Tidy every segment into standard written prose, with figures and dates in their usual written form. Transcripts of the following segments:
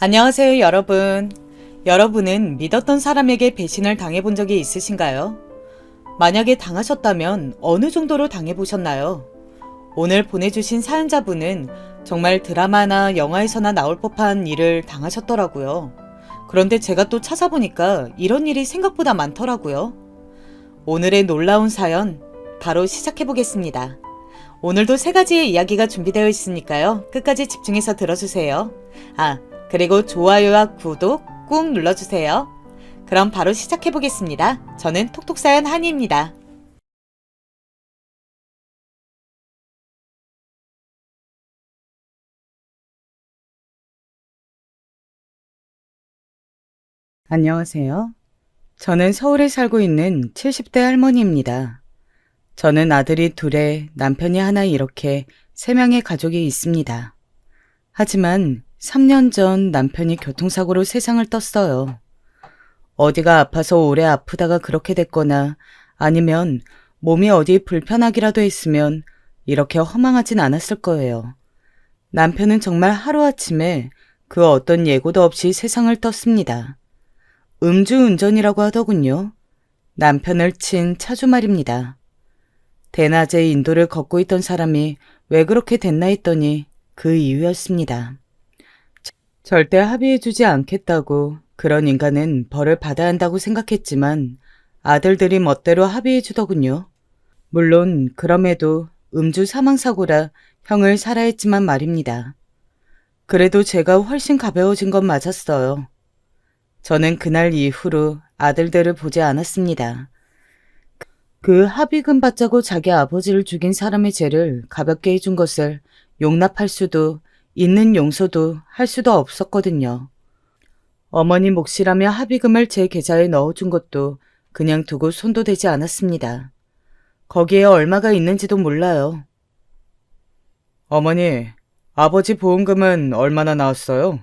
안녕하세요, 여러분. 여러분은 믿었던 사람에게 배신을 당해본 적이 있으신가요? 만약에 당하셨다면 어느 정도로 당해보셨나요? 오늘 보내주신 사연자분은 정말 드라마나 영화에서나 나올 법한 일을 당하셨더라고요. 그런데 제가 또 찾아보니까 이런 일이 생각보다 많더라고요. 오늘의 놀라운 사연 바로 시작해보겠습니다. 오늘도 3가지의 이야기가 준비되어 있으니까요. 끝까지 집중해서 들어주세요. 그리고 좋아요와 구독 꾹 눌러주세요. 그럼 바로 시작해보겠습니다. 저는 톡톡사연 한이입니다. 안녕하세요. 저는 서울에 살고 있는 70대 할머니입니다. 저는 아들이 2에 남편이 1 이렇게 3명의 가족이 있습니다. 하지만 3년 전 남편이 교통사고로 세상을 떴어요. 어디가 아파서 오래 아프다가 그렇게 됐거나 아니면 몸이 어디 불편하기라도 했으면 이렇게 허망하진 않았을 거예요. 남편은 정말 하루아침에 그 어떤 예고도 없이 세상을 떴습니다. 음주운전이라고 하더군요. 남편을 친 차주 말입니다. 대낮에 인도를 걷고 있던 사람이 왜 그렇게 됐나 했더니 그 이유였습니다. 절대 합의해주지 않겠다고 그런 인간은 벌을 받아야 한다고 생각했지만 아들들이 멋대로 합의해주더군요. 물론 그럼에도 음주 사망사고라 형을 살아야 했지만 말입니다. 그래도 제가 훨씬 가벼워진 건 맞았어요. 저는 그날 이후로 아들들을 보지 않았습니다. 그 합의금 받자고 자기 아버지를 죽인 사람의 죄를 가볍게 해준 것을 용납할 수도 있는 용서도 할 수도 없었거든요. 어머니 몫이라며 합의금을 제 계좌에 넣어준 것도 그냥 두고 손도 대지 않았습니다. 거기에 얼마가 있는지도 몰라요. 어머니, 아버지 보험금은 얼마나 나왔어요?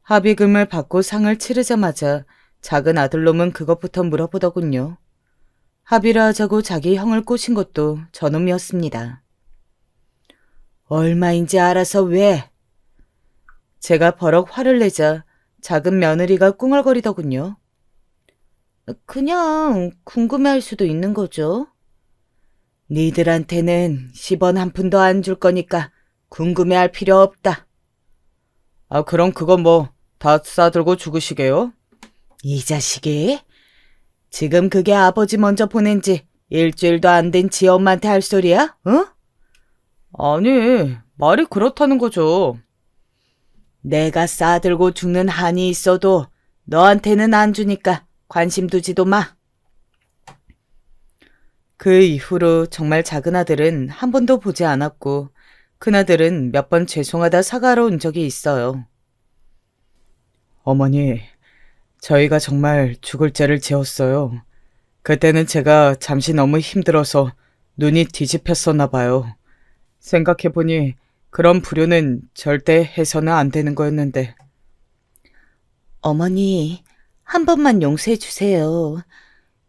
합의금을 받고 상을 치르자마자 작은 아들놈은 그것부터 물어보더군요. 합의를 하자고 자기 형을 꼬신 것도 저놈이었습니다. 얼마인지 알아서 왜? 제가 버럭 화를 내자 작은 며느리가 꿍얼거리더군요. 그냥 궁금해할 수도 있는 거죠. 니들한테는 10원 한 푼도 안 줄 거니까 궁금해할 필요 없다. 그럼 그건 다 싸들고 죽으시게요? 이 자식이? 지금 그게 아버지 먼저 보낸 지 일주일도 안 된 지 엄마한테 할 소리야? 어? 아니, 말이 그렇다는 거죠. 내가 싸들고 죽는 한이 있어도 너한테는 안 주니까 관심 두지도 마. 그 이후로 정말 작은 아들은 한 번도 보지 않았고 큰아들은 몇 번 죄송하다 사과하러 온 적이 있어요. 어머니, 저희가 정말 죽을 죄를 지었어요. 그때는 제가 잠시 너무 힘들어서 눈이 뒤집혔었나 봐요. 생각해보니 그런 불효는 절대 해서는 안 되는 거였는데. 어머니, 한 번만 용서해 주세요.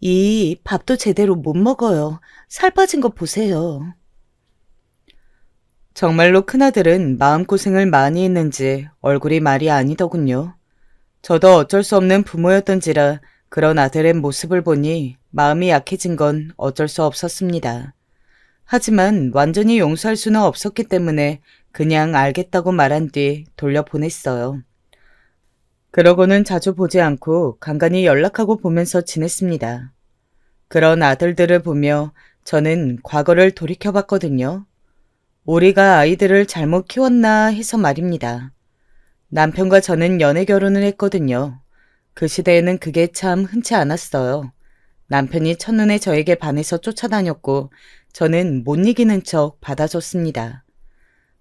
이 밥도 제대로 못 먹어요. 살 빠진 거 보세요. 정말로 큰아들은 마음고생을 많이 했는지 얼굴이 말이 아니더군요. 저도 어쩔 수 없는 부모였던지라 그런 아들의 모습을 보니 마음이 약해진 건 어쩔 수 없었습니다. 하지만 완전히 용서할 수는 없었기 때문에 그냥 알겠다고 말한 뒤 돌려보냈어요. 그러고는 자주 보지 않고 간간히 연락하고 보면서 지냈습니다. 그런 아들들을 보며 저는 과거를 돌이켜봤거든요. 우리가 아이들을 잘못 키웠나 해서 말입니다. 남편과 저는 연애 결혼을 했거든요. 그 시대에는 그게 참 흔치 않았어요. 남편이 첫눈에 저에게 반해서 쫓아다녔고 저는 못 이기는 척 받아줬습니다.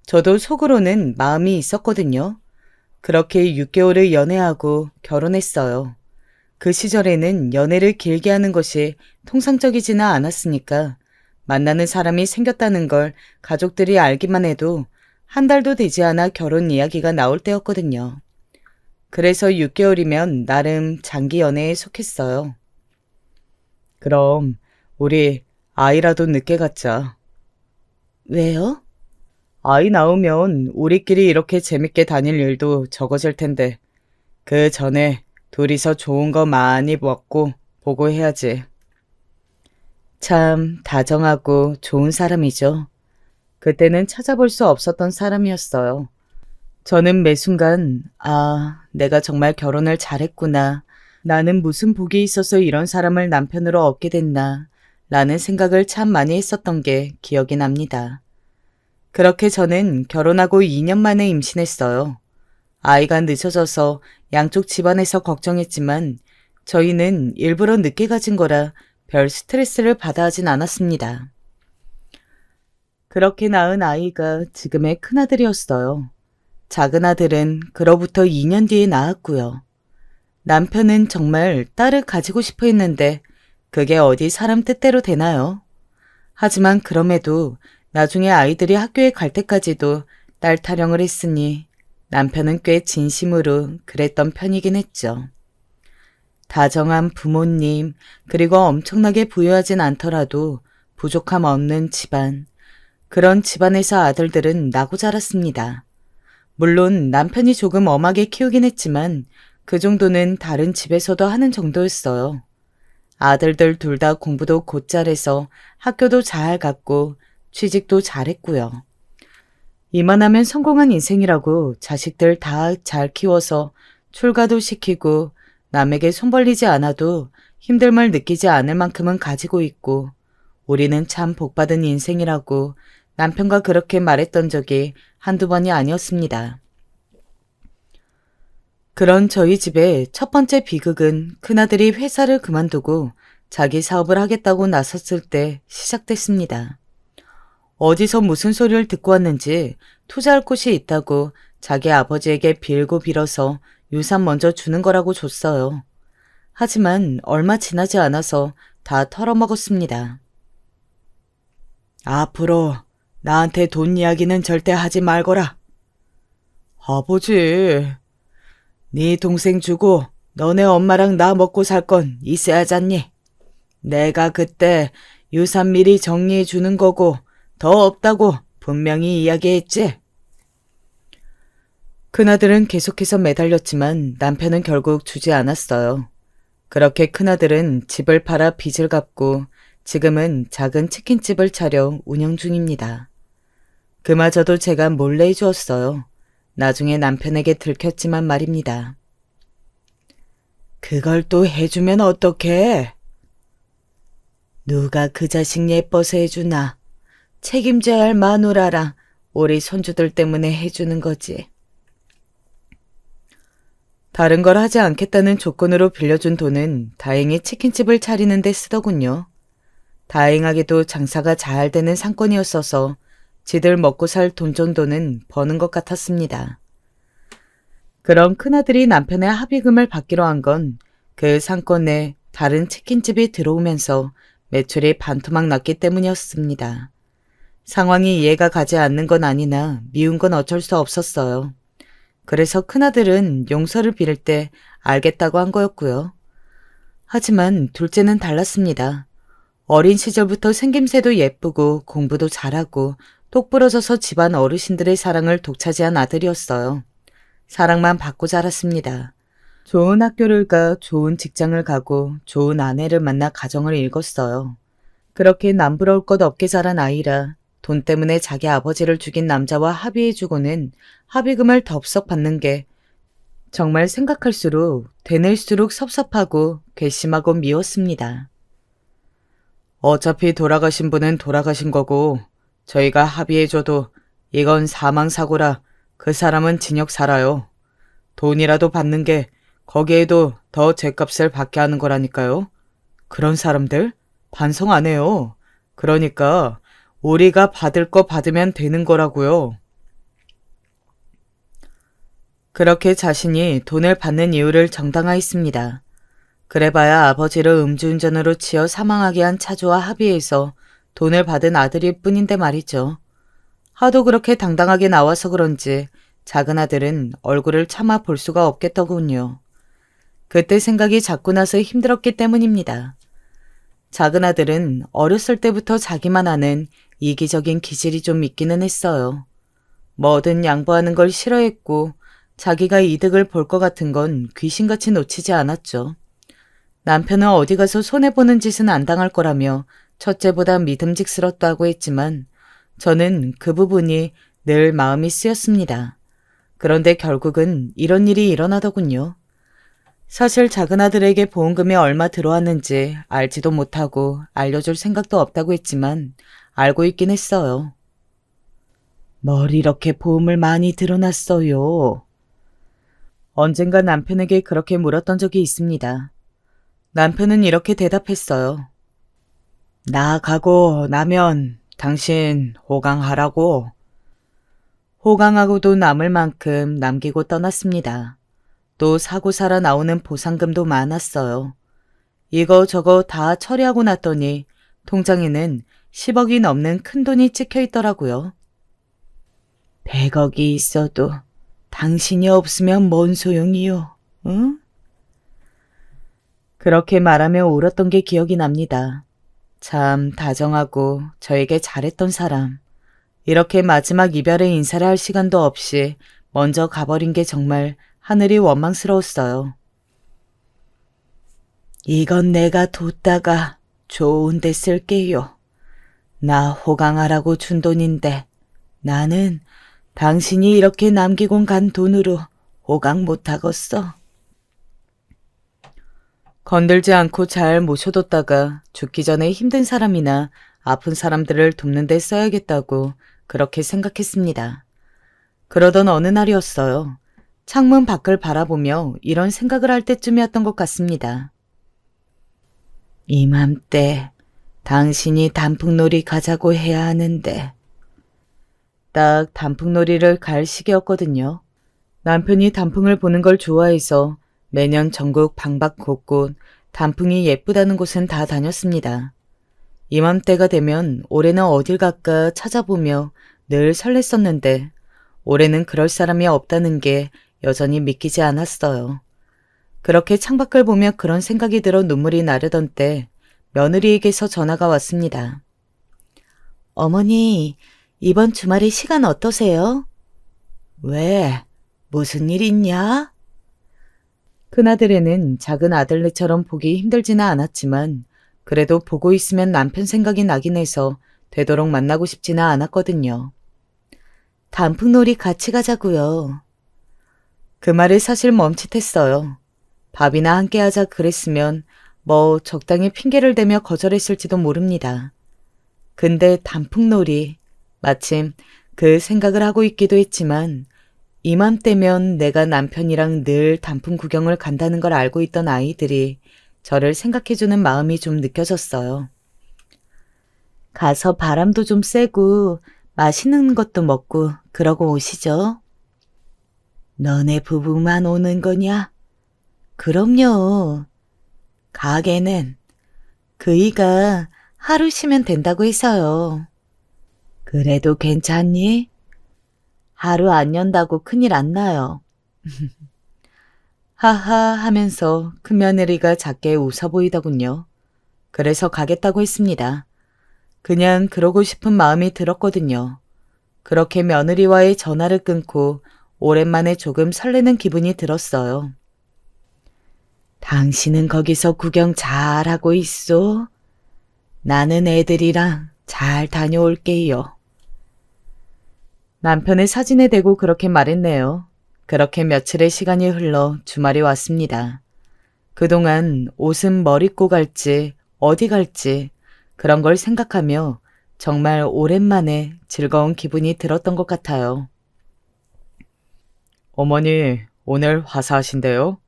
저도 속으로는 마음이 있었거든요. 그렇게 6개월을 연애하고 결혼했어요. 그 시절에는 연애를 길게 하는 것이 통상적이지는 않았으니까 만나는 사람이 생겼다는 걸 가족들이 알기만 해도 1달도 되지 않아 결혼 이야기가 나올 때였거든요. 그래서 6개월이면 나름 장기 연애에 속했어요. 그럼 우리 아이라도 늦게 갖자. 왜요? 아이 낳으면 우리끼리 이렇게 재밌게 다닐 일도 적어질 텐데 그 전에 둘이서 좋은 거 많이 먹고 보고 해야지. 참 다정하고 좋은 사람이죠. 그때는 찾아볼 수 없었던 사람이었어요. 저는 매 순간 내가 정말 결혼을 잘했구나. 나는 무슨 복이 있어서 이런 사람을 남편으로 얻게 됐나 라는 생각을 참 많이 했었던 게 기억이 납니다. 그렇게 저는 결혼하고 2년 만에 임신했어요. 아이가 늦어져서 양쪽 집안에서 걱정했지만 저희는 일부러 늦게 가진 거라 별 스트레스를 받아 하진 않았습니다. 그렇게 낳은 아이가 지금의 큰아들이었어요. 작은 아들은 그로부터 2년 뒤에 낳았고요. 남편은 정말 딸을 가지고 싶어 했는데 그게 어디 사람 뜻대로 되나요? 하지만 그럼에도 나중에 아이들이 학교에 갈 때까지도 딸 타령을 했으니 남편은 꽤 진심으로 그랬던 편이긴 했죠. 다정한 부모님, 그리고 엄청나게 부유하진 않더라도 부족함 없는 집안, 그런 집안에서 아들들은 나고 자랐습니다. 물론 남편이 조금 엄하게 키우긴 했지만 그 정도는 다른 집에서도 하는 정도였어요. 아들들 둘 다 공부도 곧잘해서 학교도 잘 갔고 취직도 잘했고요. 이만하면 성공한 인생이라고 자식들 다 잘 키워서 출가도 시키고 남에게 손 벌리지 않아도 힘듦을 느끼지 않을 만큼은 가지고 있고 우리는 참 복받은 인생이라고 남편과 그렇게 말했던 적이 한두 번이 아니었습니다. 그런 저희 집의 첫 번째 비극은 큰아들이 회사를 그만두고 자기 사업을 하겠다고 나섰을 때 시작됐습니다. 어디서 무슨 소리를 듣고 왔는지 투자할 곳이 있다고 자기 아버지에게 빌고 빌어서 유산 먼저 주는 거라고 줬어요. 하지만 얼마 지나지 않아서 다 털어먹었습니다. 앞으로 나한테 돈 이야기는 절대 하지 말거라. 아버지, 네 동생 주고 너네 엄마랑 나 먹고 살 건 있어야잖니. 내가 그때 유산 미리 정리해 주는 거고 더 없다고 분명히 이야기했지. 큰아들은 계속해서 매달렸지만 남편은 결국 주지 않았어요. 그렇게 큰아들은 집을 팔아 빚을 갚고 지금은 작은 치킨집을 차려 운영 중입니다. 그마저도 제가 몰래 해주었어요. 나중에 남편에게 들켰지만 말입니다. 그걸 또 해주면 어떡해? 누가 그 자식 예뻐서 해주나. 책임져야 할 마누라랑 우리 손주들 때문에 해주는 거지. 다른 걸 하지 않겠다는 조건으로 빌려준 돈은 다행히 치킨집을 차리는 데 쓰더군요. 다행하게도 장사가 잘 되는 상권이었어서 지들 먹고 살 돈 정도는 버는 것 같았습니다. 그럼 큰아들이 남편의 합의금을 받기로 한 건 그 상권에 다른 치킨집이 들어오면서 매출이 반토막 났기 때문이었습니다. 상황이 이해가 가지 않는 건 아니나 미운 건 어쩔 수 없었어요. 그래서 큰아들은 용서를 빌 때 알겠다고 한 거였고요. 하지만 둘째는 달랐습니다. 어린 시절부터 생김새도 예쁘고 공부도 잘하고 똑부러져서 집안 어르신들의 사랑을 독차지한 아들이었어요. 사랑만 받고 자랐습니다. 좋은 학교를 가 좋은 직장을 가고 좋은 아내를 만나 가정을 일궜어요. 그렇게 남부러울 것 없게 자란 아이라 돈 때문에 자기 아버지를 죽인 남자와 합의해주고는 합의금을 덥석 받는 게 정말 생각할수록 되뇌일수록 섭섭하고 괘씸하고 미웠습니다. 어차피 돌아가신 분은 돌아가신 거고 저희가 합의해줘도 이건 사망사고라 그 사람은 징역 살아요. 돈이라도 받는 게 거기에도 더 죗값을 받게 하는 거라니까요. 그런 사람들 반성 안 해요. 그러니까 우리가 받을 거 받으면 되는 거라고요. 그렇게 자신이 돈을 받는 이유를 정당화했습니다. 그래봐야 아버지를 음주운전으로 치어 사망하게 한 차주와 합의해서 돈을 받은 아들일 뿐인데 말이죠. 하도 그렇게 당당하게 나와서 그런지 작은 아들은 얼굴을 차마 볼 수가 없겠더군요. 그때 생각이 자꾸 나서 힘들었기 때문입니다. 작은 아들은 어렸을 때부터 자기만 아는 이기적인 기질이 좀 있기는 했어요. 뭐든 양보하는 걸 싫어했고 자기가 이득을 볼 것 같은 건 귀신같이 놓치지 않았죠. 남편은 어디 가서 손해보는 짓은 안 당할 거라며 첫째보다 믿음직스럽다고 했지만 저는 그 부분이 늘 마음이 쓰였습니다. 그런데 결국은 이런 일이 일어나더군요. 사실 작은 아들에게 보험금이 얼마 들어왔는지 알지도 못하고 알려줄 생각도 없다고 했지만 알고 있긴 했어요. 뭘 이렇게 보험을 많이 들어놨어요? 언젠가 남편에게 그렇게 물었던 적이 있습니다. 남편은 이렇게 대답했어요. 나 가고 나면 당신 호강하라고. 호강하고도 남을 만큼 남기고 떠났습니다. 또 사고 살아 나오는 보상금도 많았어요. 이거저거 다 처리하고 났더니 통장에는 10억이 넘는 큰돈이 찍혀 있더라고요. 100억이 있어도 당신이 없으면 뭔 소용이요, 응? 그렇게 말하며 울었던 게 기억이 납니다. 참 다정하고 저에게 잘했던 사람. 이렇게 마지막 이별의 인사를 할 시간도 없이 먼저 가버린 게 정말 하늘이 원망스러웠어요. 이건 내가 뒀다가 좋은 데 쓸게요. 나 호강하라고 준 돈인데 나는 당신이 이렇게 남기곤 간 돈으로 호강 못하겠어. 건들지 않고 잘 모셔뒀다가 죽기 전에 힘든 사람이나 아픈 사람들을 돕는 데 써야겠다고 그렇게 생각했습니다. 그러던 어느 날이었어요. 창문 밖을 바라보며 이런 생각을 할 때쯤이었던 것 같습니다. 이맘때 당신이 단풍놀이 가자고 해야 하는데. 딱 단풍놀이를 갈 시기였거든요. 남편이 단풍을 보는 걸 좋아해서 매년 전국 방방곳곳 단풍이 예쁘다는 곳은 다 다녔습니다. 이맘때가 되면 올해는 어딜 갈까 찾아보며 늘 설렜었는데 올해는 그럴 사람이 없다는 게 여전히 믿기지 않았어요. 그렇게 창밖을 보며 그런 생각이 들어 눈물이 나르던 때 며느리에게서 전화가 왔습니다. 어머니, 이번 주말에 시간 어떠세요? 왜? 무슨 일 있냐? 큰아들에는 작은 아들네처럼 보기 힘들지는 않았지만 그래도 보고 있으면 남편 생각이 나긴 해서 되도록 만나고 싶지는 않았거든요. 단풍놀이 같이 가자고요. 그 말이 사실 멈칫했어요. 밥이나 함께 하자 그랬으면 뭐 적당히 핑계를 대며 거절했을지도 모릅니다. 근데 단풍놀이, 마침 그 생각을 하고 있기도 했지만 이맘때면 내가 남편이랑 늘 단풍 구경을 간다는 걸 알고 있던 아이들이 저를 생각해주는 마음이 좀 느껴졌어요. 가서 바람도 좀 쐬고 맛있는 것도 먹고 그러고 오시죠. 너네 부부만 오는 거냐? 그럼요. 가게는 그이가 하루 쉬면 된다고 해서요. 그래도 괜찮니? 하루 안 연다고 큰일 안 나요. 하하 하면서 큰며느리가 작게 웃어 보이더군요. 그래서 가겠다고 했습니다. 그냥 그러고 싶은 마음이 들었거든요. 그렇게 며느리와의 전화를 끊고 오랜만에 조금 설레는 기분이 들었어요. 당신은 거기서 구경 잘하고 있어? 나는 애들이랑 잘 다녀올게요. 남편의 사진에 대고 그렇게 말했네요. 그렇게 며칠의 시간이 흘러 주말이 왔습니다. 그동안 옷은 뭘 입고 갈지, 어디 갈지 그런 걸 생각하며 정말 오랜만에 즐거운 기분이 들었던 것 같아요. 어머니, 오늘 화사하신데요?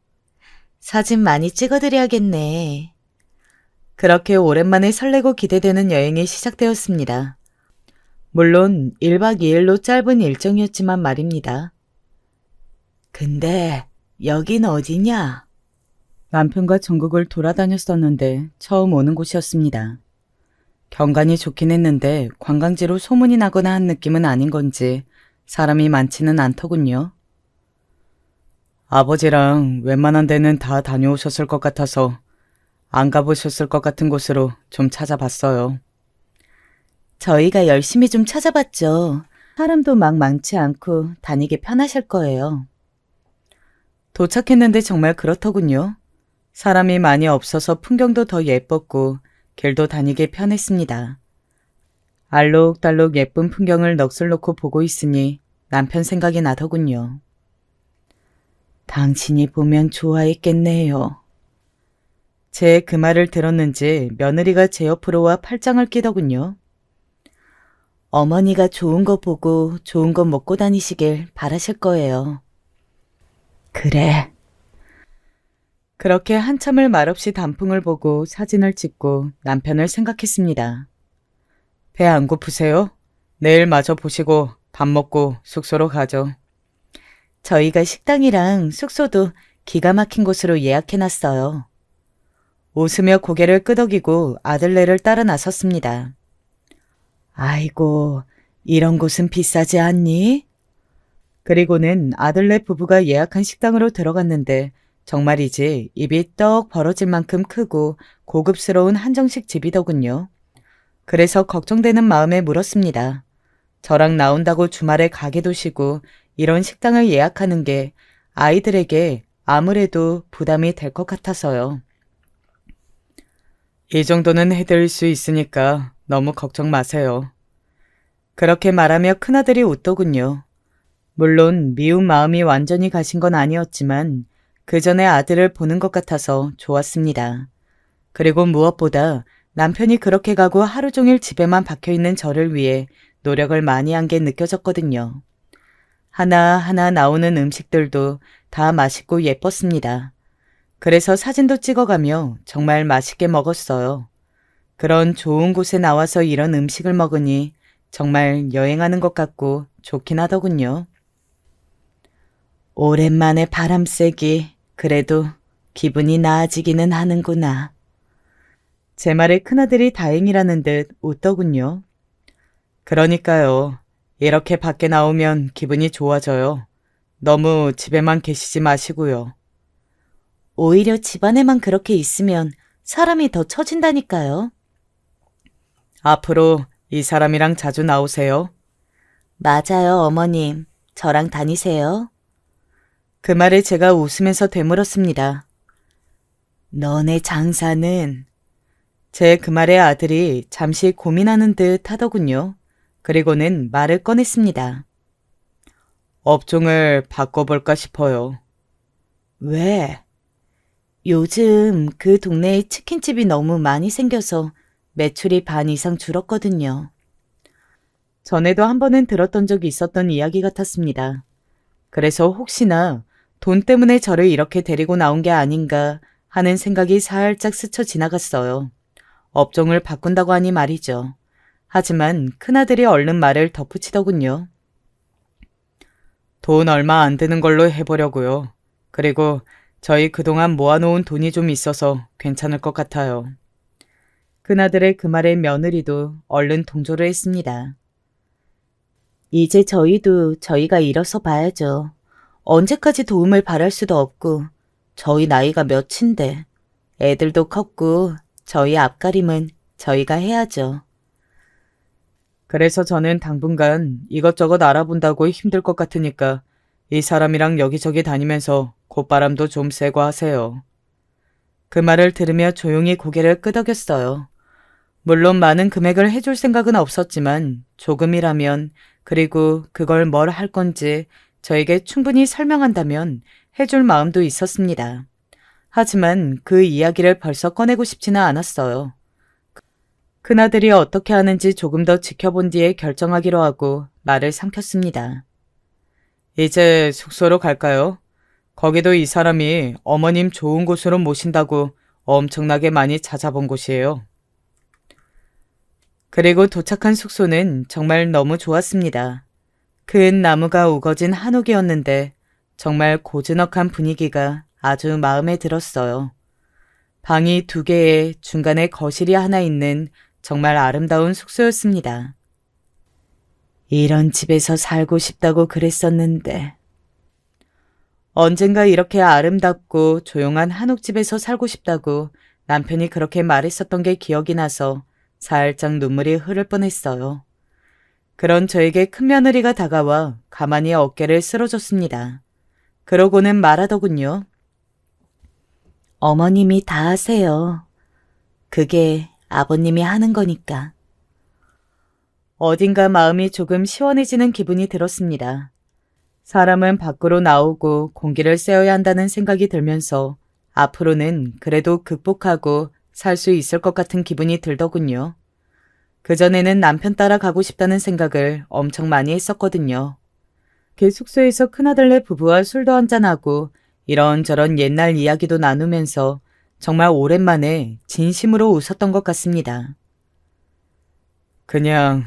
사진 많이 찍어드려야겠네. 그렇게 오랜만에 설레고 기대되는 여행이 시작되었습니다. 물론 1박 2일로 짧은 일정이었지만 말입니다. 근데 여긴 어디냐? 남편과 전국을 돌아다녔었는데 처음 오는 곳이었습니다. 경관이 좋긴 했는데 관광지로 소문이 나거나 한 느낌은 아닌 건지 사람이 많지는 않더군요. 아버지랑 웬만한 데는 다 다녀오셨을 것 같아서 안 가보셨을 것 같은 곳으로 좀 찾아봤어요. 저희가 열심히 좀 찾아봤죠. 사람도 막 많지 않고 다니기 편하실 거예요. 도착했는데 정말 그렇더군요. 사람이 많이 없어서 풍경도 더 예뻤고 길도 다니기 편했습니다. 알록달록 예쁜 풍경을 넋을 놓고 보고 있으니 남편 생각이 나더군요. 당신이 보면 좋아했겠네요. 제 그 말을 들었는지 며느리가 제 옆으로 와 팔짱을 끼더군요. 어머니가 좋은 거 보고 좋은 거 먹고 다니시길 바라실 거예요. 그래. 그렇게 한참을 말없이 단풍을 보고 사진을 찍고 남편을 생각했습니다. 배 안 고프세요? 내일 마저 보시고 밥 먹고 숙소로 가죠. 저희가 식당이랑 숙소도 기가 막힌 곳으로 예약해놨어요. 웃으며 고개를 끄덕이고 아들네를 따라 나섰습니다. 아이고, 이런 곳은 비싸지 않니? 그리고는 아들네 부부가 예약한 식당으로 들어갔는데 정말이지 입이 떡 벌어질 만큼 크고 고급스러운 한정식 집이더군요. 그래서 걱정되는 마음에 물었습니다. 저랑 나온다고 주말에 가게도 쉬고 이런 식당을 예약하는 게 아이들에게 아무래도 부담이 될 것 같아서요. 이 정도는 해드릴 수 있으니까 너무 걱정 마세요. 그렇게 말하며 큰아들이 웃더군요. 물론 미운 마음이 완전히 가신 건 아니었지만 그 전에 아들을 보는 것 같아서 좋았습니다. 그리고 무엇보다 남편이 그렇게 가고 하루 종일 집에만 박혀있는 저를 위해 노력을 많이 한 게 느껴졌거든요. 하나하나 나오는 음식들도 다 맛있고 예뻤습니다. 그래서 사진도 찍어가며 정말 맛있게 먹었어요. 그런 좋은 곳에 나와서 이런 음식을 먹으니 정말 여행하는 것 같고 좋긴 하더군요. 오랜만에 바람 쐬기 그래도 기분이 나아지기는 하는구나. 제 말에 큰아들이 다행이라는 듯 웃더군요. 그러니까요. 이렇게 밖에 나오면 기분이 좋아져요. 너무 집에만 계시지 마시고요. 오히려 집안에만 그렇게 있으면 사람이 더 처진다니까요. 앞으로 이 사람이랑 자주 나오세요. 맞아요, 어머님. 저랑 다니세요. 그 말에 제가 웃으면서 되물었습니다. 너네 장사는... 제 그 말에 아들이 잠시 고민하는 듯 하더군요. 그리고는 말을 꺼냈습니다. 업종을 바꿔볼까 싶어요. 왜? 요즘 그 동네에 치킨집이 너무 많이 생겨서 매출이 반 이상 줄었거든요. 전에도 한 번은 들었던 적이 있었던 이야기 같았습니다. 그래서 혹시나 돈 때문에 저를 이렇게 데리고 나온 게 아닌가 하는 생각이 살짝 스쳐 지나갔어요. 업종을 바꾼다고 하니 말이죠. 하지만 큰아들이 얼른 말을 덧붙이더군요. 돈 얼마 안 드는 걸로 해보려고요. 그리고 저희 그동안 모아놓은 돈이 좀 있어서 괜찮을 것 같아요. 큰아들의 그 말에 며느리도 얼른 동조를 했습니다. 이제 저희도 저희가 일어서 봐야죠. 언제까지 도움을 바랄 수도 없고 저희 나이가 몇인데 애들도 컸고 저희 앞가림은 저희가 해야죠. 그래서 저는 당분간 이것저것 알아본다고 힘들 것 같으니까 이 사람이랑 여기저기 다니면서 콧바람도 좀 쐬고 하세요. 그 말을 들으며 조용히 고개를 끄덕였어요. 물론 많은 금액을 해줄 생각은 없었지만 조금이라면 그리고 그걸 뭘 할 건지 저에게 충분히 설명한다면 해줄 마음도 있었습니다. 하지만 그 이야기를 벌써 꺼내고 싶지는 않았어요. 큰아들이 어떻게 하는지 조금 더 지켜본 뒤에 결정하기로 하고 말을 삼켰습니다. 이제 숙소로 갈까요? 거기도 이 사람이 어머님 좋은 곳으로 모신다고 엄청나게 많이 찾아본 곳이에요. 그리고 도착한 숙소는 정말 너무 좋았습니다. 큰 나무가 우거진 한옥이었는데 정말 고즈넉한 분위기가 아주 마음에 들었어요. 방이 2개에 중간에 거실이 하나 있는 정말 아름다운 숙소였습니다. 이런 집에서 살고 싶다고 그랬었는데 언젠가 이렇게 아름답고 조용한 한옥집에서 살고 싶다고 남편이 그렇게 말했었던 게 기억이 나서 살짝 눈물이 흐를 뻔했어요. 그런 저에게 큰며느리가 다가와 가만히 어깨를 쓸어줬습니다. 그러고는 말하더군요. 어머님이 다 하세요. 그게 아버님이 하는 거니까. 어딘가 마음이 조금 시원해지는 기분이 들었습니다. 사람은 밖으로 나오고 공기를 쐬어야 한다는 생각이 들면서 앞으로는 그래도 극복하고 살 수 있을 것 같은 기분이 들더군요. 그전에는 남편 따라 가고 싶다는 생각을 엄청 많이 했었거든요. 그 숙소에서 큰아들네 부부와 술도 한잔하고 이런저런 옛날 이야기도 나누면서 정말 오랜만에 진심으로 웃었던 것 같습니다. 그냥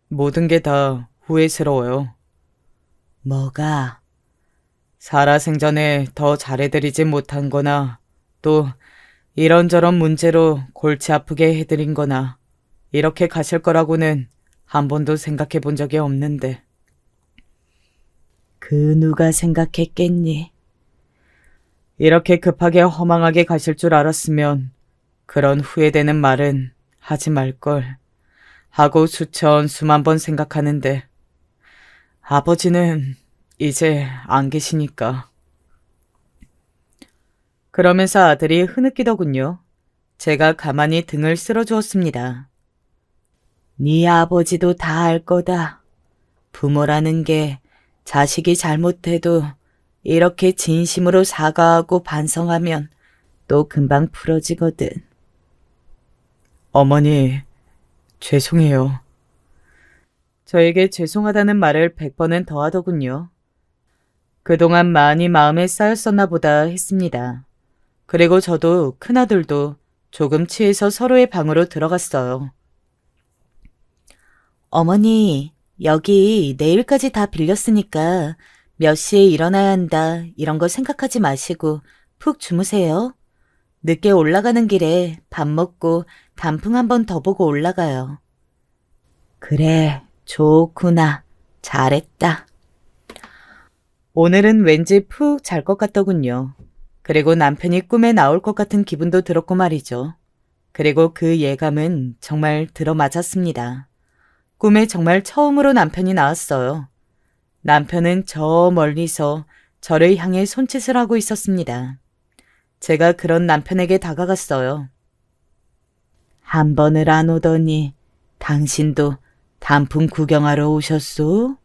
모든 게 다 후회스러워요. 뭐가? 살아생전에 더 잘해드리지 못한 거나 또 이런저런 문제로 골치 아프게 해드린 거나 이렇게 가실 거라고는 한 번도 생각해 본 적이 없는데. 그 누가 생각했겠니? 이렇게 급하게 허망하게 가실 줄 알았으면 그런 후회되는 말은 하지 말걸 하고 수만 번 생각하는데 아버지는 이제 안 계시니까. 그러면서 아들이 흐느끼더군요. 제가 가만히 등을 쓸어주었습니다. 네 아버지도 다 알 거다. 부모라는 게 자식이 잘못해도 이렇게 진심으로 사과하고 반성하면 또 금방 풀어지거든. 어머니, 죄송해요. 저에게 죄송하다는 말을 100번은 더 하더군요. 그동안 많이 마음에 쌓였었나 보다 했습니다. 그리고 저도 큰아들도 조금 취해서 서로의 방으로 들어갔어요. 어머니, 여기 내일까지 다 빌렸으니까 몇 시에 일어나야 한다 이런 거 생각하지 마시고 푹 주무세요. 늦게 올라가는 길에 밥 먹고 단풍 한 번 더 보고 올라가요. 그래, 좋구나. 잘했다. 오늘은 왠지 푹 잘 것 같더군요. 그리고 남편이 꿈에 나올 것 같은 기분도 들었고 말이죠. 그리고 그 예감은 정말 들어맞았습니다. 꿈에 정말 처음으로 남편이 나왔어요. 남편은 저 멀리서 저를 향해 손짓을 하고 있었습니다. 제가 그런 남편에게 다가갔어요. 한 번을 안 오더니 당신도 단풍 구경하러 오셨소?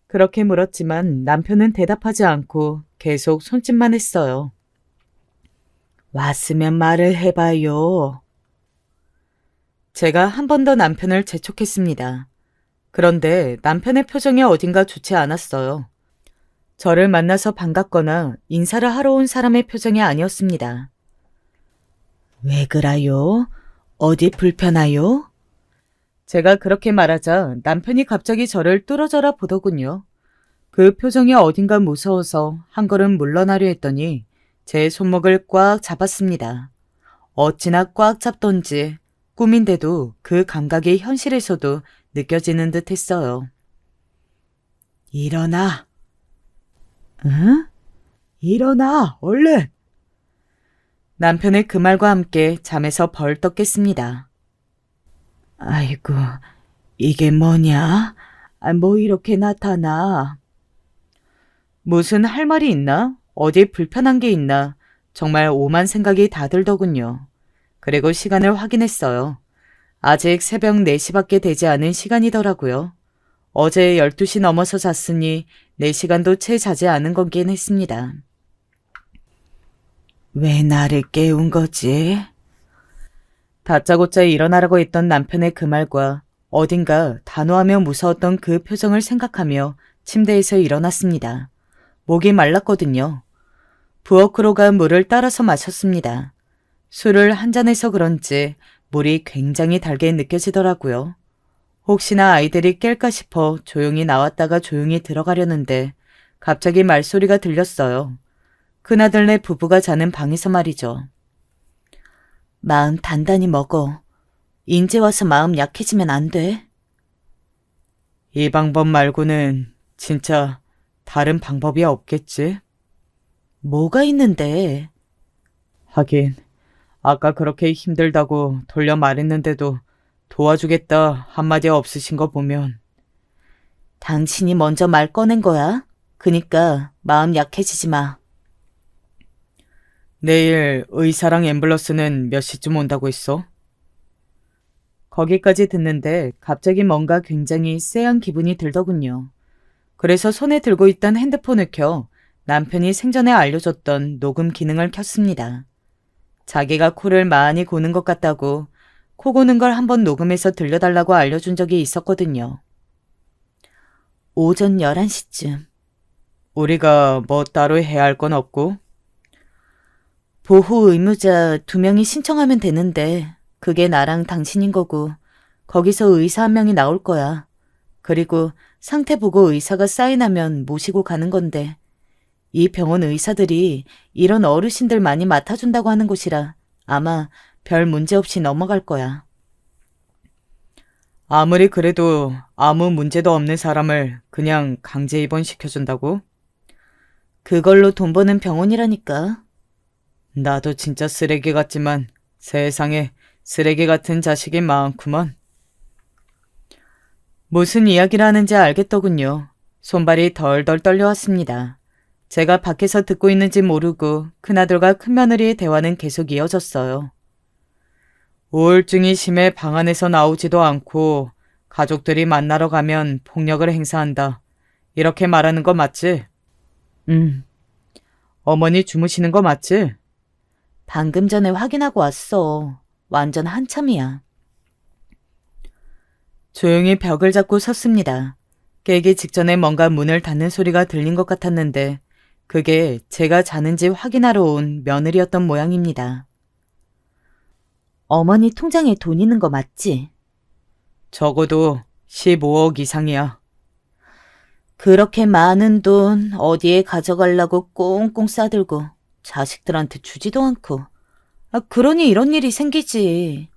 그렇게 물었지만 남편은 대답하지 않고 계속 손짓만 했어요. 왔으면 말을 해봐요. 제가 한 번 더 남편을 재촉했습니다. 그런데 남편의 표정이 어딘가 좋지 않았어요. 저를 만나서 반갑거나 인사를 하러 온 사람의 표정이 아니었습니다. 왜 그라요? 어디 불편하요? 제가 그렇게 말하자 남편이 갑자기 저를 뚫어져라 보더군요. 그 표정이 어딘가 무서워서 한 걸음 물러나려 했더니 제 손목을 꽉 잡았습니다. 어찌나 꽉 잡던지 꿈인데도 그 감각이 현실에서도 느껴지는 듯 했어요. 일어나. 응? 일어나, 얼른! 남편의 그 말과 함께 잠에서 벌떡 깼습니다. 아이고, 이게 뭐냐? 뭐 이렇게 나타나? 무슨 할 말이 있나? 어디 불편한 게 있나? 정말 오만 생각이 다 들더군요. 그리고 시간을 확인했어요. 아직 새벽 4시밖에 되지 않은 시간이더라고요. 어제 12시 넘어서 잤으니 4시간도 채 자지 않은 거긴 했습니다. 왜 나를 깨운 거지? 다짜고짜 일어나라고 했던 남편의 그 말과 어딘가 단호하며 무서웠던 그 표정을 생각하며 침대에서 일어났습니다. 목이 말랐거든요. 부엌으로 간 물을 따라서 마셨습니다. 술을 한 잔해서 그런지 물이 굉장히 달게 느껴지더라고요. 혹시나 아이들이 깰까 싶어 조용히 나왔다가 조용히 들어가려는데 갑자기 말소리가 들렸어요. 큰아들네 부부가 자는 방에서 말이죠. 마음 단단히 먹어. 인제 와서 마음 약해지면 안 돼. 이 방법 말고는 진짜 다른 방법이 없겠지? 뭐가 있는데? 하긴 아까 그렇게 힘들다고 돌려 말했는데도 도와주겠다 한마디 없으신 거 보면. 당신이 먼저 말 꺼낸 거야. 그니까 마음 약해지지 마. 내일 의사랑 앰뷸런스는 몇 시쯤 온다고 했어? 거기까지 듣는데 갑자기 뭔가 굉장히 쎄한 기분이 들더군요. 그래서 손에 들고 있던 핸드폰을 켜 남편이 생전에 알려줬던 녹음 기능을 켰습니다. 자기가 코를 많이 고는 것 같다고 코 고는 걸 한번 녹음해서 들려달라고 알려준 적이 있었거든요. 오전 11시쯤. 우리가 뭐 따로 해야 할 건 없고? 보호 의무자 2명이 신청하면 되는데 그게 나랑 당신인 거고 거기서 의사 1명이 나올 거야. 그리고 상태 보고 의사가 사인하면 모시고 가는 건데 이 병원 의사들이 이런 어르신들 많이 맡아준다고 하는 곳이라 아마 별 문제 없이 넘어갈 거야. 아무리 그래도 아무 문제도 없는 사람을 그냥 강제 입원시켜준다고? 그걸로 돈 버는 병원이라니까. 나도 진짜 쓰레기 같지만 세상에 쓰레기 같은 자식이 많구먼. 무슨 이야기를 하는지 알겠더군요. 손발이 덜덜 떨려왔습니다. 제가 밖에서 듣고 있는지 모르고 큰아들과 큰며느리의 대화는 계속 이어졌어요. 우울증이 심해 방 안에서 나오지도 않고 가족들이 만나러 가면 폭력을 행사한다. 이렇게 말하는 거 맞지? 어머니 주무시는 거 맞지? 방금 전에 확인하고 왔어. 완전 한참이야. 조용히 벽을 잡고 섰습니다. 깨기 직전에 뭔가 문을 닫는 소리가 들린 것 같았는데 그게 제가 자는지 확인하러 온 며느리였던 모양입니다. 어머니 통장에 돈 있는 거 맞지? 적어도 15억 이상이야. 그렇게 많은 돈 어디에 가져가려고 꽁꽁 싸들고 자식들한테 주지도 않고. 그러니 이런 일이 생기지.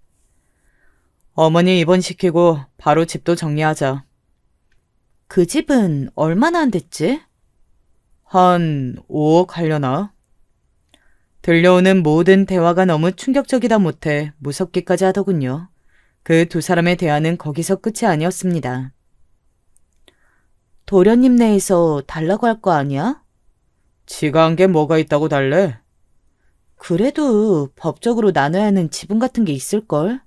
어머니 입원시키고 바로 집도 정리하자. 그 집은 얼마나 안 됐지? 한 5억 하려나? 들려오는 모든 대화가 너무 충격적이다 못해 무섭기까지 하더군요. 그 두 사람의 대화는 거기서 끝이 아니었습니다. 도련님 내에서 달라고 할 거 아니야? 지가 한 게 뭐가 있다고 달래? 그래도 법적으로 나눠야 하는 지분 같은 게 있을걸?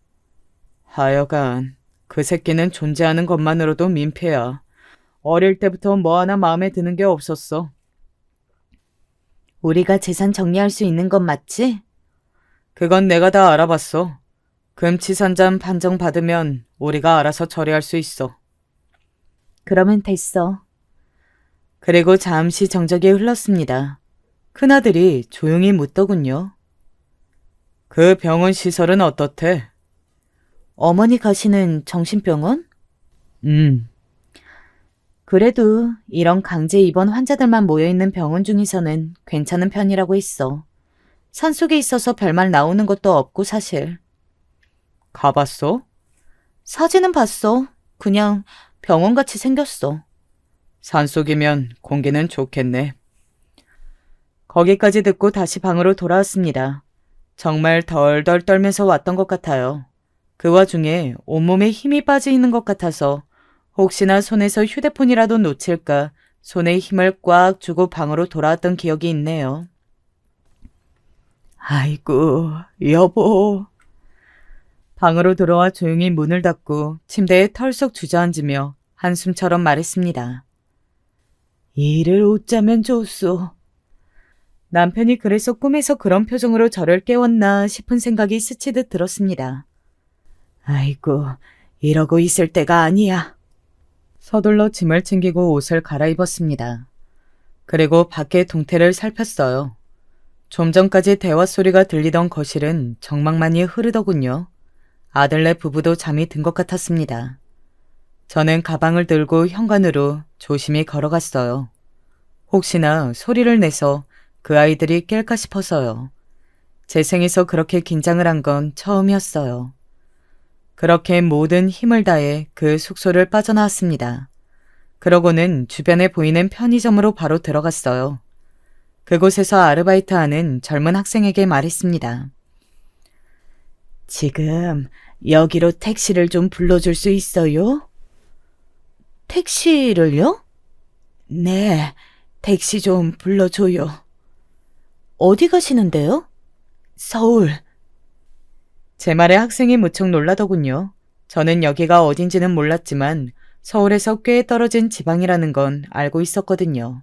하여간 그 새끼는 존재하는 것만으로도 민폐야. 어릴 때부터 뭐 하나 마음에 드는 게 없었어. 우리가 재산 정리할 수 있는 건 맞지? 그건 내가 다 알아봤어. 금치산잔 판정 받으면 우리가 알아서 처리할 수 있어. 그러면 됐어. 그리고 잠시 정적이 흘렀습니다. 큰아들이 조용히 묻더군요. 그 병원 시설은 어떻대? 어머니 가시는 정신병원? 그래도 이런 강제 입원 환자들만 모여있는 병원 중에서는 괜찮은 편이라고 했어. 산속에 있어서 별말 나오는 것도 없고 사실. 가봤어? 사진은 봤어. 그냥 병원같이 생겼어. 산속이면 공기는 좋겠네. 거기까지 듣고 다시 방으로 돌아왔습니다. 정말 덜덜 떨면서 왔던 것 같아요. 그 와중에 온몸에 힘이 빠져 있는 것 같아서 혹시나 손에서 휴대폰이라도 놓칠까 손에 힘을 꽉 주고 방으로 돌아왔던 기억이 있네요. 아이고, 여보. 방으로 들어와 조용히 문을 닫고 침대에 털썩 주저앉으며 한숨처럼 말했습니다. 일을 어쩌면 좋소. 남편이 그래서 꿈에서 그런 표정으로 저를 깨웠나 싶은 생각이 스치듯 들었습니다. 아이고, 이러고 있을 때가 아니야. 서둘러 짐을 챙기고 옷을 갈아입었습니다. 그리고 밖의 동태를 살폈어요. 좀 전까지 대화 소리가 들리던 거실은 정막만이 흐르더군요. 아들네 부부도 잠이 든 것 같았습니다. 저는 가방을 들고 현관으로 조심히 걸어갔어요. 혹시나 소리를 내서 그 아이들이 깰까 싶어서요. 제 생에서 그렇게 긴장을 한 건 처음이었어요. 그렇게 모든 힘을 다해 그 숙소를 빠져나왔습니다. 그러고는 주변에 보이는 편의점으로 바로 들어갔어요. 그곳에서 아르바이트하는 젊은 학생에게 말했습니다. 지금 여기로 택시를 좀 불러줄 수 있어요? 택시를요? 네, 택시 좀 불러줘요. 어디 가시는데요? 서울. 제 말에 학생이 무척 놀라더군요. 저는 여기가 어딘지는 몰랐지만 서울에서 꽤 떨어진 지방이라는 건 알고 있었거든요.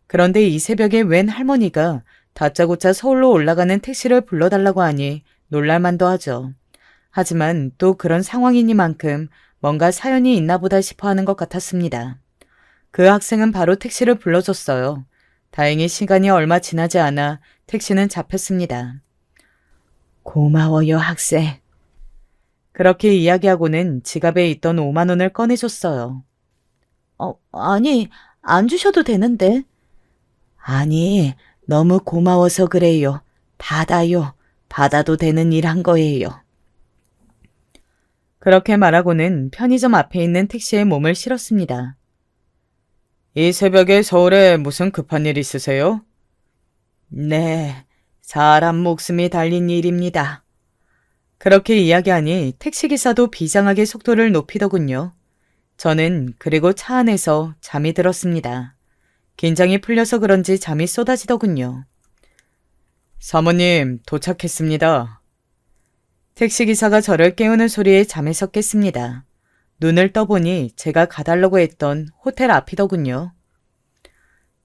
그런데 이 새벽에 웬 할머니가 다짜고짜 서울로 올라가는 택시를 불러달라고 하니 놀랄만도 하죠. 하지만 또 그런 상황이니만큼 뭔가 사연이 있나 보다 싶어 하는 것 같았습니다. 그 학생은 바로 택시를 불러줬어요. 다행히 시간이 얼마 지나지 않아 택시는 잡혔습니다. 고마워요, 학생. 그렇게 이야기하고는 지갑에 있던 5만 원을 꺼내줬어요. 아니, 안 주셔도 되는데. 아니, 너무 고마워서 그래요. 받아요. 받아도 되는 일 한 거예요. 그렇게 말하고는 편의점 앞에 있는 택시에 몸을 실었습니다. 이 새벽에 서울에 무슨 급한 일 있으세요? 네, 사람 목숨이 달린 일입니다. 그렇게 이야기하니 택시기사도 비장하게 속도를 높이더군요. 저는 그리고 차 안에서 잠이 들었습니다. 긴장이 풀려서 그런지 잠이 쏟아지더군요. 사모님, 도착했습니다. 택시기사가 저를 깨우는 소리에 잠에서 깼습니다. 눈을 떠보니 제가 가달라고 했던 호텔 앞이더군요.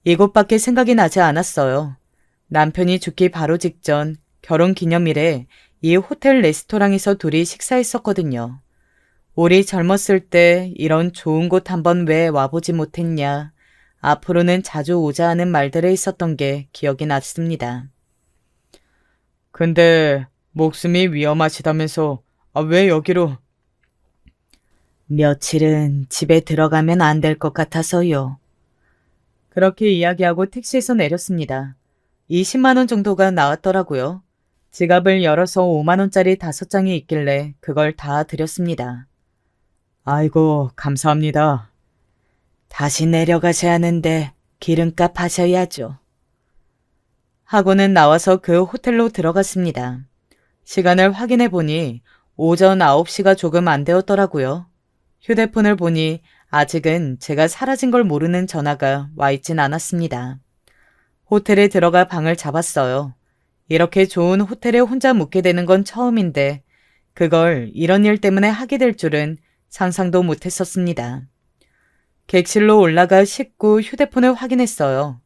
이곳밖에 생각이 나지 않았어요. 남편이 죽기 바로 직전 결혼 기념일에 이 호텔 레스토랑에서 둘이 식사했었거든요. 우리 젊었을 때 이런 좋은 곳 한번 왜 와보지 못했냐. 앞으로는 자주 오자 하는 말들을 있었던 게 기억이 났습니다. 근데 목숨이 위험하시다면서 왜 여기로? 며칠은 집에 들어가면 안 될 것 같아서요. 그렇게 이야기하고 택시에서 내렸습니다. 20만 원 정도가 나왔더라고요. 지갑을 열어서 5만 원짜리 5장이 있길래 그걸 다 드렸습니다. 아이고, 감사합니다. 다시 내려가셔야 하는데 기름값 하셔야죠. 하고는 나와서 그 호텔로 들어갔습니다. 시간을 확인해 보니 오전 9시가 조금 안 되었더라고요. 휴대폰을 보니 아직은 제가 사라진 걸 모르는 전화가 와 있진 않았습니다. 호텔에 들어가 방을 잡았어요. 이렇게 좋은 호텔에 혼자 묵게 되는 건 처음인데 그걸 이런 일 때문에 하게 될 줄은 상상도 못했었습니다. 객실로 올라가 씻고 휴대폰을 확인했어요.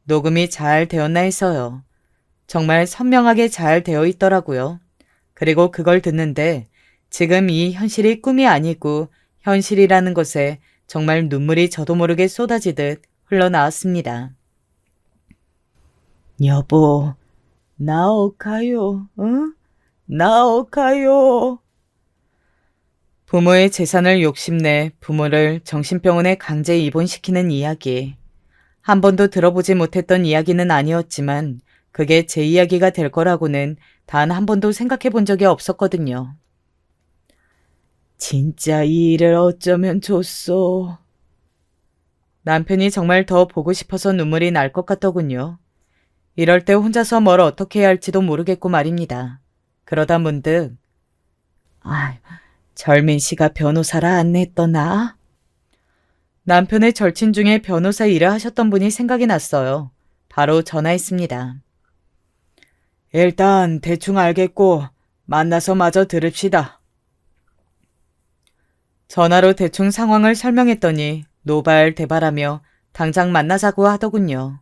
녹음이 잘 되었나 해서요. 정말 선명하게 잘 되어 있더라고요. 그리고 그걸 듣는데 지금 이 현실이 꿈이 아니고 현실이라는 것에 정말 눈물이 저도 모르게 쏟아지듯 흘러나왔습니다. 여보, 나오카요, 응? 나오카요. 부모의 재산을 욕심내 부모를 정신병원에 강제 입원시키는 이야기. 한 번도 들어보지 못했던 이야기는 아니었지만 그게 제 이야기가 될 거라고는 단 한 번도 생각해 본 적이 없었거든요. 진짜 이 일을 어쩌면 좋소. 남편이 정말 더 보고 싶어서 눈물이 날 것 같더군요. 이럴 때 혼자서 뭘 어떻게 해야 할지도 모르겠고 말입니다. 그러다 문득 젊은 씨가 변호사라 안 했더나? 남편의 절친 중에 변호사 일을 하셨던 분이 생각이 났어요. 바로 전화했습니다. 일단 대충 알겠고 만나서 마저 들읍시다. 전화로 대충 상황을 설명했더니 노발대발하며 당장 만나자고 하더군요.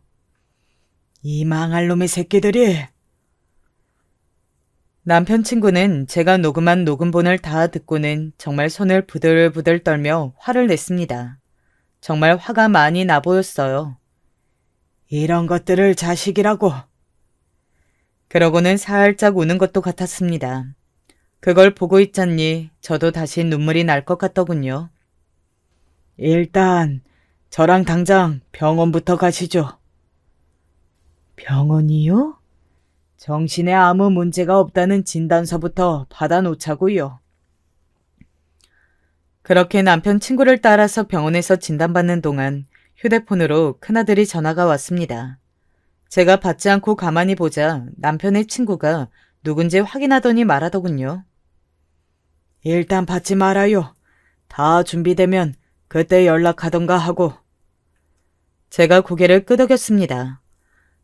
이 망할 놈의 새끼들이. 남편 친구는 제가 녹음한 녹음본을 다 듣고는 정말 손을 부들부들 떨며 화를 냈습니다. 정말 화가 많이 나 보였어요. 이런 것들을 자식이라고. 그러고는 살짝 우는 것도 같았습니다. 그걸 보고 있자니 저도 다시 눈물이 날 것 같더군요. 일단 저랑 당장 병원부터 가시죠. 병원이요? 정신에 아무 문제가 없다는 진단서부터 받아놓자고요. 그렇게 남편 친구를 따라서 병원에서 진단받는 동안 휴대폰으로 큰아들이 전화가 왔습니다. 제가 받지 않고 가만히 보자 남편의 친구가 누군지 확인하더니 말하더군요. 일단 받지 말아요. 다 준비되면 그때 연락하던가 하고. 제가 고개를 끄덕였습니다.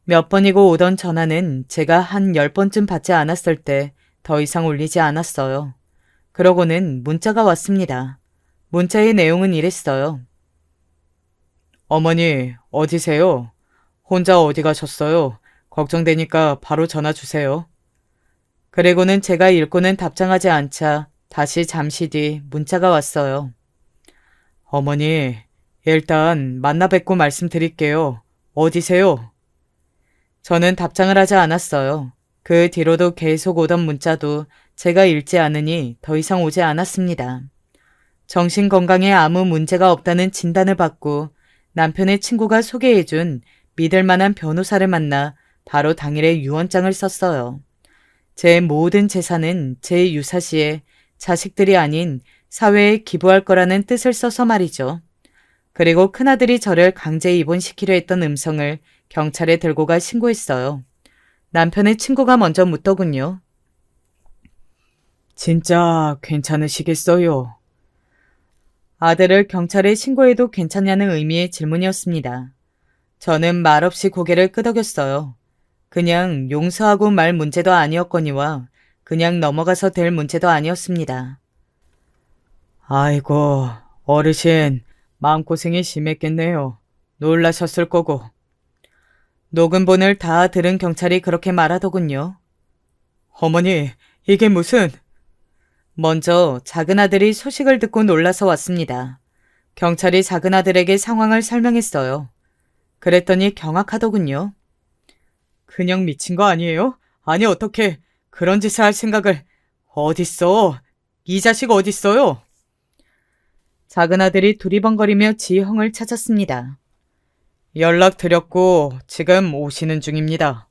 몇 번이고 오던 전화는 제가 한 10번쯤 받지 않았을 때 더 이상 울리지 않았어요. 그러고는 문자가 왔습니다. 문자의 내용은 이랬어요. 어머니, 어디세요? 혼자 어디 가셨어요? 걱정되니까 바로 전화 주세요. 그리고는 제가 읽고는 답장하지 않자 다시 잠시 뒤 문자가 왔어요. 어머니, 일단 만나 뵙고 말씀드릴게요. 어디세요? 저는 답장을 하지 않았어요. 그 뒤로도 계속 오던 문자도 제가 읽지 않으니 더 이상 오지 않았습니다. 정신건강에 아무 문제가 없다는 진단을 받고 남편의 친구가 소개해준 믿을 만한 변호사를 만나 바로 당일에 유언장을 썼어요. 제 모든 재산은 제 유사시에 자식들이 아닌 사회에 기부할 거라는 뜻을 써서 말이죠. 그리고 큰아들이 저를 강제 입원시키려 했던 음성을 경찰에 들고 가 신고했어요. 남편의 친구가 먼저 묻더군요. 진짜 괜찮으시겠어요? 아들을 경찰에 신고해도 괜찮냐는 의미의 질문이었습니다. 저는 말없이 고개를 끄덕였어요. 그냥 용서하고 말 문제도 아니었거니와 그냥 넘어가서 될 문제도 아니었습니다. 아이고, 어르신, 마음고생이 심했겠네요. 놀라셨을 거고. 녹음본을 다 들은 경찰이 그렇게 말하더군요. 어머니, 이게 무슨... 먼저 작은 아들이 소식을 듣고 놀라서 왔습니다. 경찰이 작은 아들에게 상황을 설명했어요. 그랬더니 경악하더군요. 그냥 미친 거 아니에요? 아니 어떻게 그런 짓을 할 생각을... 어딨어? 이 자식 어딨어요? 작은 아들이 두리번거리며 지형을 찾았습니다. 연락드렸고 지금 오시는 중입니다.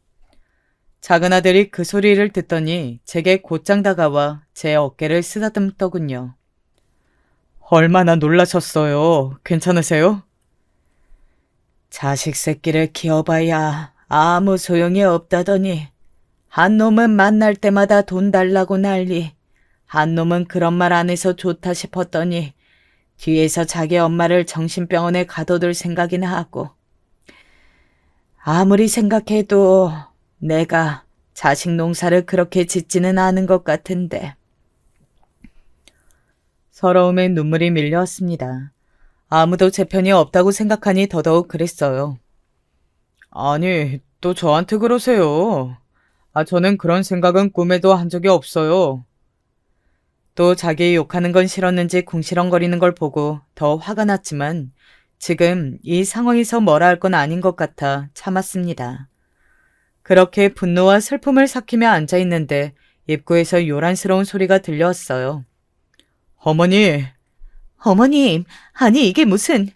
작은 아들이 그 소리를 듣더니 제게 곧장 다가와 제 어깨를 쓰다듬더군요. 얼마나 놀라셨어요. 괜찮으세요? 자식 새끼를 키워봐야 아무 소용이 없다더니 한 놈은 만날 때마다 돈 달라고 난리, 한 놈은 그런 말 안 해서 좋다 싶었더니 뒤에서 자기 엄마를 정신병원에 가둬둘 생각이나 하고. 아무리 생각해도 내가 자식 농사를 그렇게 짓지는 않은 것 같은데. 서러움에 눈물이 밀려왔습니다. 아무도 제 편이 없다고 생각하니 더더욱 그랬어요. 아니, 또 저한테 그러세요. 저는 그런 생각은 꿈에도 한 적이 없어요. 또 자기 욕하는 건 싫었는지 궁시렁거리는 걸 보고 더 화가 났지만 지금 이 상황에서 뭐라 할 건 아닌 것 같아 참았습니다. 그렇게 분노와 슬픔을 삭히며 앉아있는데 입구에서 요란스러운 소리가 들려왔어요. 어머니! 어머님, 아니 이게 무슨...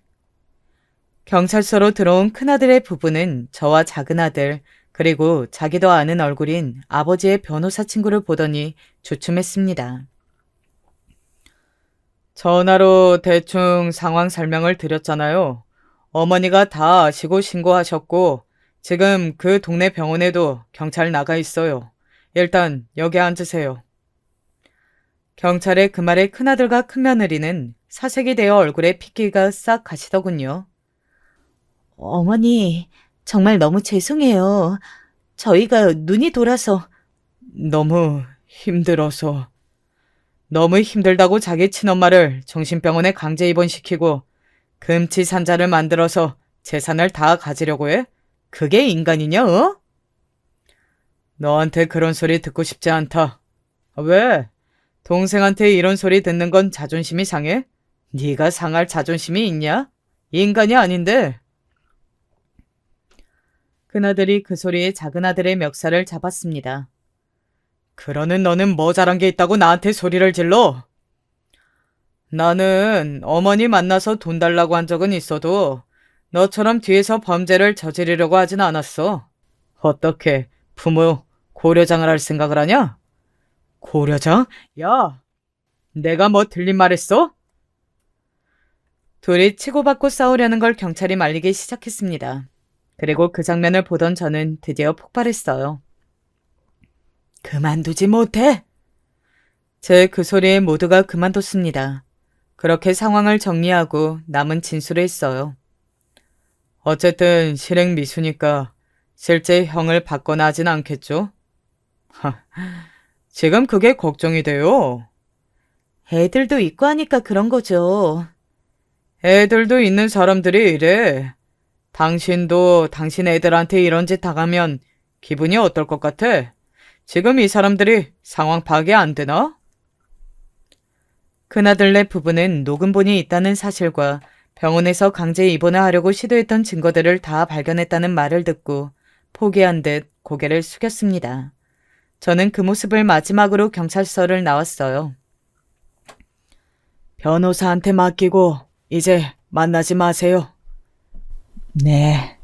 경찰서로 들어온 큰아들의 부부는 저와 작은아들 그리고 자기도 아는 얼굴인 아버지의 변호사 친구를 보더니 주춤했습니다. 전화로 대충 상황 설명을 드렸잖아요. 어머니가 다 아시고 신고하셨고 지금 그 동네 병원에도 경찰 나가 있어요. 일단 여기 앉으세요. 경찰의 그 말에 큰아들과 큰며느리는 사색이 되어 얼굴에 핏기가 싹 가시더군요. 어머니, 정말 너무 죄송해요. 저희가 눈이 돌아서... 너무 힘들어서. 너무 힘들다고 자기 친엄마를 정신병원에 강제 입원시키고 금치산자를 만들어서 재산을 다 가지려고 해? 그게 인간이냐, 어? 너한테 그런 소리 듣고 싶지 않다. 왜? 동생한테 이런 소리 듣는 건 자존심이 상해? 네가 상할 자존심이 있냐? 인간이 아닌데. 큰아들이 그 소리에 작은아들의 멱살을 잡았습니다. 그러는 너는 뭐 잘한 게 있다고 나한테 소리를 질러? 나는 어머니 만나서 돈 달라고 한 적은 있어도 너처럼 뒤에서 범죄를 저지르려고 하진 않았어. 어떻게 부모 고려장을 할 생각을 하냐? 고려장? 야, 내가 뭐 틀린 말 했어? 둘이 치고받고 싸우려는 걸 경찰이 말리기 시작했습니다. 그리고 그 장면을 보던 저는 드디어 폭발했어요. 그만두지 못해? 제 그 소리에 모두가 그만뒀습니다. 그렇게 상황을 정리하고 남은 진술을 했어요. 어쨌든 실행 미수니까 실제 형을 받거나 하진 않겠죠? 지금 그게 걱정이 돼요. 애들도 있고 하니까 그런 거죠. 애들도 있는 사람들이 이래. 당신도 당신 애들한테 이런 짓 당하면 기분이 어떨 것 같아? 지금 이 사람들이 상황 파악이 안 되나? 큰아들네 부부는 녹음본이 있다는 사실과 병원에서 강제 입원을 하려고 시도했던 증거들을 다 발견했다는 말을 듣고 포기한 듯 고개를 숙였습니다. 저는 그 모습을 마지막으로 경찰서를 나왔어요. 변호사한테 맡기고 이제 만나지 마세요. 네.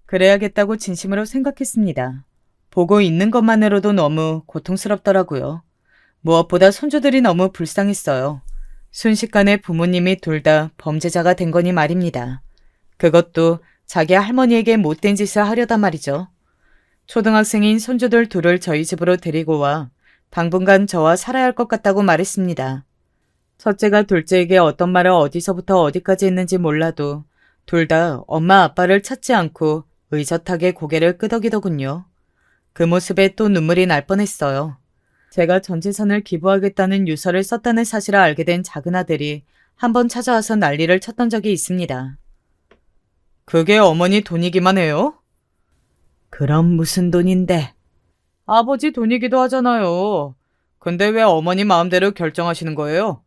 그래야겠다고 진심으로 생각했습니다. 보고 있는 것만으로도 너무 고통스럽더라고요. 무엇보다 손주들이 너무 불쌍했어요. 순식간에 부모님이 둘 다 범죄자가 된 거니 말입니다. 그것도 자기 할머니에게 못된 짓을 하려다 말이죠. 초등학생인 손주들 둘을 저희 집으로 데리고 와 당분간 저와 살아야 할 것 같다고 말했습니다. 첫째가 둘째에게 어떤 말을 어디서부터 어디까지 했는지 몰라도 둘 다 엄마 아빠를 찾지 않고 의젓하게 고개를 끄덕이더군요. 그 모습에 또 눈물이 날 뻔했어요. 제가 전 재산을 기부하겠다는 유서를 썼다는 사실을 알게 된 작은 아들이 한번 찾아와서 난리를 쳤던 적이 있습니다. 그게 어머니 돈이기만 해요? 그럼 무슨 돈인데? 아버지 돈이기도 하잖아요. 근데 왜 어머니 마음대로 결정하시는 거예요?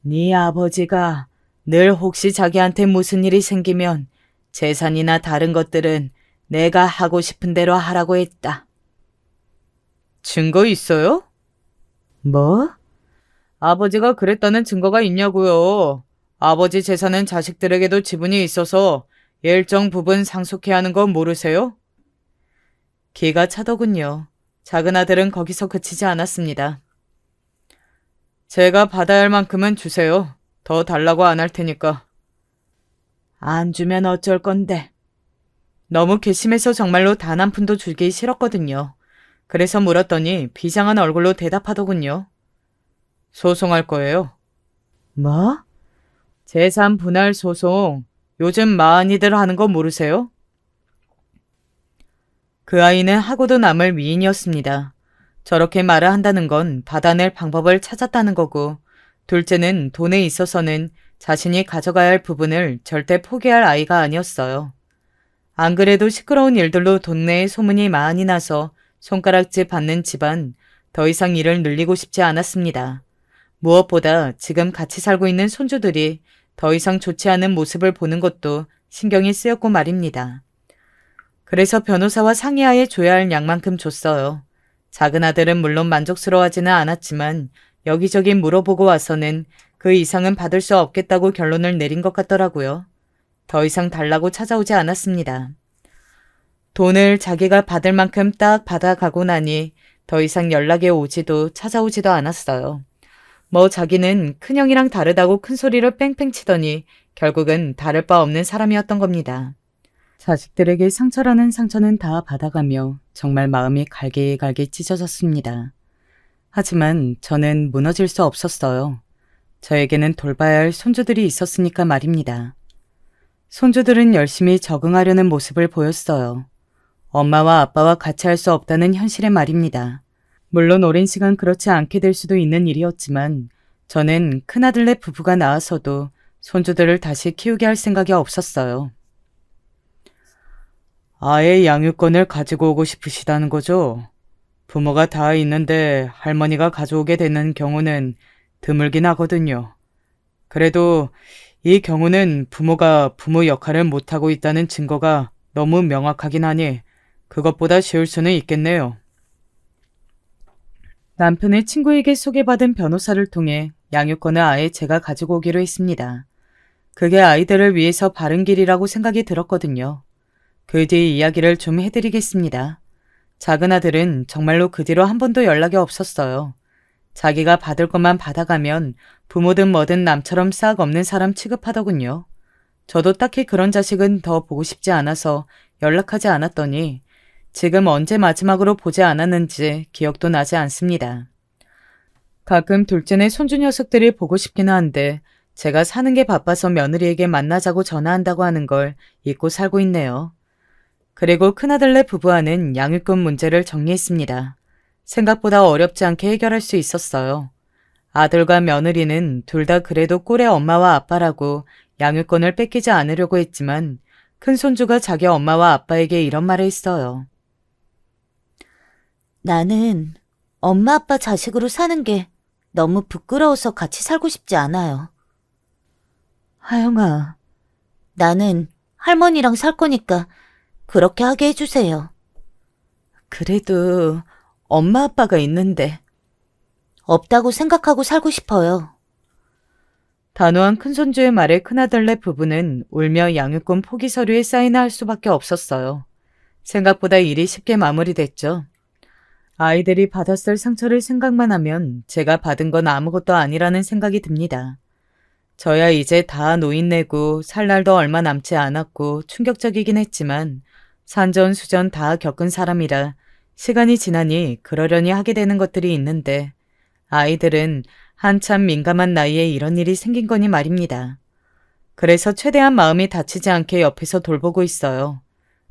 네 아버지가 늘 혹시 자기한테 무슨 일이 생기면 재산이나 다른 것들은 내가 하고 싶은 대로 하라고 했다. 증거 있어요? 뭐? 아버지가 그랬다는 증거가 있냐고요. 아버지 재산은 자식들에게도 지분이 있어서 일정 부분 상속해야 하는 거 모르세요? 기가 차더군요. 작은 아들은 거기서 그치지 않았습니다. 제가 받아야 할 만큼은 주세요. 더 달라고 안 할 테니까. 안 주면 어쩔 건데. 너무 괘씸해서 정말로 단 한 푼도 주기 싫었거든요. 그래서 물었더니 비장한 얼굴로 대답하더군요. 소송할 거예요. 뭐? 재산 분할 소송. 요즘 많이들 하는 거 모르세요? 그 아이는 하고도 남을 미인이었습니다. 저렇게 말을 한다는 건 받아낼 방법을 찾았다는 거고, 둘째는 돈에 있어서는 자신이 가져가야 할 부분을 절대 포기할 아이가 아니었어요. 안 그래도 시끄러운 일들로 동네에 소문이 많이 나서 손가락질 받는 집안, 더 이상 일을 늘리고 싶지 않았습니다. 무엇보다 지금 같이 살고 있는 손주들이 더 이상 좋지 않은 모습을 보는 것도 신경이 쓰였고 말입니다. 그래서 변호사와 상의하에 줘야 할 양만큼 줬어요. 작은 아들은 물론 만족스러워하지는 않았지만 여기저기 물어보고 와서는 그 이상은 받을 수 없겠다고 결론을 내린 것 같더라고요. 더 이상 달라고 찾아오지 않았습니다. 돈을 자기가 받을 만큼 딱 받아가고 나니 더 이상 연락이 오지도 찾아오지도 않았어요. 뭐 자기는 큰형이랑 다르다고 큰소리를 뺑뺑 치더니 결국은 다를 바 없는 사람이었던 겁니다. 자식들에게 상처라는 상처는 다 받아가며 정말 마음이 갈기갈기 찢어졌습니다. 하지만 저는 무너질 수 없었어요. 저에게는 돌봐야 할 손주들이 있었으니까 말입니다. 손주들은 열심히 적응하려는 모습을 보였어요. 엄마와 아빠와 같이 할 수 없다는 현실의 말입니다. 물론 오랜 시간 그렇지 않게 될 수도 있는 일이었지만 저는 큰아들네 부부가 나와서도 손주들을 다시 키우게 할 생각이 없었어요. 아예 양육권을 가지고 오고 싶으시다는 거죠? 부모가 다 있는데 할머니가 가져오게 되는 경우는 드물긴 하거든요. 그래도 이 경우는 부모가 부모 역할을 못하고 있다는 증거가 너무 명확하긴 하니 그것보다 쉬울 수는 있겠네요. 남편의 친구에게 소개받은 변호사를 통해 양육권을 아예 제가 가지고 오기로 했습니다. 그게 아이들을 위해서 바른 길이라고 생각이 들었거든요. 그 뒤 이야기를 좀 해드리겠습니다. 작은 아들은 정말로 그 뒤로 한 번도 연락이 없었어요. 자기가 받을 것만 받아가면 부모든 뭐든 남처럼 싹 없는 사람 취급하더군요. 저도 딱히 그런 자식은 더 보고 싶지 않아서 연락하지 않았더니 지금 언제 마지막으로 보지 않았는지 기억도 나지 않습니다. 가끔 둘째네 손주 녀석들이 보고 싶기는 한데 제가 사는 게 바빠서 며느리에게 만나자고 전화한다고 하는 걸 잊고 살고 있네요. 그리고 큰아들네 부부와는 양육권 문제를 정리했습니다. 생각보다 어렵지 않게 해결할 수 있었어요. 아들과 며느리는 둘 다 그래도 꿀의 엄마와 아빠라고 양육권을 뺏기지 않으려고 했지만 큰 손주가 자기 엄마와 아빠에게 이런 말을 했어요. 나는 엄마 아빠 자식으로 사는 게 너무 부끄러워서 같이 살고 싶지 않아요. 하영아, 나는 할머니랑 살 거니까 그렇게 하게 해주세요. 그래도 엄마 아빠가 있는데. 없다고 생각하고 살고 싶어요. 단호한 큰손주의 말에 큰아들네 부부는 울며 양육권 포기 서류에 사인할 수밖에 없었어요. 생각보다 일이 쉽게 마무리됐죠. 아이들이 받았을 상처를 생각만 하면 제가 받은 건 아무것도 아니라는 생각이 듭니다. 저야 이제 다 노인네고 살 날도 얼마 남지 않았고 충격적이긴 했지만 산전수전 다 겪은 사람이라 시간이 지나니 그러려니 하게 되는 것들이 있는데 아이들은 한참 민감한 나이에 이런 일이 생긴 거니 말입니다. 그래서 최대한 마음이 다치지 않게 옆에서 돌보고 있어요.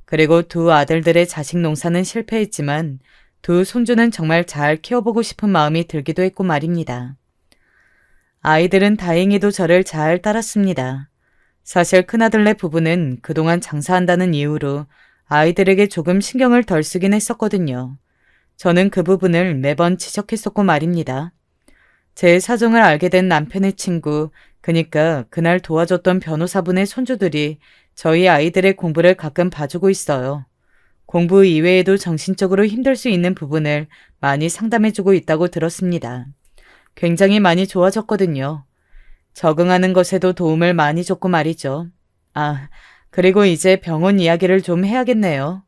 그리고 두 아들들의 자식 농사는 실패했지만 두 손주는 정말 잘 키워보고 싶은 마음이 들기도 했고 말입니다. 아이들은 다행히도 저를 잘 따랐습니다. 사실 큰아들네 부부는 그동안 장사한다는 이유로 아이들에게 조금 신경을 덜 쓰긴 했었거든요. 저는 그 부분을 매번 지적했었고 말입니다. 제 사정을 알게 된 남편의 친구, 그니까 그날 도와줬던 변호사분의 손주들이 저희 아이들의 공부를 가끔 봐주고 있어요. 공부 이외에도 정신적으로 힘들 수 있는 부분을 많이 상담해주고 있다고 들었습니다. 굉장히 많이 좋아졌거든요. 적응하는 것에도 도움을 많이 줬고 말이죠. 아, 그리고 이제 병원 이야기를 좀 해야겠네요.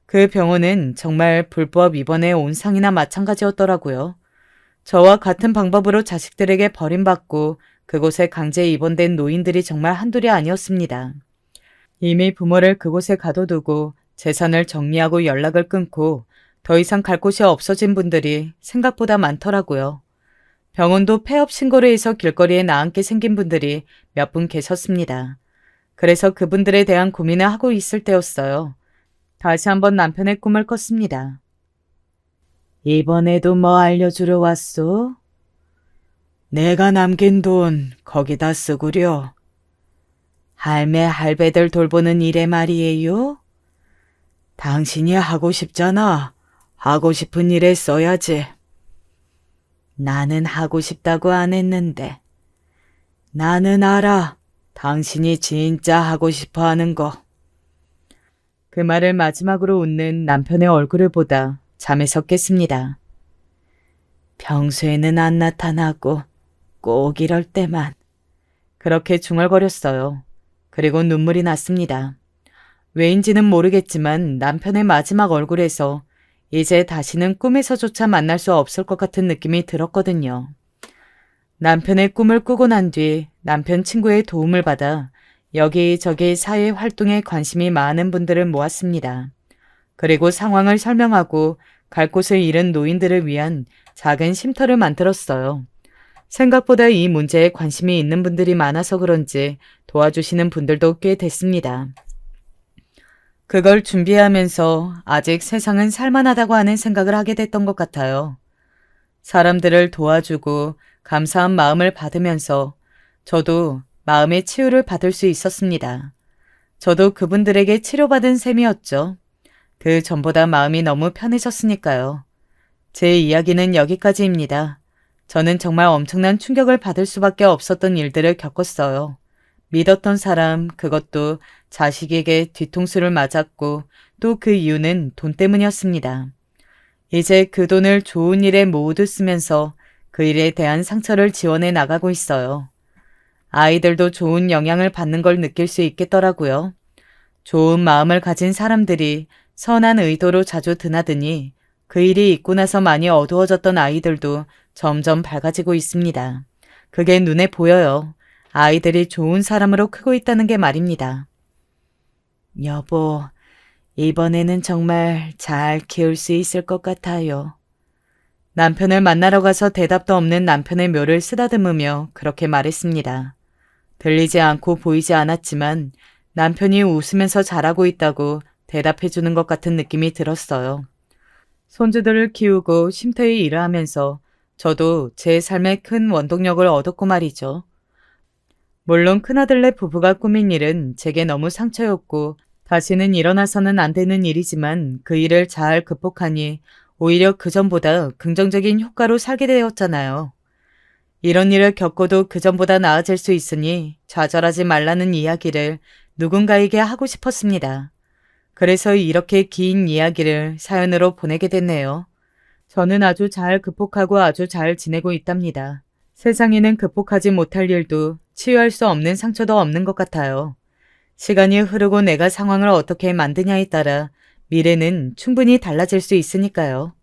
그 병원은 정말 불법 입원의 온상이나 마찬가지였더라고요. 저와 같은 방법으로 자식들에게 버림받고 그곳에 강제 입원된 노인들이 정말 한둘이 아니었습니다. 이미 부모를 그곳에 가둬두고 재산을 정리하고 연락을 끊고 더 이상 갈 곳이 없어진 분들이 생각보다 많더라고요. 병원도 폐업 신고를 해서 길거리에 나앉게 생긴 분들이 몇 분 계셨습니다. 그래서 그분들에 대한 고민을 하고 있을 때였어요. 다시 한번 남편의 꿈을 꿨습니다. 이번에도 뭐 알려주러 왔소? 내가 남긴 돈 거기다 쓰구려. 할매 할배들 돌보는 일에 말이에요. 당신이 하고 싶잖아. 하고 싶은 일에 써야지. 나는 하고 싶다고 안 했는데. 나는 알아. 당신이 진짜 하고 싶어 하는 거. 그 말을 마지막으로 웃는 남편의 얼굴을 보다 잠에서 깼습니다. 평소에는 안 나타나고 꼭 이럴 때만. 그렇게 중얼거렸어요. 그리고 눈물이 났습니다. 왜인지는 모르겠지만 남편의 마지막 얼굴에서 이제 다시는 꿈에서조차 만날 수 없을 것 같은 느낌이 들었거든요. 남편의 꿈을 꾸고 난 뒤 남편 친구의 도움을 받아 여기저기 사회 활동에 관심이 많은 분들을 모았습니다. 그리고 상황을 설명하고 갈 곳을 잃은 노인들을 위한 작은 쉼터를 만들었어요. 생각보다 이 문제에 관심이 있는 분들이 많아서 그런지 도와주시는 분들도 꽤 됐습니다. 그걸 준비하면서 아직 세상은 살만하다고 하는 생각을 하게 됐던 것 같아요. 사람들을 도와주고 감사한 마음을 받으면서 저도 마음의 치유를 받을 수 있었습니다. 저도 그분들에게 치료받은 셈이었죠. 그 전보다 마음이 너무 편해졌으니까요. 제 이야기는 여기까지입니다. 저는 정말 엄청난 충격을 받을 수밖에 없었던 일들을 겪었어요. 믿었던 사람, 그것도 자식에게 뒤통수를 맞았고 또 그 이유는 돈 때문이었습니다. 이제 그 돈을 좋은 일에 모두 쓰면서 그 일에 대한 상처를 지원해 나가고 있어요. 아이들도 좋은 영향을 받는 걸 느낄 수 있겠더라고요. 좋은 마음을 가진 사람들이 선한 의도로 자주 드나드니 그 일이 있고 나서 많이 어두워졌던 아이들도 점점 밝아지고 있습니다. 그게 눈에 보여요. 아이들이 좋은 사람으로 크고 있다는 게 말입니다. 여보, 이번에는 정말 잘 키울 수 있을 것 같아요. 남편을 만나러 가서 대답도 없는 남편의 묘를 쓰다듬으며 그렇게 말했습니다. 들리지 않고 보이지 않았지만 남편이 웃으면서 잘하고 있다고 대답해 주는 것 같은 느낌이 들었어요. 손주들을 키우고 쉼터에 일을 하면서 저도 제 삶의 큰 원동력을 얻었고 말이죠. 물론 큰아들네 부부가 꾸민 일은 제게 너무 상처였고 다시는 일어나서는 안 되는 일이지만 그 일을 잘 극복하니 오히려 그전보다 긍정적인 효과로 살게 되었잖아요. 이런 일을 겪어도 그전보다 나아질 수 있으니 좌절하지 말라는 이야기를 누군가에게 하고 싶었습니다. 그래서 이렇게 긴 이야기를 사연으로 보내게 됐네요. 저는 아주 잘 극복하고 아주 잘 지내고 있답니다. 세상에는 극복하지 못할 일도 치유할 수 없는 상처도 없는 것 같아요. 시간이 흐르고 내가 상황을 어떻게 만드냐에 따라 미래는 충분히 달라질 수 있으니까요.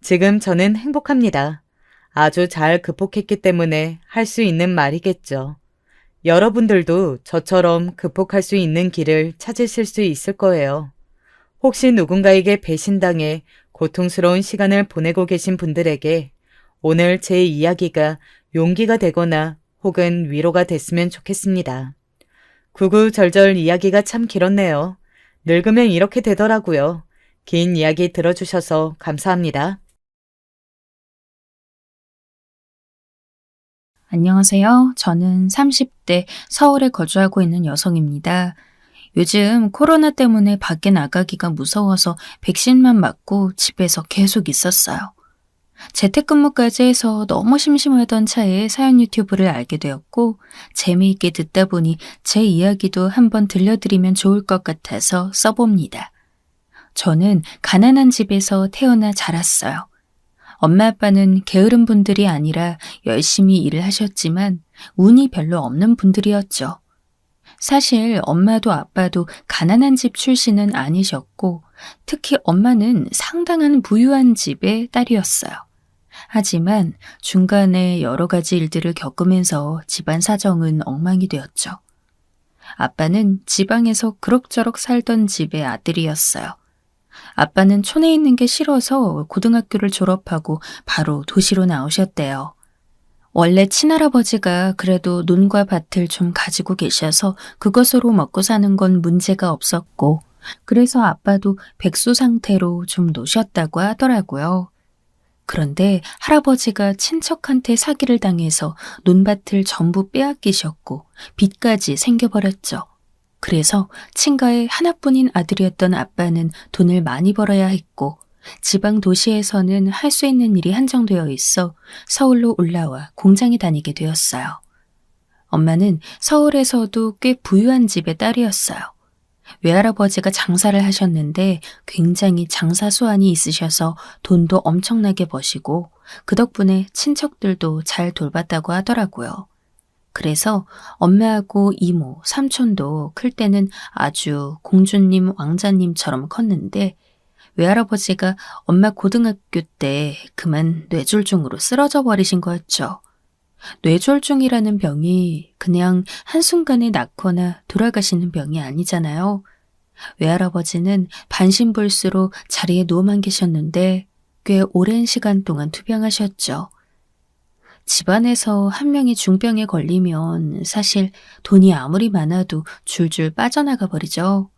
지금 저는 행복합니다. 아주 잘 극복했기 때문에 할 수 있는 말이겠죠. 여러분들도 저처럼 극복할 수 있는 길을 찾으실 수 있을 거예요. 혹시 누군가에게 배신당해 고통스러운 시간을 보내고 계신 분들에게 오늘 제 이야기가 용기가 되거나 혹은 위로가 됐으면 좋겠습니다. 구구절절 이야기가 참 길었네요. 늙으면 이렇게 되더라고요. 긴 이야기 들어주셔서 감사합니다. 안녕하세요. 저는 30대 서울에 거주하고 있는 여성입니다. 요즘 코로나 때문에 밖에 나가기가 무서워서 백신만 맞고 집에서 계속 있었어요. 재택근무까지 해서 너무 심심하던 차에 사연 유튜브를 알게 되었고 재미있게 듣다 보니 제 이야기도 한번 들려드리면 좋을 것 같아서 써봅니다. 저는 가난한 집에서 태어나 자랐어요. 엄마 아빠는 게으른 분들이 아니라 열심히 일을 하셨지만 운이 별로 없는 분들이었죠. 사실 엄마도 아빠도 가난한 집 출신은 아니셨고 특히 엄마는 상당한 부유한 집의 딸이었어요. 하지만 중간에 여러 가지 일들을 겪으면서 집안 사정은 엉망이 되었죠. 아빠는 지방에서 그럭저럭 살던 집의 아들이었어요. 아빠는 촌에 있는 게 싫어서 고등학교를 졸업하고 바로 도시로 나오셨대요. 원래 친할아버지가 그래도 논과 밭을 좀 가지고 계셔서 그것으로 먹고 사는 건 문제가 없었고 그래서 아빠도 백수 상태로 좀 노셨다고 하더라고요. 그런데 할아버지가 친척한테 사기를 당해서 논밭을 전부 빼앗기셨고 빚까지 생겨버렸죠. 그래서 친가의 하나뿐인 아들이었던 아빠는 돈을 많이 벌어야 했고 지방 도시에서는 할 수 있는 일이 한정되어 있어 서울로 올라와 공장에 다니게 되었어요. 엄마는 서울에서도 꽤 부유한 집의 딸이었어요. 외할아버지가 장사를 하셨는데 굉장히 장사 수완이 있으셔서 돈도 엄청나게 버시고 그 덕분에 친척들도 잘 돌봤다고 하더라고요. 그래서 엄마하고 이모, 삼촌도 클 때는 아주 공주님, 왕자님처럼 컸는데 외할아버지가 엄마 고등학교 때 그만 뇌졸중으로 쓰러져 버리신 거였죠. 뇌졸중이라는 병이 그냥 한순간에 낫거나 돌아가시는 병이 아니잖아요. 외할아버지는 반신불수로 자리에 누워만 계셨는데 꽤 오랜 시간 동안 투병하셨죠. 집안에서 한 명이 중병에 걸리면 사실 돈이 아무리 많아도 줄줄 빠져나가 버리죠.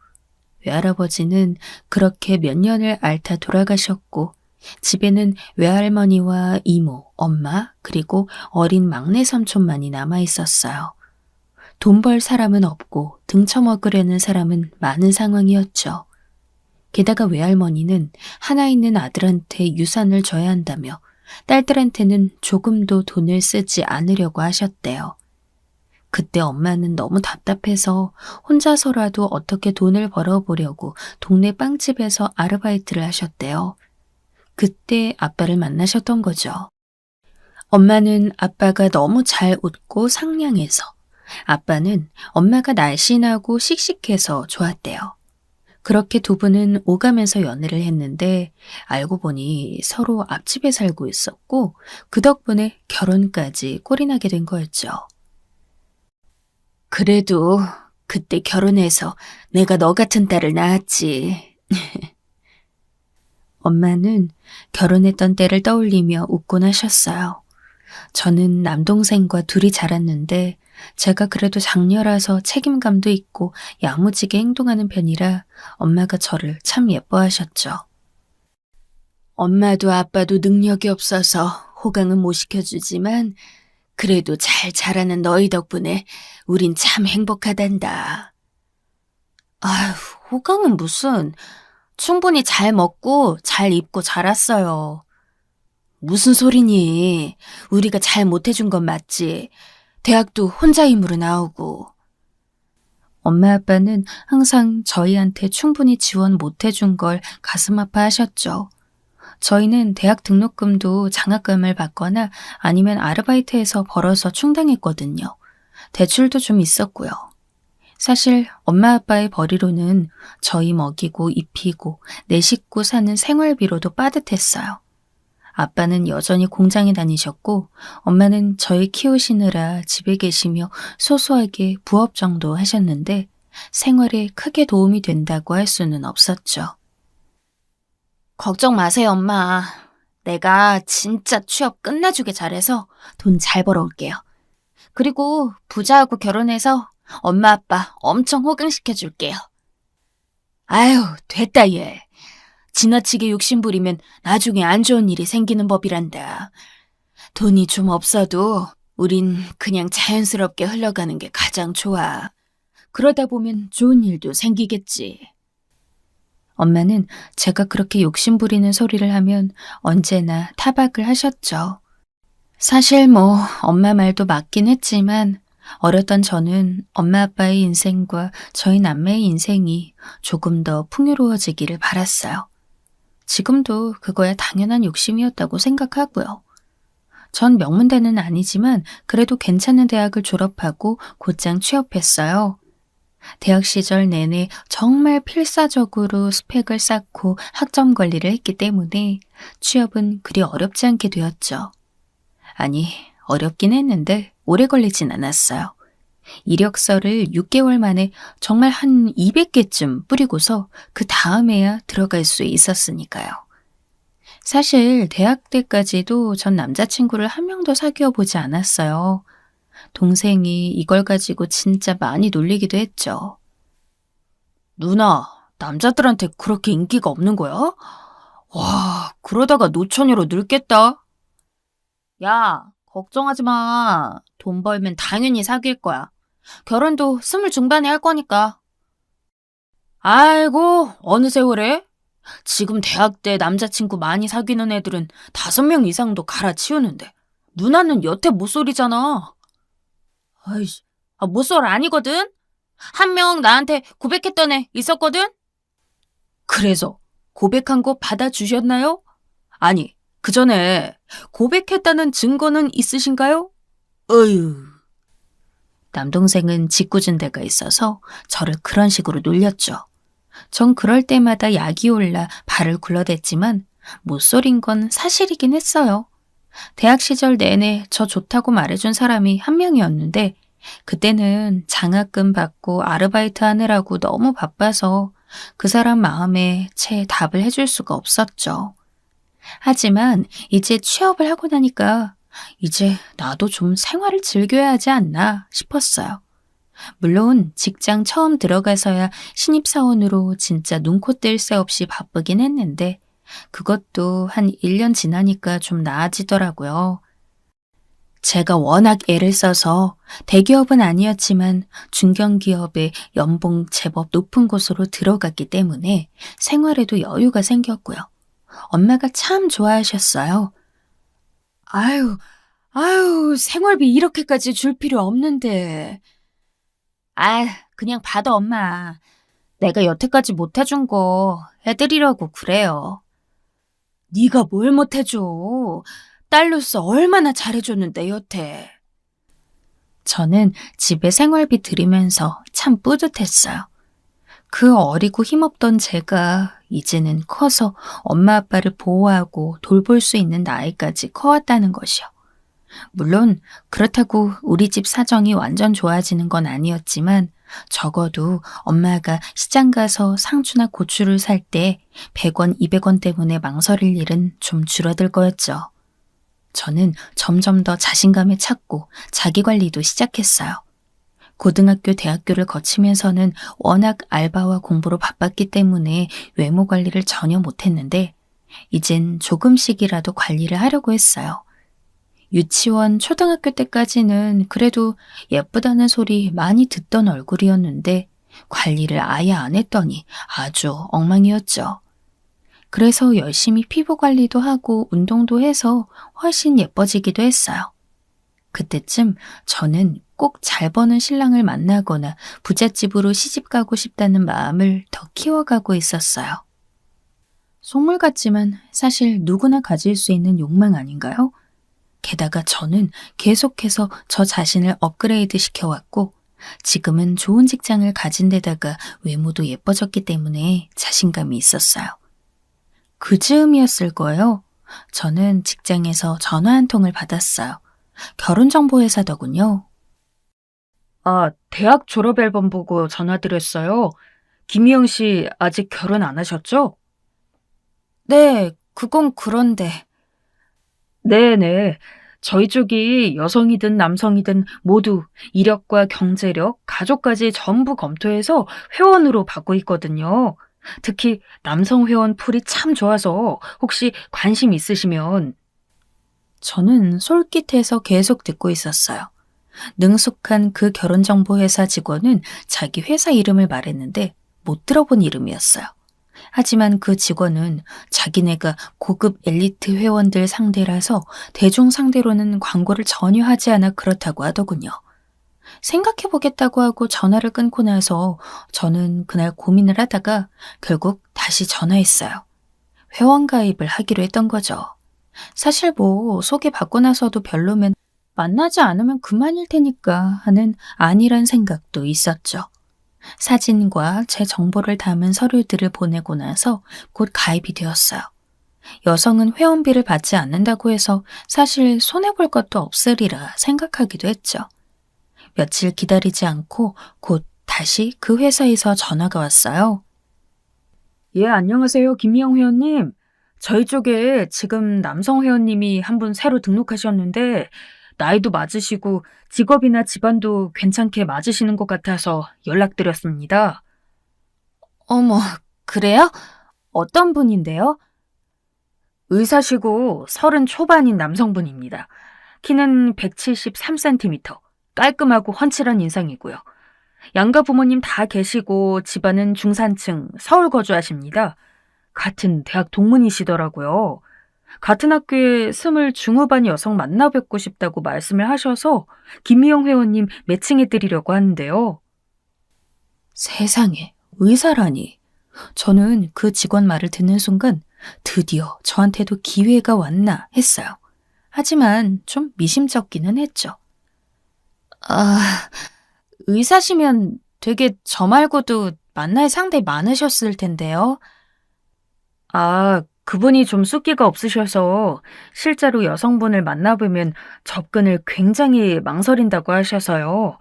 외할아버지는 그렇게 몇 년을 앓다 돌아가셨고 집에는 외할머니와 이모, 엄마, 그리고 어린 막내 삼촌만이 남아 있었어요. 돈 벌 사람은 없고 등쳐먹으려는 사람은 많은 상황이었죠. 게다가 외할머니는 하나 있는 아들한테 유산을 줘야 한다며 딸들한테는 조금도 돈을 쓰지 않으려고 하셨대요. 그때 엄마는 너무 답답해서 혼자서라도 어떻게 돈을 벌어보려고 동네 빵집에서 아르바이트를 하셨대요. 그때 아빠를 만나셨던 거죠. 엄마는 아빠가 너무 잘 웃고 상냥해서, 아빠는 엄마가 날씬하고 씩씩해서 좋았대요. 그렇게 두 분은 오가면서 연애를 했는데 알고 보니 서로 앞집에 살고 있었고 그 덕분에 결혼까지 꼴이 나게 된 거였죠. 그래도 그때 결혼해서 내가 너 같은 딸을 낳았지. 엄마는 결혼했던 때를 떠올리며 웃곤 하셨어요. 저는 남동생과 둘이 자랐는데 제가 그래도 장녀라서 책임감도 있고 야무지게 행동하는 편이라 엄마가 저를 참 예뻐하셨죠. 엄마도 아빠도 능력이 없어서 호강은 못 시켜주지만 그래도 잘 자라는 너희 덕분에 우린 참 행복하단다. 아휴, 호강은 무슨. 충분히 잘 먹고 잘 입고 자랐어요. 무슨 소리니? 우리가 잘 못해준 건 맞지. 대학도 혼자 힘으로 나오고. 엄마 아빠는 항상 저희한테 충분히 지원 못해준 걸 가슴 아파하셨죠. 저희는 대학 등록금도 장학금을 받거나 아니면 아르바이트해서 벌어서 충당했거든요. 대출도 좀 있었고요. 사실 엄마 아빠의 벌이로는 저희 먹이고 입히고 내 식구 사는 생활비로도 빠듯했어요. 아빠는 여전히 공장에 다니셨고 엄마는 저희 키우시느라 집에 계시며 소소하게 부업 정도 하셨는데 생활에 크게 도움이 된다고 할 수는 없었죠. 걱정 마세요, 엄마. 내가 진짜 취업 끝내주게 잘해서 돈 잘 벌어올게요. 그리고 부자하고 결혼해서 엄마 아빠 엄청 호강시켜줄게요. 아유, 됐다 얘. 지나치게 욕심부리면 나중에 안 좋은 일이 생기는 법이란다. 돈이 좀 없어도 우린 그냥 자연스럽게 흘러가는 게 가장 좋아. 그러다 보면 좋은 일도 생기겠지. 엄마는 제가 그렇게 욕심부리는 소리를 하면 언제나 타박을 하셨죠. 사실 엄마 말도 맞긴 했지만 어렸던 저는 엄마 아빠의 인생과 저희 남매의 인생이 조금 더 풍요로워지기를 바랐어요. 지금도 그거야 당연한 욕심이었다고 생각하고요. 전 명문대는 아니지만 그래도 괜찮은 대학을 졸업하고 곧장 취업했어요. 대학 시절 내내 정말 필사적으로 스펙을 쌓고 학점 관리를 했기 때문에 취업은 그리 어렵지 않게 되었죠. 아니, 어렵긴 했는데 오래 걸리진 않았어요. 이력서를 6개월 만에 정말 한 200개쯤 뿌리고서 그 다음에야 들어갈 수 있었으니까요. 사실 대학 때까지도 전 남자친구를 한 명도 사귀어 보지 않았어요. 동생이 이걸 가지고 진짜 많이 놀리기도 했죠. 누나, 남자들한테 그렇게 인기가 없는 거야? 와, 그러다가 노처녀로 늙겠다. 야, 걱정하지 마. 돈 벌면 당연히 사귈 거야. 결혼도 20 중반에 할 거니까. 아이고, 어느 세월에? 지금 대학 때 남자친구 많이 사귀는 애들은 5명 이상도 갈아치우는데 누나는 여태 모쏠이잖아. 아이씨, 모쏠 아니거든? 한 명 나한테 고백했던 애 있었거든? 그래서 고백한 거 받아주셨나요? 아니, 그 전에 고백했다는 증거는 있으신가요? 어휴. 남동생은 짓궂은 데가 있어서 저를 그런 식으로 놀렸죠. 전 그럴 때마다 약이 올라 발을 굴러댔지만 모쏠인 건 사실이긴 했어요. 대학 시절 내내 저 좋다고 말해준 사람이 한 명이었는데 그때는 장학금 받고 아르바이트 하느라고 너무 바빠서 그 사람 마음에 채 답을 해줄 수가 없었죠. 하지만 이제 취업을 하고 나니까 이제 나도 좀 생활을 즐겨야 하지 않나 싶었어요. 물론 직장 처음 들어가서야 신입사원으로 진짜 눈코 뜰 새 없이 바쁘긴 했는데 그것도 한 1년 지나니까 좀 나아지더라고요. 제가 워낙 애를 써서 대기업은 아니었지만 중견기업의 연봉 제법 높은 곳으로 들어갔기 때문에 생활에도 여유가 생겼고요. 엄마가 참 좋아하셨어요. 아유, 생활비 이렇게까지 줄 필요 없는데. 그냥 받아, 엄마. 내가 여태까지 못해준 거 해드리려고 그래요. 네가 뭘 못해줘. 딸로서 얼마나 잘해줬는데 여태. 저는 집에 생활비 들이면서 참 뿌듯했어요. 그 어리고 힘없던 제가 이제는 커서 엄마 아빠를 보호하고 돌볼 수 있는 나이까지 커왔다는 것이요. 물론 그렇다고 우리 집 사정이 완전 좋아지는 건 아니었지만 적어도 엄마가 시장 가서 상추나 고추를 살 때 100원, 200원 때문에 망설일 일은 좀 줄어들 거였죠. 저는 점점 더 자신감에 찼고 자기 관리도 시작했어요. 고등학교, 대학교를 거치면서는 워낙 알바와 공부로 바빴기 때문에 외모 관리를 전혀 못했는데 이젠 조금씩이라도 관리를 하려고 했어요. 유치원, 초등학교 때까지는 그래도 예쁘다는 소리 많이 듣던 얼굴이었는데 관리를 아예 안 했더니 아주 엉망이었죠. 그래서 열심히 피부 관리도 하고 운동도 해서 훨씬 예뻐지기도 했어요. 그때쯤 저는 꼭 잘 버는 신랑을 만나거나 부잣집으로 시집 가고 싶다는 마음을 더 키워가고 있었어요. 속물 같지만 사실 누구나 가질 수 있는 욕망 아닌가요? 게다가 저는 계속해서 저 자신을 업그레이드 시켜왔고 지금은 좋은 직장을 가진 데다가 외모도 예뻐졌기 때문에 자신감이 있었어요. 그 즈음이었을 거예요. 저는 직장에서 전화 한 통을 받았어요. 결혼정보회사더군요. 아, 대학 졸업 앨범 보고 전화드렸어요. 김희영 씨 아직 결혼 안 하셨죠? 네, 그건 그런데. 네네. 저희 쪽이 여성이든 남성이든 모두 이력과 경제력, 가족까지 전부 검토해서 회원으로 받고 있거든요. 특히 남성 회원 풀이 참 좋아서 혹시 관심 있으시면. 저는 솔깃해서 계속 듣고 있었어요. 능숙한 그 결혼정보회사 직원은 자기 회사 이름을 말했는데 못 들어본 이름이었어요. 하지만 그 직원은 자기네가 고급 엘리트 회원들 상대라서 대중 상대로는 광고를 전혀 하지 않아 그렇다고 하더군요. 생각해보겠다고 하고 전화를 끊고 나서 저는 그날 고민을 하다가 결국 다시 전화했어요. 회원 가입을 하기로 했던 거죠. 사실 뭐 소개받고 나서도 별로면 만나지 않으면 그만일 테니까 하는 안일한 생각도 있었죠. 사진과 제 정보를 담은 서류들을 보내고 나서 곧 가입이 되었어요. 여성은 회원비를 받지 않는다고 해서 사실 손해볼 것도 없으리라 생각하기도 했죠. 며칠 기다리지 않고 곧 다시 그 회사에서 전화가 왔어요. 예, 안녕하세요. 김희영 회원님. 저희 쪽에 지금 남성 회원님이 한 분 새로 등록하셨는데 나이도 맞으시고 직업이나 집안도 괜찮게 맞으시는 것 같아서 연락드렸습니다. 어머, 그래요? 어떤 분인데요? 의사시고 30 초반인 남성분입니다. 키는 173cm, 깔끔하고 훤칠한 인상이고요. 양가 부모님 다 계시고 집안은 중산층, 서울 거주하십니다. 같은 대학 동문이시더라고요. 같은 학교에 20 중후반 여성 만나 뵙고 싶다고 말씀을 하셔서 김미영 회원님 매칭해드리려고 하는데요. 세상에, 의사라니. 저는 그 직원 말을 듣는 순간 드디어 저한테도 기회가 왔나 했어요. 하지만 좀 미심쩍기는 했죠. 아, 의사시면 되게 저 말고도 만날 상대 많으셨을 텐데요. 아, 그분이 좀 숫기가 없으셔서 실제로 여성분을 만나보면 접근을 굉장히 망설인다고 하셔서요.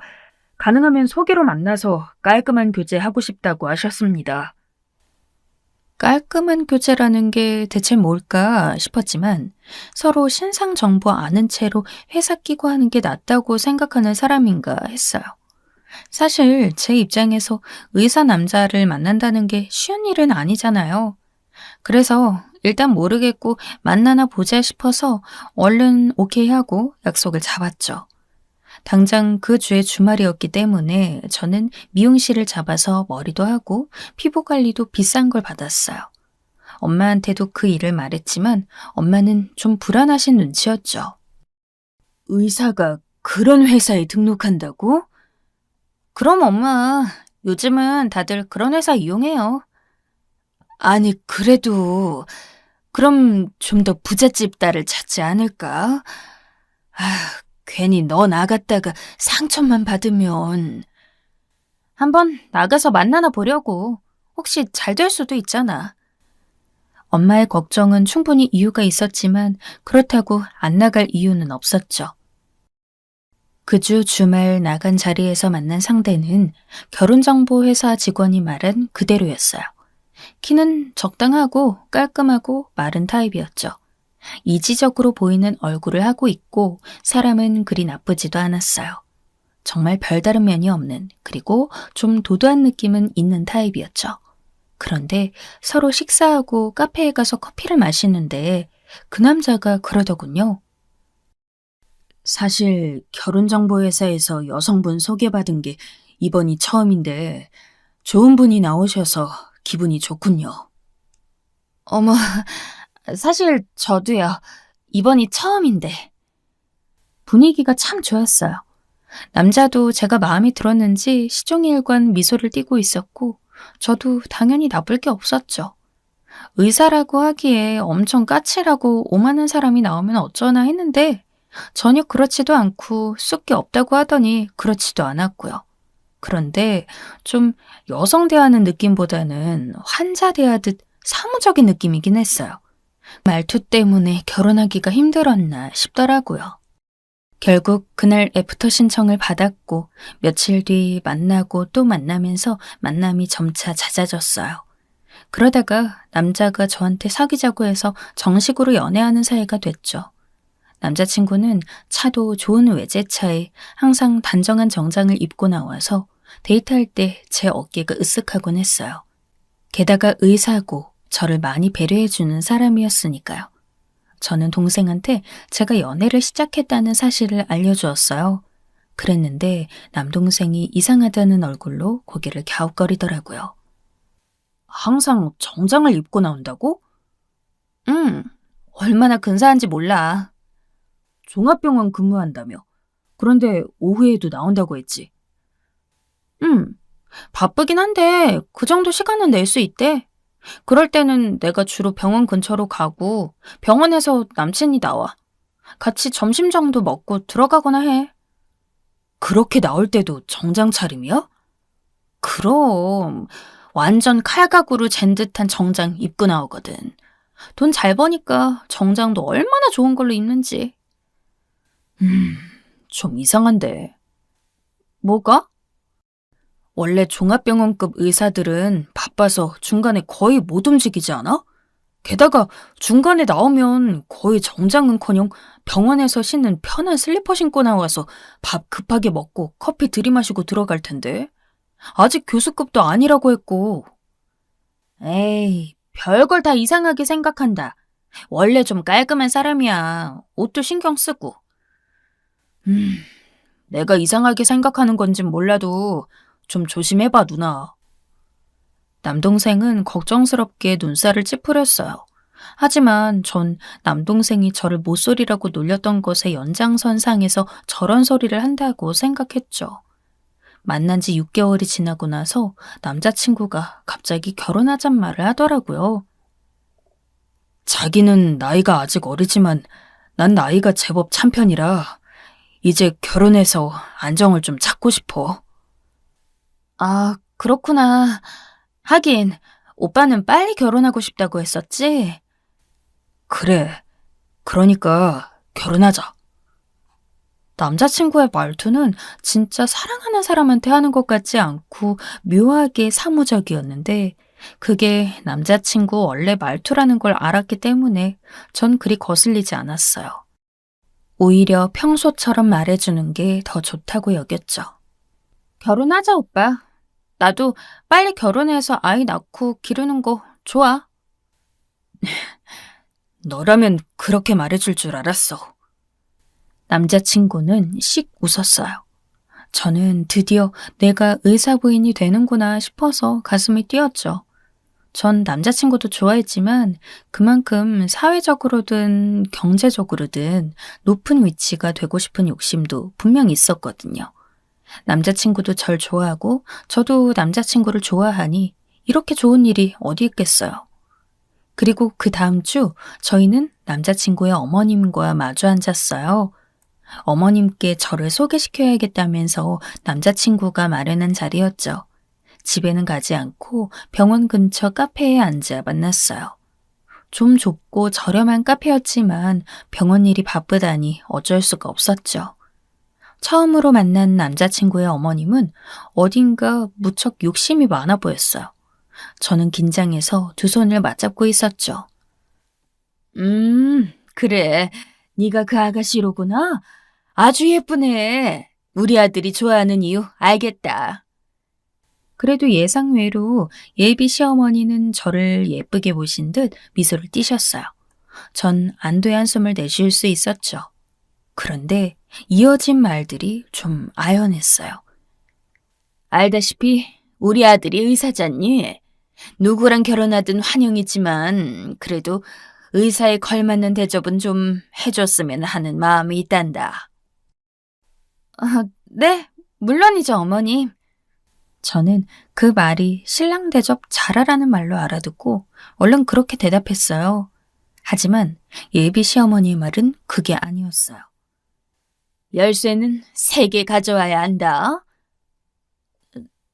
가능하면 소개로 만나서 깔끔한 교제하고 싶다고 하셨습니다. 깔끔한 교제라는 게 대체 뭘까 싶었지만 서로 신상 정보 아는 채로 회사 끼고 하는 게 낫다고 생각하는 사람인가 했어요. 사실 제 입장에서 의사 남자를 만난다는 게 쉬운 일은 아니잖아요. 그래서 일단 모르겠고 만나나 보자 싶어서 얼른 오케이 하고 약속을 잡았죠. 당장 그 주에 주말이었기 때문에 저는 미용실을 잡아서 머리도 하고 피부 관리도 비싼 걸 받았어요. 엄마한테도 그 일을 말했지만 엄마는 좀 불안하신 눈치였죠. 의사가 그런 회사에 등록한다고? 그럼 엄마, 요즘은 다들 그런 회사 이용해요. 아니, 그래도 그럼 좀 더 부잣집 딸을 찾지 않을까? 괜히 너 나갔다가 상처만 받으면. 한번 나가서 만나나 보려고. 혹시 잘 될 수도 있잖아. 엄마의 걱정은 충분히 이유가 있었지만 그렇다고 안 나갈 이유는 없었죠. 그 주 주말 나간 자리에서 만난 상대는 결혼정보회사 직원이 말한 그대로였어요. 키는 적당하고 깔끔하고 마른 타입이었죠. 이지적으로 보이는 얼굴을 하고 있고 사람은 그리 나쁘지도 않았어요. 정말 별다른 면이 없는, 그리고 좀 도도한 느낌은 있는 타입이었죠. 그런데 서로 식사하고 카페에 가서 커피를 마시는데 그 남자가 그러더군요. 사실 결혼정보회사에서 여성분 소개받은 게 이번이 처음인데 좋은 분이 나오셔서 기분이 좋군요. 어머, 사실 저도요. 이번이 처음인데. 분위기가 참 좋았어요. 남자도 제가 마음에 들었는지 시종일관 미소를 띠고 있었고 저도 당연히 나쁠 게 없었죠. 의사라고 하기에 엄청 까칠하고 오만한 사람이 나오면 어쩌나 했는데 전혀 그렇지도 않고 쑥기 없다고 하더니 그렇지도 않았고요. 그런데 좀 여성 대하는 느낌보다는 환자 대하듯 사무적인 느낌이긴 했어요. 말투 때문에 결혼하기가 힘들었나 싶더라고요. 결국 그날 애프터 신청을 받았고 며칠 뒤 만나고 또 만나면서 만남이 점차 잦아졌어요. 그러다가 남자가 저한테 사귀자고 해서 정식으로 연애하는 사이가 됐죠. 남자친구는 차도 좋은 외제차에 항상 단정한 정장을 입고 나와서 데이트할 때 제 어깨가 으쓱하곤 했어요. 게다가 의사고 저를 많이 배려해주는 사람이었으니까요. 저는 동생한테 제가 연애를 시작했다는 사실을 알려주었어요. 그랬는데 남동생이 이상하다는 얼굴로 고개를 갸웃거리더라고요. 항상 정장을 입고 나온다고? 얼마나 근사한지 몰라. 종합병원 근무한다며. 그런데 오후에도 나온다고 했지. 바쁘긴 한데 그 정도 시간은 낼 수 있대. 그럴 때는 내가 주로 병원 근처로 가고 병원에서 남친이 나와. 같이 점심 정도 먹고 들어가거나 해. 그렇게 나올 때도 정장 차림이야? 그럼 완전 칼각으로 잰 듯한 정장 입고 나오거든. 돈 잘 버니까 정장도 얼마나 좋은 걸로 입는지. 좀 이상한데. 뭐가? 원래 종합병원급 의사들은 바빠서 중간에 거의 못 움직이지 않아? 게다가 중간에 나오면 거의 정장은커녕 병원에서 신는 편한 슬리퍼 신고 나와서 밥 급하게 먹고 커피 들이마시고 들어갈 텐데. 아직 교수급도 아니라고 했고. 에이, 별걸 다 이상하게 생각한다. 원래 좀 깔끔한 사람이야. 옷도 신경 쓰고. 내가 이상하게 생각하는 건진 몰라도 좀 조심해봐, 누나. 남동생은 걱정스럽게 눈살을 찌푸렸어요. 하지만 전 남동생이 저를 모쏠이라고 놀렸던 것의 연장선상에서 저런 소리를 한다고 생각했죠. 만난 지 6개월이 지나고 나서 남자친구가 갑자기 결혼하잔 말을 하더라고요. 자기는 나이가 아직 어리지만 난 나이가 제법 찬 편이라 이제 결혼해서 안정을 좀 찾고 싶어. 아, 그렇구나. 하긴 오빠는 빨리 결혼하고 싶다고 했었지? 그래. 그러니까 결혼하자. 남자친구의 말투는 진짜 사랑하는 사람한테 하는 것 같지 않고 묘하게 사무적이었는데 그게 남자친구 원래 말투라는 걸 알았기 때문에 전 그리 거슬리지 않았어요. 오히려 평소처럼 말해주는 게 더 좋다고 여겼죠. 결혼하자, 오빠. 나도 빨리 결혼해서 아이 낳고 기르는 거 좋아. 너라면 그렇게 말해줄 줄 알았어. 남자친구는 씩 웃었어요. 저는 드디어 내가 의사 부인이 되는구나 싶어서 가슴이 뛰었죠. 전 남자친구도 좋아했지만 그만큼 사회적으로든 경제적으로든 높은 위치가 되고 싶은 욕심도 분명 있었거든요. 남자친구도 절 좋아하고 저도 남자친구를 좋아하니 이렇게 좋은 일이 어디 있겠어요. 그리고 그 다음 주 저희는 남자친구의 어머님과 마주 앉았어요. 어머님께 저를 소개시켜야겠다면서 남자친구가 마련한 자리였죠. 집에는 가지 않고 병원 근처 카페에 앉아 만났어요. 좀 좁고 저렴한 카페였지만 병원 일이 바쁘다니 어쩔 수가 없었죠. 처음으로 만난 남자친구의 어머님은 어딘가 무척 욕심이 많아 보였어요. 저는 긴장해서 두 손을 맞잡고 있었죠. 그래. 네가 그 아가씨로구나. 아주 예쁘네. 우리 아들이 좋아하는 이유 알겠다. 그래도 예상외로 예비 시어머니는 저를 예쁘게 보신 듯 미소를 띠셨어요. 전 안도의 한숨을 내쉴 수 있었죠. 그런데 이어진 말들이 좀 아연했어요. 알다시피 우리 아들이 의사잖니. 누구랑 결혼하든 환영이지만 그래도 의사에 걸맞는 대접은 좀 해줬으면 하는 마음이 있단다. 네, 물론이죠, 어머님. 저는 그 말이 신랑 대접 잘하라는 말로 알아듣고 얼른 그렇게 대답했어요. 하지만 예비 시어머니의 말은 그게 아니었어요. 열쇠는 3개 가져와야 한다.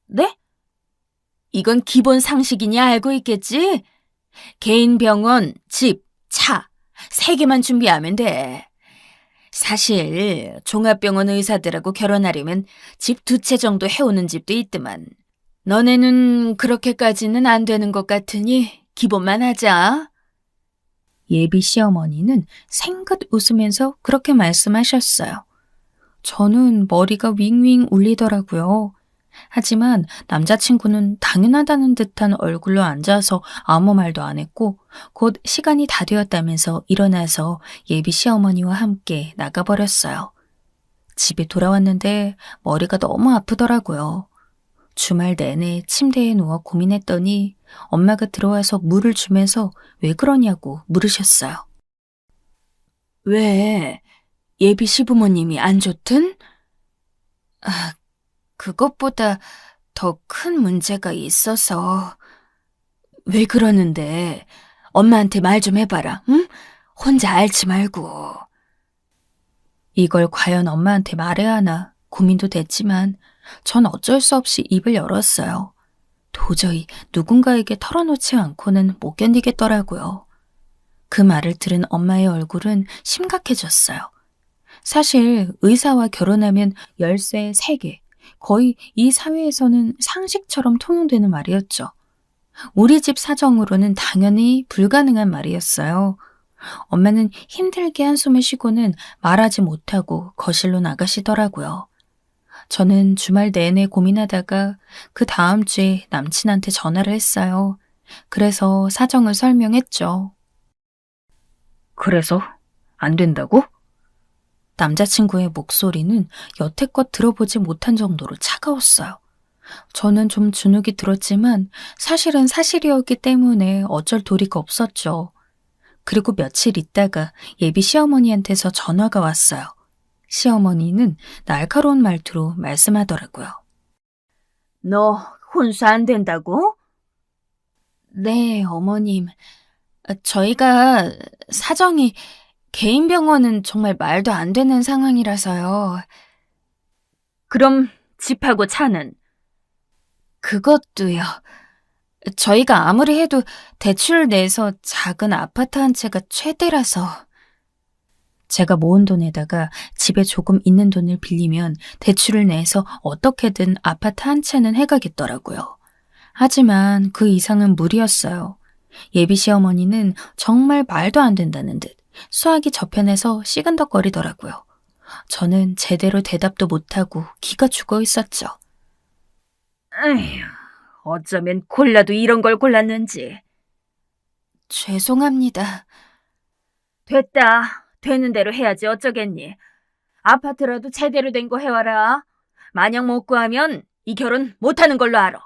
네? 이건 기본 상식이니 알고 있겠지? 개인 병원, 집, 차 3개만 준비하면 돼. 사실 종합병원 의사들하고 결혼하려면 집 2채 정도 해오는 집도 있더만. 너네는 그렇게까지는 안 되는 것 같으니 기본만 하자. 예비 시어머니는 생긋 웃으면서 그렇게 말씀하셨어요. 저는 머리가 윙윙 울리더라고요. 하지만 남자친구는 당연하다는 듯한 얼굴로 앉아서 아무 말도 안 했고 곧 시간이 다 되었다면서 일어나서 예비 시어머니와 함께 나가버렸어요. 집에 돌아왔는데 머리가 너무 아프더라고요. 주말 내내 침대에 누워 고민했더니 엄마가 들어와서 물을 주면서 왜 그러냐고 물으셨어요. 왜? 예비 시부모님이 안 좋든? 그것보다 더 큰 문제가 있어서. 왜 그러는데? 엄마한테 말 좀 해봐라, 응? 혼자 앓지 말고. 이걸 과연 엄마한테 말해야 하나 고민도 됐지만 전 어쩔 수 없이 입을 열었어요. 도저히 누군가에게 털어놓지 않고는 못 견디겠더라고요. 그 말을 들은 엄마의 얼굴은 심각해졌어요. 사실 의사와 결혼하면 열쇠 3개, 거의 이 사회에서는 상식처럼 통용되는 말이었죠. 우리 집 사정으로는 당연히 불가능한 말이었어요. 엄마는 힘들게 한숨을 쉬고는 말하지 못하고 거실로 나가시더라고요. 저는 주말 내내 고민하다가 그 다음 주에 남친한테 전화를 했어요. 그래서 사정을 설명했죠. 그래서 안 된다고? 남자친구의 목소리는 여태껏 들어보지 못한 정도로 차가웠어요. 저는 좀 주눅이 들었지만 사실은 사실이었기 때문에 어쩔 도리가 없었죠. 그리고 며칠 있다가 예비 시어머니한테서 전화가 왔어요. 시어머니는 날카로운 말투로 말씀하더라고요. 너 혼수 안 된다고? 네, 어머님. 저희가 사정이 개인 병원은 정말 말도 안 되는 상황이라서요. 그럼 집하고 차는? 그것도요. 저희가 아무리 해도 대출 내서 작은 아파트 한 채가 최대라서. 제가 모은 돈에다가 집에 조금 있는 돈을 빌리면 대출을 내서 어떻게든 아파트 한 채는 해가겠더라고요. 하지만 그 이상은 무리였어요. 예비 시어머니는 정말 말도 안 된다는 듯 수화기 저편에서 시근덕거리더라고요. 저는 제대로 대답도 못하고 기가 죽어 있었죠. 에휴, 어쩌면 골라도 이런 걸 골랐는지. 죄송합니다. 됐다. 되는 대로 해야지 어쩌겠니. 아파트라도 제대로 된 거 해와라. 만약 못 구하면 이 결혼 못하는 걸로 알아.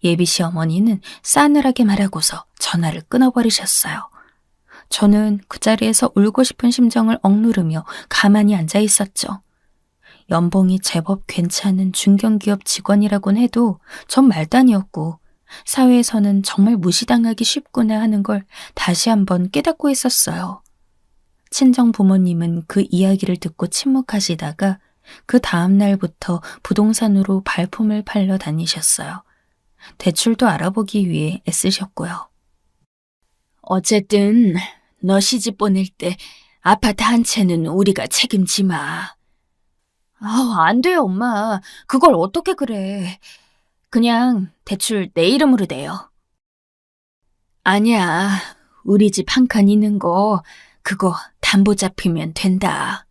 예비 시어머니는 싸늘하게 말하고서 전화를 끊어버리셨어요. 저는 그 자리에서 울고 싶은 심정을 억누르며 가만히 앉아 있었죠. 연봉이 제법 괜찮은 중견기업 직원이라곤 해도 전 말단이었고 사회에서는 정말 무시당하기 쉽구나 하는 걸 다시 한번 깨닫고 있었어요. 친정 부모님은 그 이야기를 듣고 침묵하시다가 그 다음 날부터 부동산으로 발품을 팔러 다니셨어요. 대출도 알아보기 위해 애쓰셨고요. 어쨌든 너 시집 보낼 때 아파트 한 채는 우리가 책임지마. 안 돼요, 엄마. 그걸 어떻게 그래. 그냥 대출 내 이름으로 내요. 아니야. 우리 집 한 칸 있는 거 그거 담보 잡히면 된다.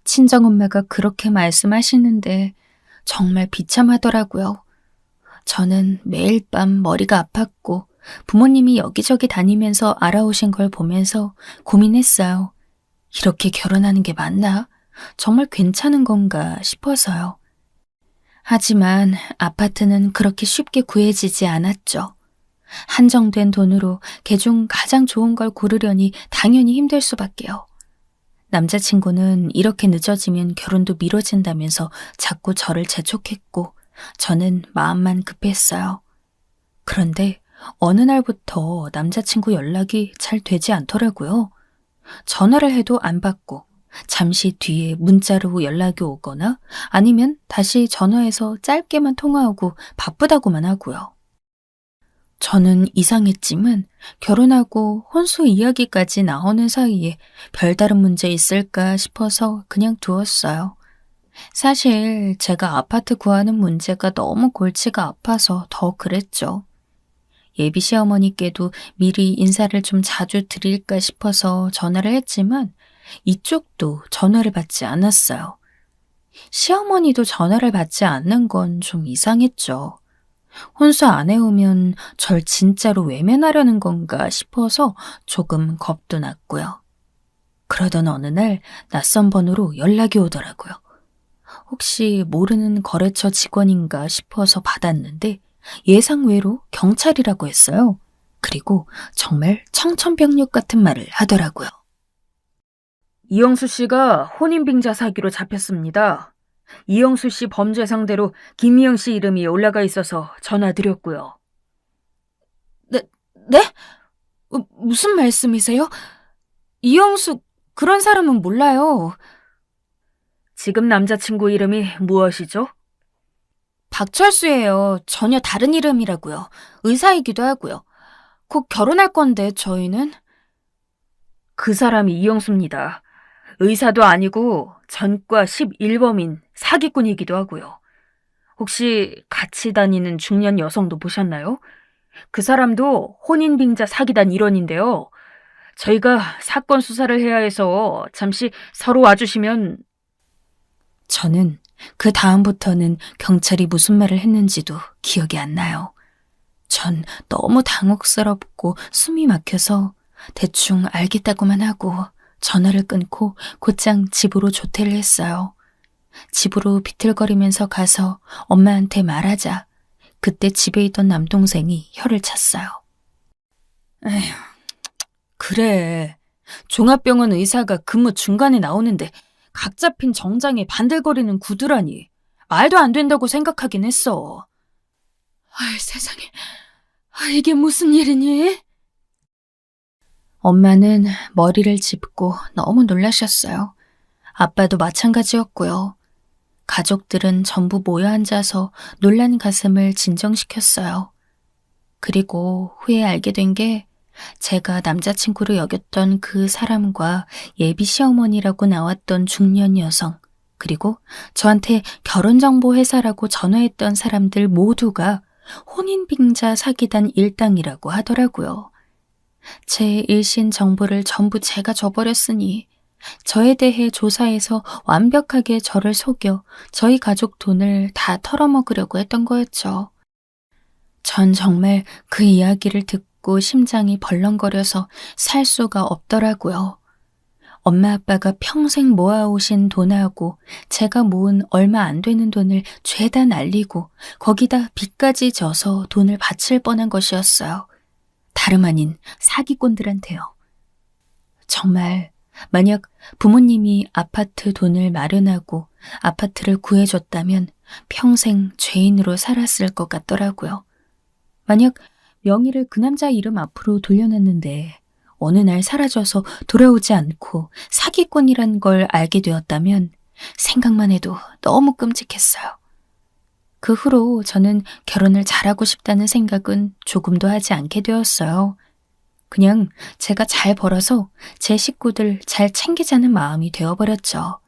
친정엄마가 그렇게 말씀하시는데 정말 비참하더라고요. 저는 매일 밤 머리가 아팠고 부모님이 여기저기 다니면서 알아오신 걸 보면서 고민했어요. 이렇게 결혼하는 게 맞나? 정말 괜찮은 건가 싶어서요. 하지만 아파트는 그렇게 쉽게 구해지지 않았죠. 한정된 돈으로 개중 가장 좋은 걸 고르려니 당연히 힘들 수밖에요. 남자친구는 이렇게 늦어지면 결혼도 미뤄진다면서 자꾸 저를 재촉했고 저는 마음만 급했어요. 그런데 어느 날부터 남자친구 연락이 잘 되지 않더라고요. 전화를 해도 안 받고 잠시 뒤에 문자로 연락이 오거나 아니면 다시 전화해서 짧게만 통화하고 바쁘다고만 하고요. 저는 이상했지만 결혼하고 혼수 이야기까지 나오는 사이에 별다른 문제 있을까 싶어서 그냥 두었어요. 사실 제가 아파트 구하는 문제가 너무 골치가 아파서 더 그랬죠. 예비 시어머니께도 미리 인사를 좀 자주 드릴까 싶어서 전화를 했지만 이쪽도 전화를 받지 않았어요. 시어머니도 전화를 받지 않는 건 좀 이상했죠. 혼수 안 해오면 절 진짜로 외면하려는 건가 싶어서 조금 겁도 났고요. 그러던 어느 날 낯선 번호로 연락이 오더라고요. 혹시 모르는 거래처 직원인가 싶어서 받았는데 예상외로 경찰이라고 했어요. 그리고 정말 청천벽력 같은 말을 하더라고요. 이영수 씨가 혼인빙자 사기로 잡혔습니다. 이영수 씨 범죄 상대로 김미영 씨 이름이 올라가 있어서 전화드렸고요. 네? 무슨 말씀이세요? 이영수, 그런 사람은 몰라요. 지금 남자친구 이름이 무엇이죠? 박철수예요. 전혀 다른 이름이라고요. 의사이기도 하고요. 곧 결혼할 건데 저희는. 그 사람이 이영수입니다. 의사도 아니고 전과 11범인 사기꾼이기도 하고요. 혹시 같이 다니는 중년 여성도 보셨나요? 그 사람도 혼인빙자 사기단 일원인데요. 저희가 사건 수사를 해야 해서 잠시 서로 와주시면. 저는 그 다음부터는 경찰이 무슨 말을 했는지도 기억이 안 나요. 전 너무 당혹스럽고 숨이 막혀서 대충 알겠다고만 하고 전화를 끊고 곧장 집으로 조퇴를 했어요. 집으로 비틀거리면서 가서 엄마한테 말하자 그때 집에 있던 남동생이 혀를 찼어요. 에휴, 그래. 종합병원 의사가 근무 중간에 나오는데 각 잡힌 정장에 반들거리는 구두라니. 말도 안 된다고 생각하긴 했어. 아이, 세상에. 이게 무슨 일이니? 엄마는 머리를 짚고 너무 놀라셨어요. 아빠도 마찬가지였고요. 가족들은 전부 모여 앉아서 놀란 가슴을 진정시켰어요. 그리고 후에 알게 된 게 제가 남자친구로 여겼던 그 사람과 예비 시어머니라고 나왔던 중년 여성, 그리고 저한테 결혼정보회사라고 전화했던 사람들 모두가 혼인빙자 사기단 일당이라고 하더라고요. 제 일신 정보를 전부 제가 줘버렸으니 저에 대해 조사해서 완벽하게 저를 속여 저희 가족 돈을 다 털어먹으려고 했던 거였죠. 전 정말 그 이야기를 듣고 심장이 벌렁거려서 살 수가 없더라고요. 엄마 아빠가 평생 모아오신 돈하고 제가 모은 얼마 안 되는 돈을 죄다 날리고 거기다 빚까지 져서 돈을 바칠 뻔한 것이었어요. 다름 아닌 사기꾼들한테요. 정말 만약 부모님이 아파트 돈을 마련하고 아파트를 구해줬다면 평생 죄인으로 살았을 것 같더라고요. 만약 명의를 그 남자 이름 앞으로 돌려놨는데 어느 날 사라져서 돌아오지 않고 사기꾼이란 걸 알게 되었다면 생각만 해도 너무 끔찍했어요. 그 후로 저는 결혼을 잘하고 싶다는 생각은 조금도 하지 않게 되었어요. 그냥 제가 잘 벌어서 제 식구들 잘 챙기자는 마음이 되어버렸죠.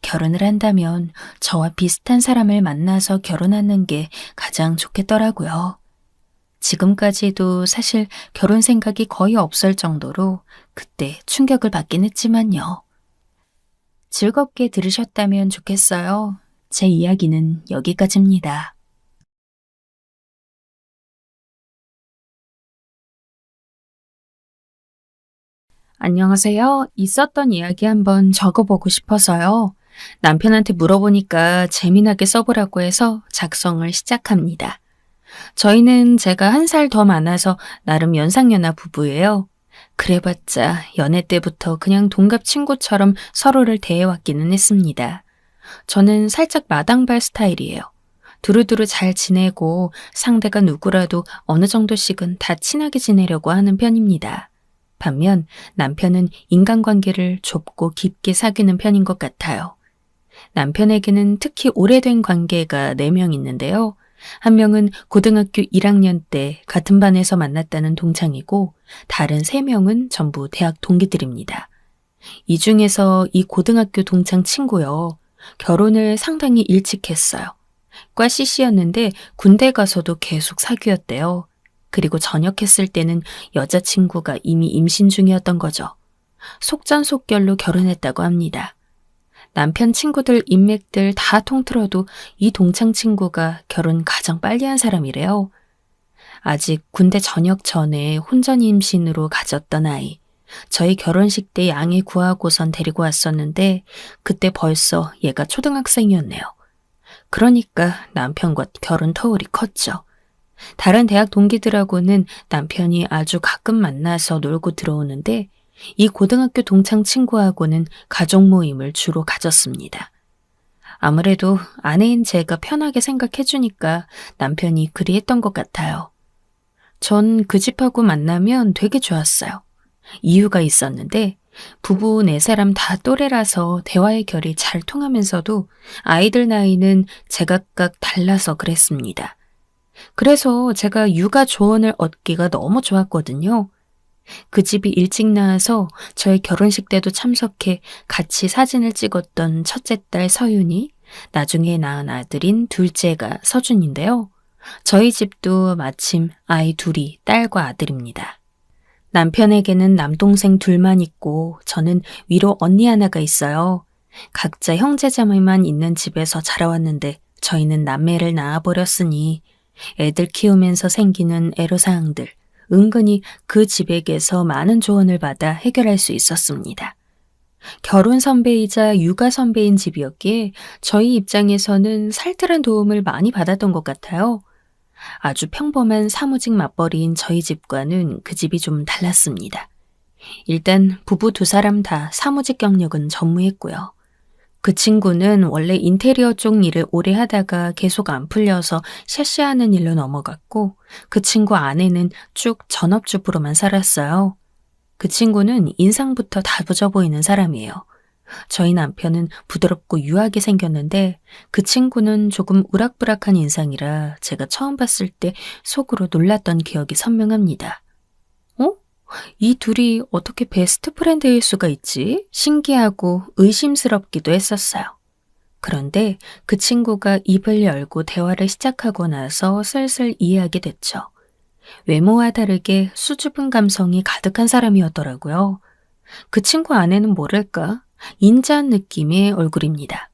결혼을 한다면 저와 비슷한 사람을 만나서 결혼하는 게 가장 좋겠더라고요. 지금까지도 사실 결혼 생각이 거의 없을 정도로 그때 충격을 받긴 했지만요. 즐겁게 들으셨다면 좋겠어요. 제 이야기는 여기까지입니다. 안녕하세요. 있었던 이야기 한번 적어보고 싶어서요. 남편한테 물어보니까 재미나게 써보라고 해서 작성을 시작합니다. 저희는 제가 1살 더 많아서 나름 연상연하 부부예요. 그래봤자 연애 때부터 그냥 동갑 친구처럼 서로를 대해왔기는 했습니다. 저는 살짝 마당발 스타일이에요. 두루두루 잘 지내고 상대가 누구라도 어느 정도씩은 다 친하게 지내려고 하는 편입니다. 반면 남편은 인간관계를 좁고 깊게 사귀는 편인 것 같아요. 남편에게는 특히 오래된 관계가 4명 있는데요. 한 명은 고등학교 1학년 때 같은 반에서 만났다는 동창이고 다른 3명은 전부 대학 동기들입니다. 이 중에서 이 고등학교 동창 친구요. 결혼을 상당히 일찍 했어요. 과 CC였는데 군대 가서도 계속 사귀었대요. 그리고 전역했을 때는 여자친구가 이미 임신 중이었던 거죠. 속전속결로 결혼했다고 합니다. 남편 친구들 인맥들 다 통틀어도 이 동창 친구가 결혼 가장 빨리 한 사람이래요. 아직 군대 전역 전에 혼전 임신으로 가졌던 아이. 저희 결혼식 때 양해 구하고선 데리고 왔었는데 그때 벌써 얘가 초등학생이었네요. 그러니까 남편과 결혼 터울이 컸죠. 다른 대학 동기들하고는 남편이 아주 가끔 만나서 놀고 들어오는데 이 고등학교 동창 친구하고는 가족 모임을 주로 가졌습니다. 아무래도 아내인 제가 편하게 생각해주니까 남편이 그리 했던 것 같아요. 전 그 집하고 만나면 되게 좋았어요. 이유가 있었는데 부부 4사람 다 또래라서 대화의 결이 잘 통하면서도 아이들 나이는 제각각 달라서 그랬습니다. 그래서 제가 육아 조언을 얻기가 너무 좋았거든요. 그 집이 일찍 나와서 저희 결혼식 때도 참석해 같이 사진을 찍었던 첫째 딸 서윤이, 나중에 낳은 아들인 둘째가 서준인데요. 저희 집도 마침 아이 둘이 딸과 아들입니다. 남편에게는 남동생 2만 있고 저는 위로 언니 하나가 있어요. 각자 형제자매만 있는 집에서 자라왔는데 저희는 남매를 낳아버렸으니 애들 키우면서 생기는 애로사항들, 은근히 그 집에게서 많은 조언을 받아 해결할 수 있었습니다. 결혼 선배이자 육아 선배인 집이었기에 저희 입장에서는 살뜰한 도움을 많이 받았던 것 같아요. 아주 평범한 사무직 맞벌이인 저희 집과는 그 집이 좀 달랐습니다. 일단 부부 2사람 다 사무직 경력은 전무했고요. 그 친구는 원래 인테리어 쪽 일을 오래 하다가 계속 안 풀려서 샤시하는 일로 넘어갔고 그 친구 아내는 쭉 전업주부로만 살았어요. 그 친구는 인상부터 다부져 보이는 사람이에요. 저희 남편은 부드럽고 유하게 생겼는데 그 친구는 조금 우락부락한 인상이라 제가 처음 봤을 때 속으로 놀랐던 기억이 선명합니다. 어? 이 둘이 어떻게 베스트 프렌드일 수가 있지? 신기하고 의심스럽기도 했었어요. 그런데 그 친구가 입을 열고 대화를 시작하고 나서 슬슬 이해하게 됐죠. 외모와 다르게 수줍은 감성이 가득한 사람이었더라고요. 그 친구 아내는 뭐랄까? 인자한 느낌의 얼굴입니다.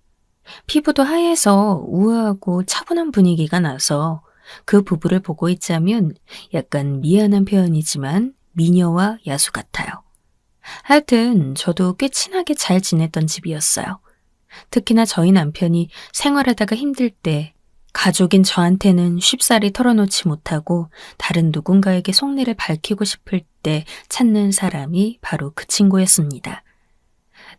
피부도 하얘서 우아하고 차분한 분위기가 나서 그 부부를 보고 있자면 약간 미안한 표현이지만 미녀와 야수 같아요. 하여튼 저도 꽤 친하게 잘 지냈던 집이었어요. 특히나 저희 남편이 생활하다가 힘들 때 가족인 저한테는 쉽사리 털어놓지 못하고 다른 누군가에게 속내를 밝히고 싶을 때 찾는 사람이 바로 그 친구였습니다.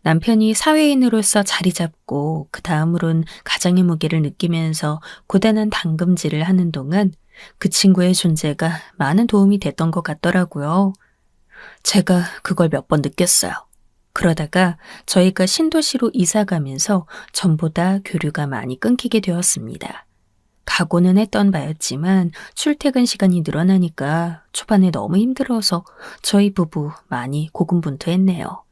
남편이 사회인으로서 자리 잡고 그 다음으론 가장의 무게를 느끼면서 고단한 당금질을 하는 동안 그 친구의 존재가 많은 도움이 됐던 것 같더라고요. 제가 그걸 몇 번 느꼈어요. 그러다가 저희가 신도시로 이사 가면서 전보다 교류가 많이 끊기게 되었습니다. 각오는 했던 바였지만 출퇴근 시간이 늘어나니까 초반에 너무 힘들어서 저희 부부 많이 고군분투했네요.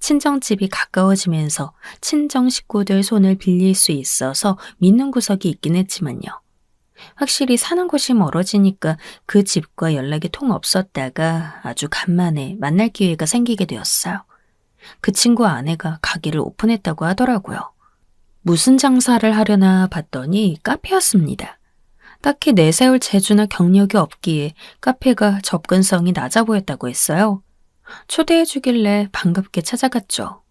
친정집이 가까워지면서 친정 식구들 손을 빌릴 수 있어서 믿는 구석이 있긴 했지만요. 확실히 사는 곳이 멀어지니까 그 집과 연락이 통 없었다가 아주 간만에 만날 기회가 생기게 되었어요. 그 친구 아내가 가게를 오픈했다고 하더라고요. 무슨 장사를 하려나 봤더니 카페였습니다. 딱히 내세울 재주나 경력이 없기에 카페가 접근성이 낮아 보였다고 했어요. 초대해 주길래 반갑게 찾아갔죠.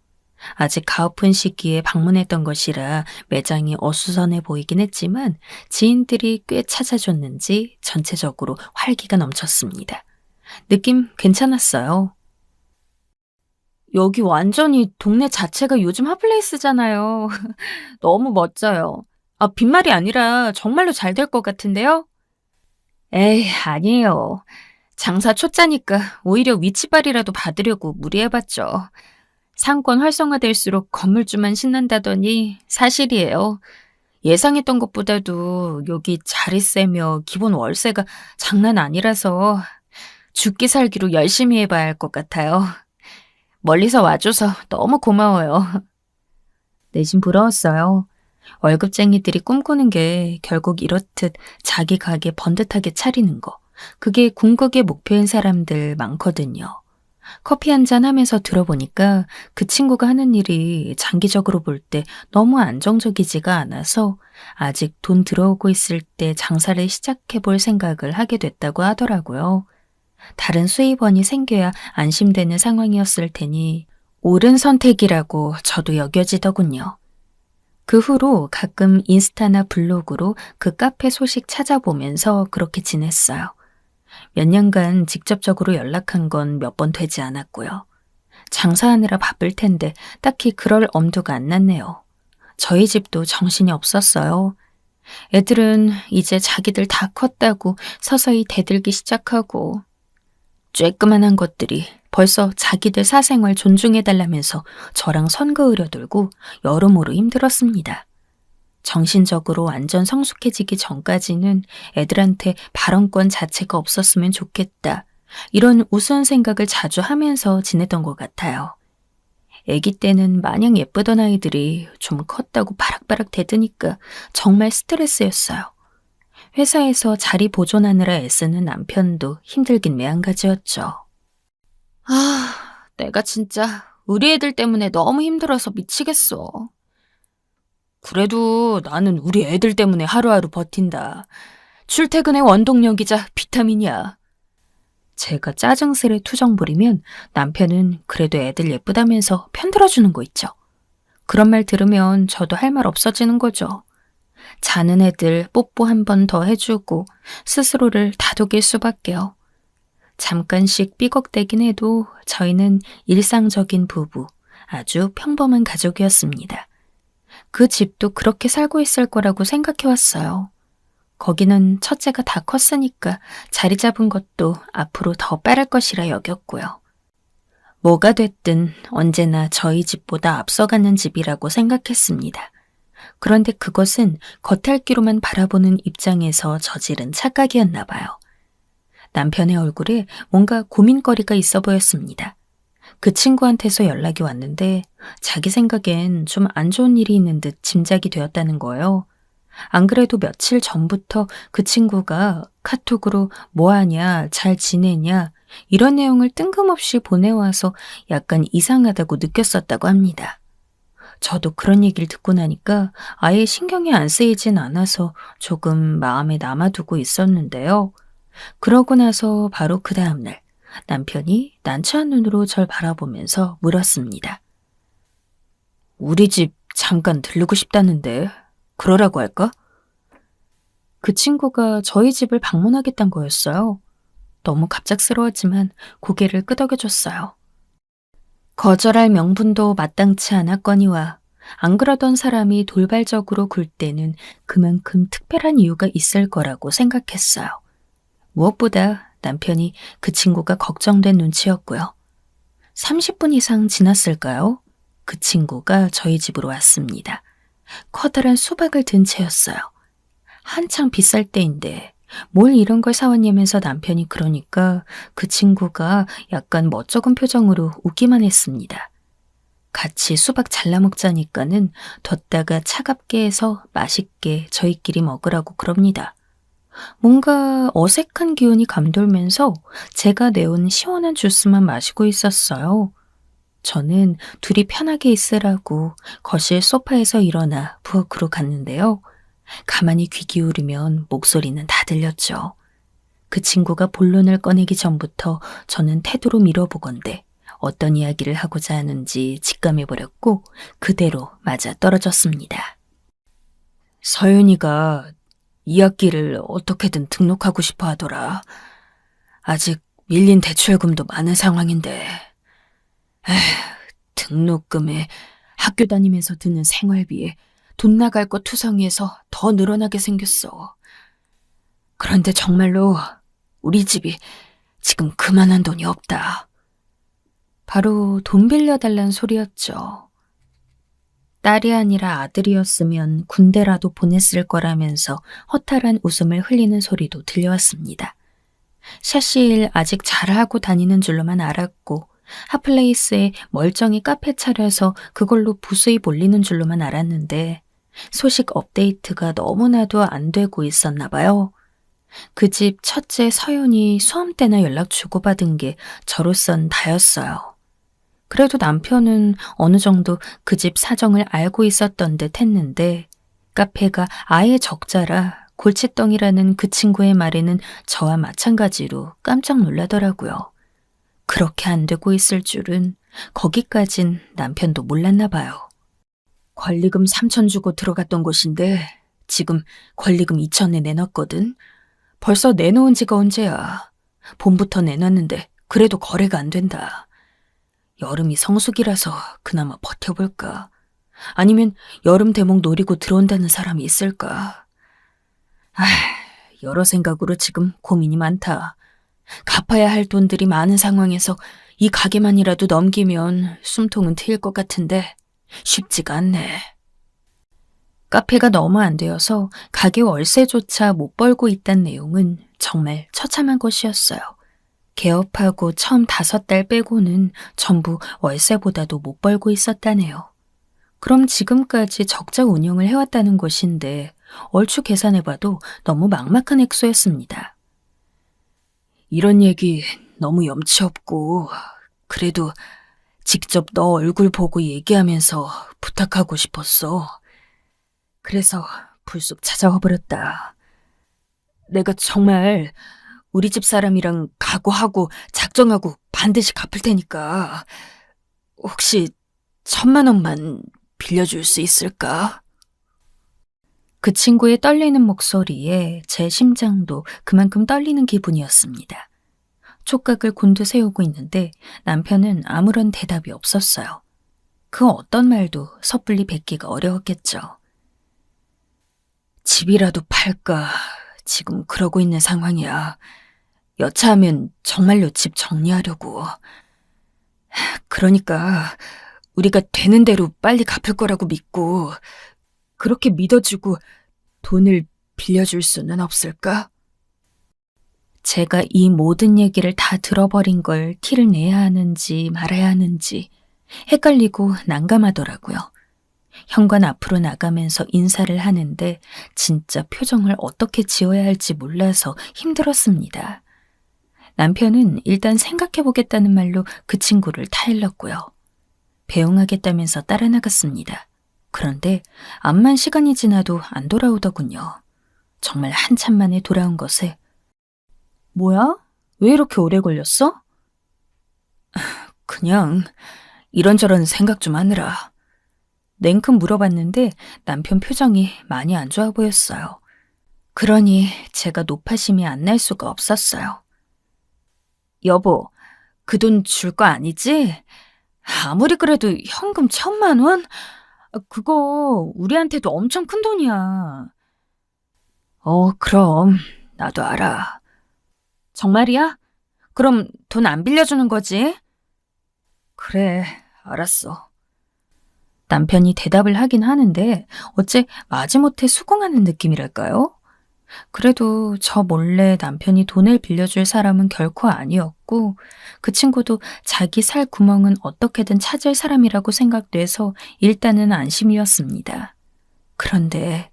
아직 가오픈 시기에 방문했던 것이라 매장이 어수선해 보이긴 했지만 지인들이 꽤 찾아줬는지 전체적으로 활기가 넘쳤습니다. 느낌 괜찮았어요. 여기 완전히 동네 자체가 요즘 핫플레이스잖아요. 너무 멋져요. 아, 빈말이 아니라 정말로 잘 될 것 같은데요? 에이, 아니에요. 장사 초짜니까 오히려 위치발이라도 받으려고 무리해봤죠. 상권 활성화될수록 건물주만 신난다더니 사실이에요. 예상했던 것보다도 여기 자리세며 기본 월세가 장난 아니라서 죽기 살기로 열심히 해봐야 할 것 같아요. 멀리서 와줘서 너무 고마워요. 내심 부러웠어요. 월급쟁이들이 꿈꾸는 게 결국 이렇듯 자기 가게 번듯하게 차리는 거. 그게 궁극의 목표인 사람들 많거든요. 커피 한잔 하면서 들어보니까 그 친구가 하는 일이 장기적으로 볼 때 너무 안정적이지가 않아서 아직 돈 들어오고 있을 때 장사를 시작해 볼 생각을 하게 됐다고 하더라고요. 다른 수입원이 생겨야 안심되는 상황이었을 테니 옳은 선택이라고 저도 여겨지더군요. 그 후로 가끔 인스타나 블로그로 그 카페 소식 찾아보면서 그렇게 지냈어요. 몇 년간 직접적으로 연락한 건 몇 번 되지 않았고요. 장사하느라 바쁠 텐데 딱히 그럴 엄두가 안 났네요. 저희 집도 정신이 없었어요. 애들은 이제 자기들 다 컸다고 서서히 대들기 시작하고 쬐끄만한 것들이 벌써 자기들 사생활 존중해달라면서 저랑 선 그으려들고 여러모로 힘들었습니다. 정신적으로 완전 성숙해지기 전까지는 애들한테 발언권 자체가 없었으면 좋겠다. 이런 우스운 생각을 자주 하면서 지냈던 것 같아요. 애기 때는 마냥 예쁘던 아이들이 좀 컸다고 바락바락 대드니까 정말 스트레스였어요. 회사에서 자리 보존하느라 애쓰는 남편도 힘들긴 매한가지였죠. 아, 내가 진짜 우리 애들 때문에 너무 힘들어서 미치겠어. 그래도 나는 우리 애들 때문에 하루하루 버틴다. 출퇴근의 원동력이자 비타민이야. 제가 짜증스레 투정 부리면 남편은 그래도 애들 예쁘다면서 편들어주는 거 있죠. 그런 말 들으면 저도 할 말 없어지는 거죠. 자는 애들 뽀뽀 한 번 더 해주고 스스로를 다독일 수밖에요. 잠깐씩 삐걱대긴 해도 저희는 일상적인 부부, 아주 평범한 가족이었습니다. 그 집도 그렇게 살고 있을 거라고 생각해왔어요. 거기는 첫째가 다 컸으니까 자리 잡은 것도 앞으로 더 빠를 것이라 여겼고요. 뭐가 됐든 언제나 저희 집보다 앞서가는 집이라고 생각했습니다. 그런데 그것은 겉핥기로만 바라보는 입장에서 저지른 착각이었나 봐요. 남편의 얼굴에 뭔가 고민거리가 있어 보였습니다. 그 친구한테서 연락이 왔는데 자기 생각엔 좀 안 좋은 일이 있는 듯 짐작이 되었다는 거예요. 안 그래도 며칠 전부터 그 친구가 카톡으로 뭐하냐, 잘 지내냐 이런 내용을 뜬금없이 보내와서 약간 이상하다고 느꼈었다고 합니다. 저도 그런 얘기를 듣고 나니까 아예 신경이 안 쓰이진 않아서 조금 마음에 남아두고 있었는데요. 그러고 나서 바로 그 다음날 남편이 난처한 눈으로 절 바라보면서 물었습니다. 우리 집 잠깐 들르고 싶다는데 그러라고 할까? 그 친구가 저희 집을 방문하겠다는 거였어요. 너무 갑작스러웠지만 고개를 끄덕여줬어요. 거절할 명분도 마땅치 않았거니와 안 그러던 사람이 돌발적으로 굴 때는 그만큼 특별한 이유가 있을 거라고 생각했어요. 무엇보다 남편이 그 친구가 걱정된 눈치였고요. 30분 이상 지났을까요? 그 친구가 저희 집으로 왔습니다. 커다란 수박을 든 채였어요. 한창 비쌀 때인데 뭘 이런 걸 사왔냐면서 남편이 그러니까 그 친구가 약간 멋쩍은 표정으로 웃기만 했습니다. 같이 수박 잘라 먹자니까는 뒀다가 차갑게 해서 맛있게 저희끼리 먹으라고 그럽니다. 뭔가 어색한 기운이 감돌면서 제가 내온 시원한 주스만 마시고 있었어요. 저는 둘이 편하게 있으라고 거실 소파에서 일어나 부엌으로 갔는데요. 가만히 귀 기울이면 목소리는 다 들렸죠. 그 친구가 본론을 꺼내기 전부터 저는 태도로 밀어보건대 어떤 이야기를 하고자 하는지 직감해버렸고 그대로 맞아 떨어졌습니다. 서윤이가 이 학기를 어떻게든 등록하고 싶어 하더라. 아직 밀린 대출금도 많은 상황인데. 등록금에 학교 다니면서 드는 생활비에 돈 나갈 거 투성이해서 더 늘어나게 생겼어. 그런데 정말로 우리 집이 지금 그만한 돈이 없다. 바로 돈 빌려달란 소리였죠. 딸이 아니라 아들이었으면 군대라도 보냈을 거라면서 허탈한 웃음을 흘리는 소리도 들려왔습니다. 사실 아직 잘하고 다니는 줄로만 알았고 핫플레이스에 멀쩡히 카페 차려서 그걸로 부수입 올리는 줄로만 알았는데 소식 업데이트가 너무나도 안 되고 있었나 봐요. 그 집 첫째 서윤이 수험 때나 연락 주고받은 게 저로선 다였어요. 그래도 남편은 어느 정도 그 집 사정을 알고 있었던 듯 했는데 카페가 아예 적자라 골칫덩이라는 그 친구의 말에는 저와 마찬가지로 깜짝 놀라더라고요. 그렇게 안 되고 있을 줄은 거기까진 남편도 몰랐나 봐요. 권리금 3천 주고 들어갔던 곳인데 지금 권리금 2천에 내놨거든. 벌써 내놓은 지가 언제야. 봄부터 내놨는데 그래도 거래가 안 된다. 여름이 성수기라서 그나마 버텨볼까? 아니면 여름 대목 노리고 들어온다는 사람이 있을까? 여러 생각으로 지금 고민이 많다. 갚아야 할 돈들이 많은 상황에서 이 가게만이라도 넘기면 숨통은 트일 것 같은데 쉽지가 않네. 카페가 너무 안 되어서 가게 월세조차 못 벌고 있다는 내용은 정말 처참한 것이었어요. 개업하고 처음 5달 빼고는 전부 월세보다도 못 벌고 있었다네요. 그럼 지금까지 적자 운영을 해왔다는 것인데 얼추 계산해봐도 너무 막막한 액수였습니다. 이런 얘기 너무 염치 없고 그래도 직접 너 얼굴 보고 얘기하면서 부탁하고 싶었어. 그래서 불쑥 찾아와 버렸다. 내가 정말 우리 집 사람이랑 각오하고 작정하고 반드시 갚을 테니까 혹시 1,000만 원만 빌려줄 수 있을까? 그 친구의 떨리는 목소리에 제 심장도 그만큼 떨리는 기분이었습니다. 촉각을 곤두세우고 있는데 남편은 아무런 대답이 없었어요. 그 어떤 말도 섣불리 뱉기가 어려웠겠죠. 집이라도 팔까 지금 그러고 있는 상황이야. 여차하면 정말로 집 정리하려고. 그러니까 우리가 되는 대로 빨리 갚을 거라고 믿고 그렇게 믿어주고 돈을 빌려줄 수는 없을까? 제가 이 모든 얘기를 다 들어버린 걸 티를 내야 하는지 말아야 하는지 헷갈리고 난감하더라고요. 현관 앞으로 나가면서 인사를 하는데 진짜 표정을 어떻게 지어야 할지 몰라서 힘들었습니다. 남편은 일단 생각해보겠다는 말로 그 친구를 타일렀고요. 배웅하겠다면서 따라 나갔습니다. 그런데 암만 시간이 지나도 안 돌아오더군요. 정말 한참 만에 돌아온 것에 뭐야? 왜 이렇게 오래 걸렸어? 그냥 이런저런 생각 좀 하느라. 냉큼 물어봤는데 남편 표정이 많이 안 좋아 보였어요. 그러니 제가 노파심이 안 날 수가 없었어요. 여보, 그 돈 줄 거 아니지? 아무리 그래도 현금 1,000만 원? 그거 우리한테도 엄청 큰 돈이야. 그럼 나도 알아. 정말이야? 그럼 돈 안 빌려주는 거지? 그래, 알았어. 남편이 대답을 하긴 하는데 어째 마지못해 수긍하는 느낌이랄까요? 그래도 저 몰래 남편이 돈을 빌려줄 사람은 결코 아니었고, 그 친구도 자기 살 구멍은 어떻게든 찾을 사람이라고 생각돼서 일단은 안심이었습니다. 그런데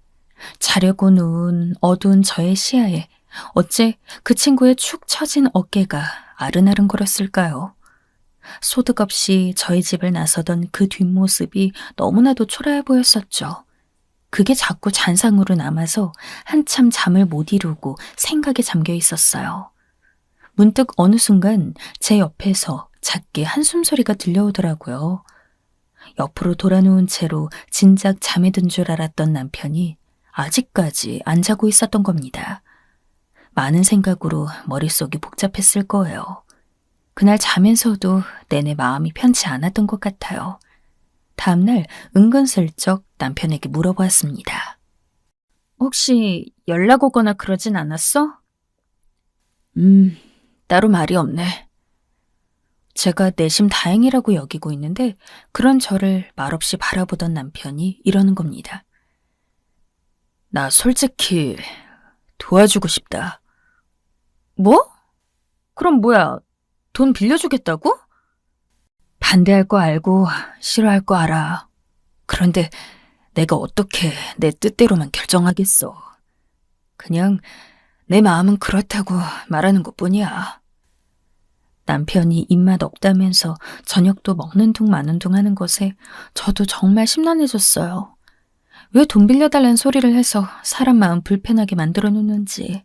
자려고 누운 어두운 저의 시야에 어째 그 친구의 축 처진 어깨가 아른아른거렸을까요? 소득 없이 저희 집을 나서던 그 뒷모습이 너무나도 초라해 보였었죠. 그게 자꾸 잔상으로 남아서 한참 잠을 못 이루고 생각에 잠겨 있었어요. 문득 어느 순간 제 옆에서 작게 한숨 소리가 들려오더라고요. 옆으로 돌아누운 채로 진작 잠에 든 줄 알았던 남편이 아직까지 안 자고 있었던 겁니다. 많은 생각으로 머릿속이 복잡했을 거예요. 그날 자면서도 내내 마음이 편치 않았던 것 같아요. 다음날 은근슬쩍 남편에게 물어보았습니다. 혹시 연락 오거나 그러진 않았어? 따로 말이 없네. 제가 내심 다행이라고 여기고 있는데 그런 저를 말없이 바라보던 남편이 이러는 겁니다. 나 솔직히 도와주고 싶다. 뭐? 그럼 뭐야? 돈 빌려주겠다고? 반대할 거 알고 싫어할 거 알아. 그런데 내가 어떻게 내 뜻대로만 결정하겠어. 그냥 내 마음은 그렇다고 말하는 것뿐이야. 남편이 입맛 없다면서 저녁도 먹는 둥 마는 둥 하는 것에 저도 정말 심란해졌어요. 왜 돈 빌려달라는 소리를 해서 사람 마음 불편하게 만들어 놓는지.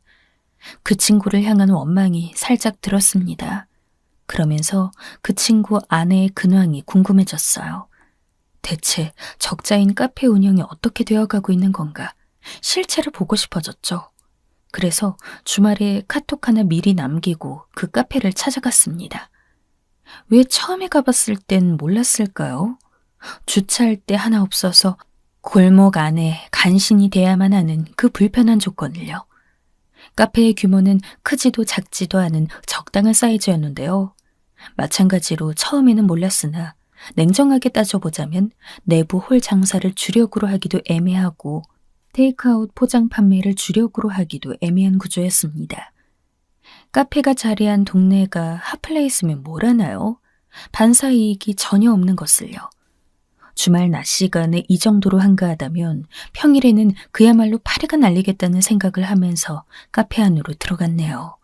그 친구를 향한 원망이 살짝 들었습니다. 그러면서 그 친구 아내의 근황이 궁금해졌어요. 대체 적자인 카페 운영이 어떻게 되어가고 있는 건가? 실체를 보고 싶어졌죠. 그래서 주말에 카톡 하나 미리 남기고 그 카페를 찾아갔습니다. 왜 처음에 가봤을 땐 몰랐을까요? 주차할 데 하나 없어서 골목 안에 간신히 돼야만 하는 그 불편한 조건을요. 카페의 규모는 크지도 작지도 않은 적당한 사이즈였는데요. 마찬가지로 처음에는 몰랐으나 냉정하게 따져보자면 내부 홀 장사를 주력으로 하기도 애매하고 테이크아웃 포장 판매를 주력으로 하기도 애매한 구조였습니다. 카페가 자리한 동네가 핫플레이스면 뭘 하나요? 반사이익이 전혀 없는 것을요. 주말 낮 시간에 이 정도로 한가하다면 평일에는 그야말로 파리가 날리겠다는 생각을 하면서 카페 안으로 들어갔네요.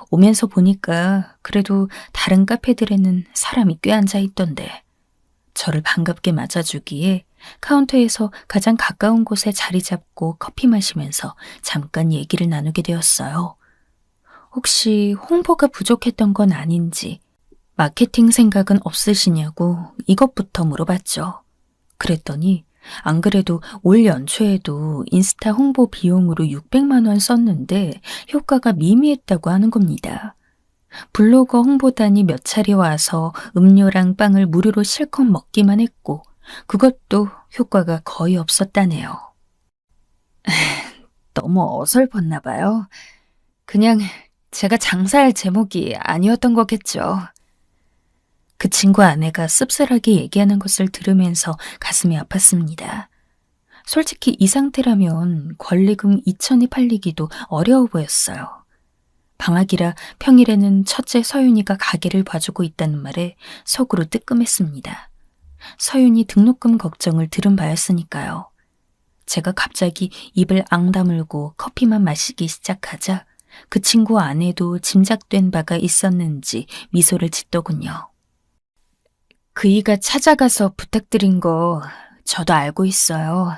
오면서 보니까 그래도 다른 카페들에는 사람이 꽤 앉아 있던데 저를 반갑게 맞아주기에 카운터에서 가장 가까운 곳에 자리 잡고 커피 마시면서 잠깐 얘기를 나누게 되었어요. 혹시 홍보가 부족했던 건 아닌지, 마케팅 생각은 없으시냐고 이것부터 물어봤죠. 그랬더니 안 그래도 올 연초에도 인스타 홍보 비용으로 600만 원 썼는데 효과가 미미했다고 하는 겁니다. 블로거 홍보단이 몇 차례 와서 음료랑 빵을 무료로 실컷 먹기만 했고 그것도 효과가 거의 없었다네요. 너무 어설펐나 봐요. 그냥 제가 장사할 제목이 아니었던 거겠죠. 그 친구 아내가 씁쓸하게 얘기하는 것을 들으면서 가슴이 아팠습니다. 솔직히 이 상태라면 권리금 2천이 팔리기도 어려워 보였어요. 방학이라 평일에는 첫째 서윤이가 가게를 봐주고 있다는 말에 속으로 뜨끔했습니다. 서윤이 등록금 걱정을 들은 바였으니까요. 제가 갑자기 입을 앙 다물고 커피만 마시기 시작하자 그 친구 아내도 짐작된 바가 있었는지 미소를 짓더군요. 그이가 찾아가서 부탁드린 거 저도 알고 있어요.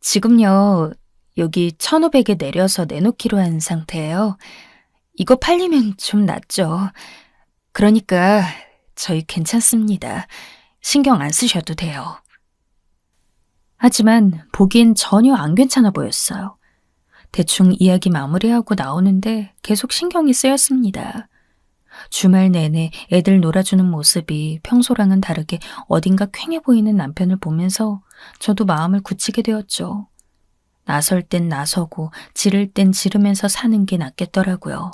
지금요, 여기 1,500에 내려서 내놓기로 한 상태예요. 이거 팔리면 좀 낫죠. 그러니까 저희 괜찮습니다. 신경 안 쓰셔도 돼요. 하지만 보기엔 전혀 안 괜찮아 보였어요. 대충 이야기 마무리하고 나오는데 계속 신경이 쓰였습니다. 주말 내내 애들 놀아주는 모습이 평소랑은 다르게 어딘가 퀭해 보이는 남편을 보면서 저도 마음을 굳히게 되었죠. 나설 땐 나서고 지를 땐 지르면서 사는 게 낫겠더라고요.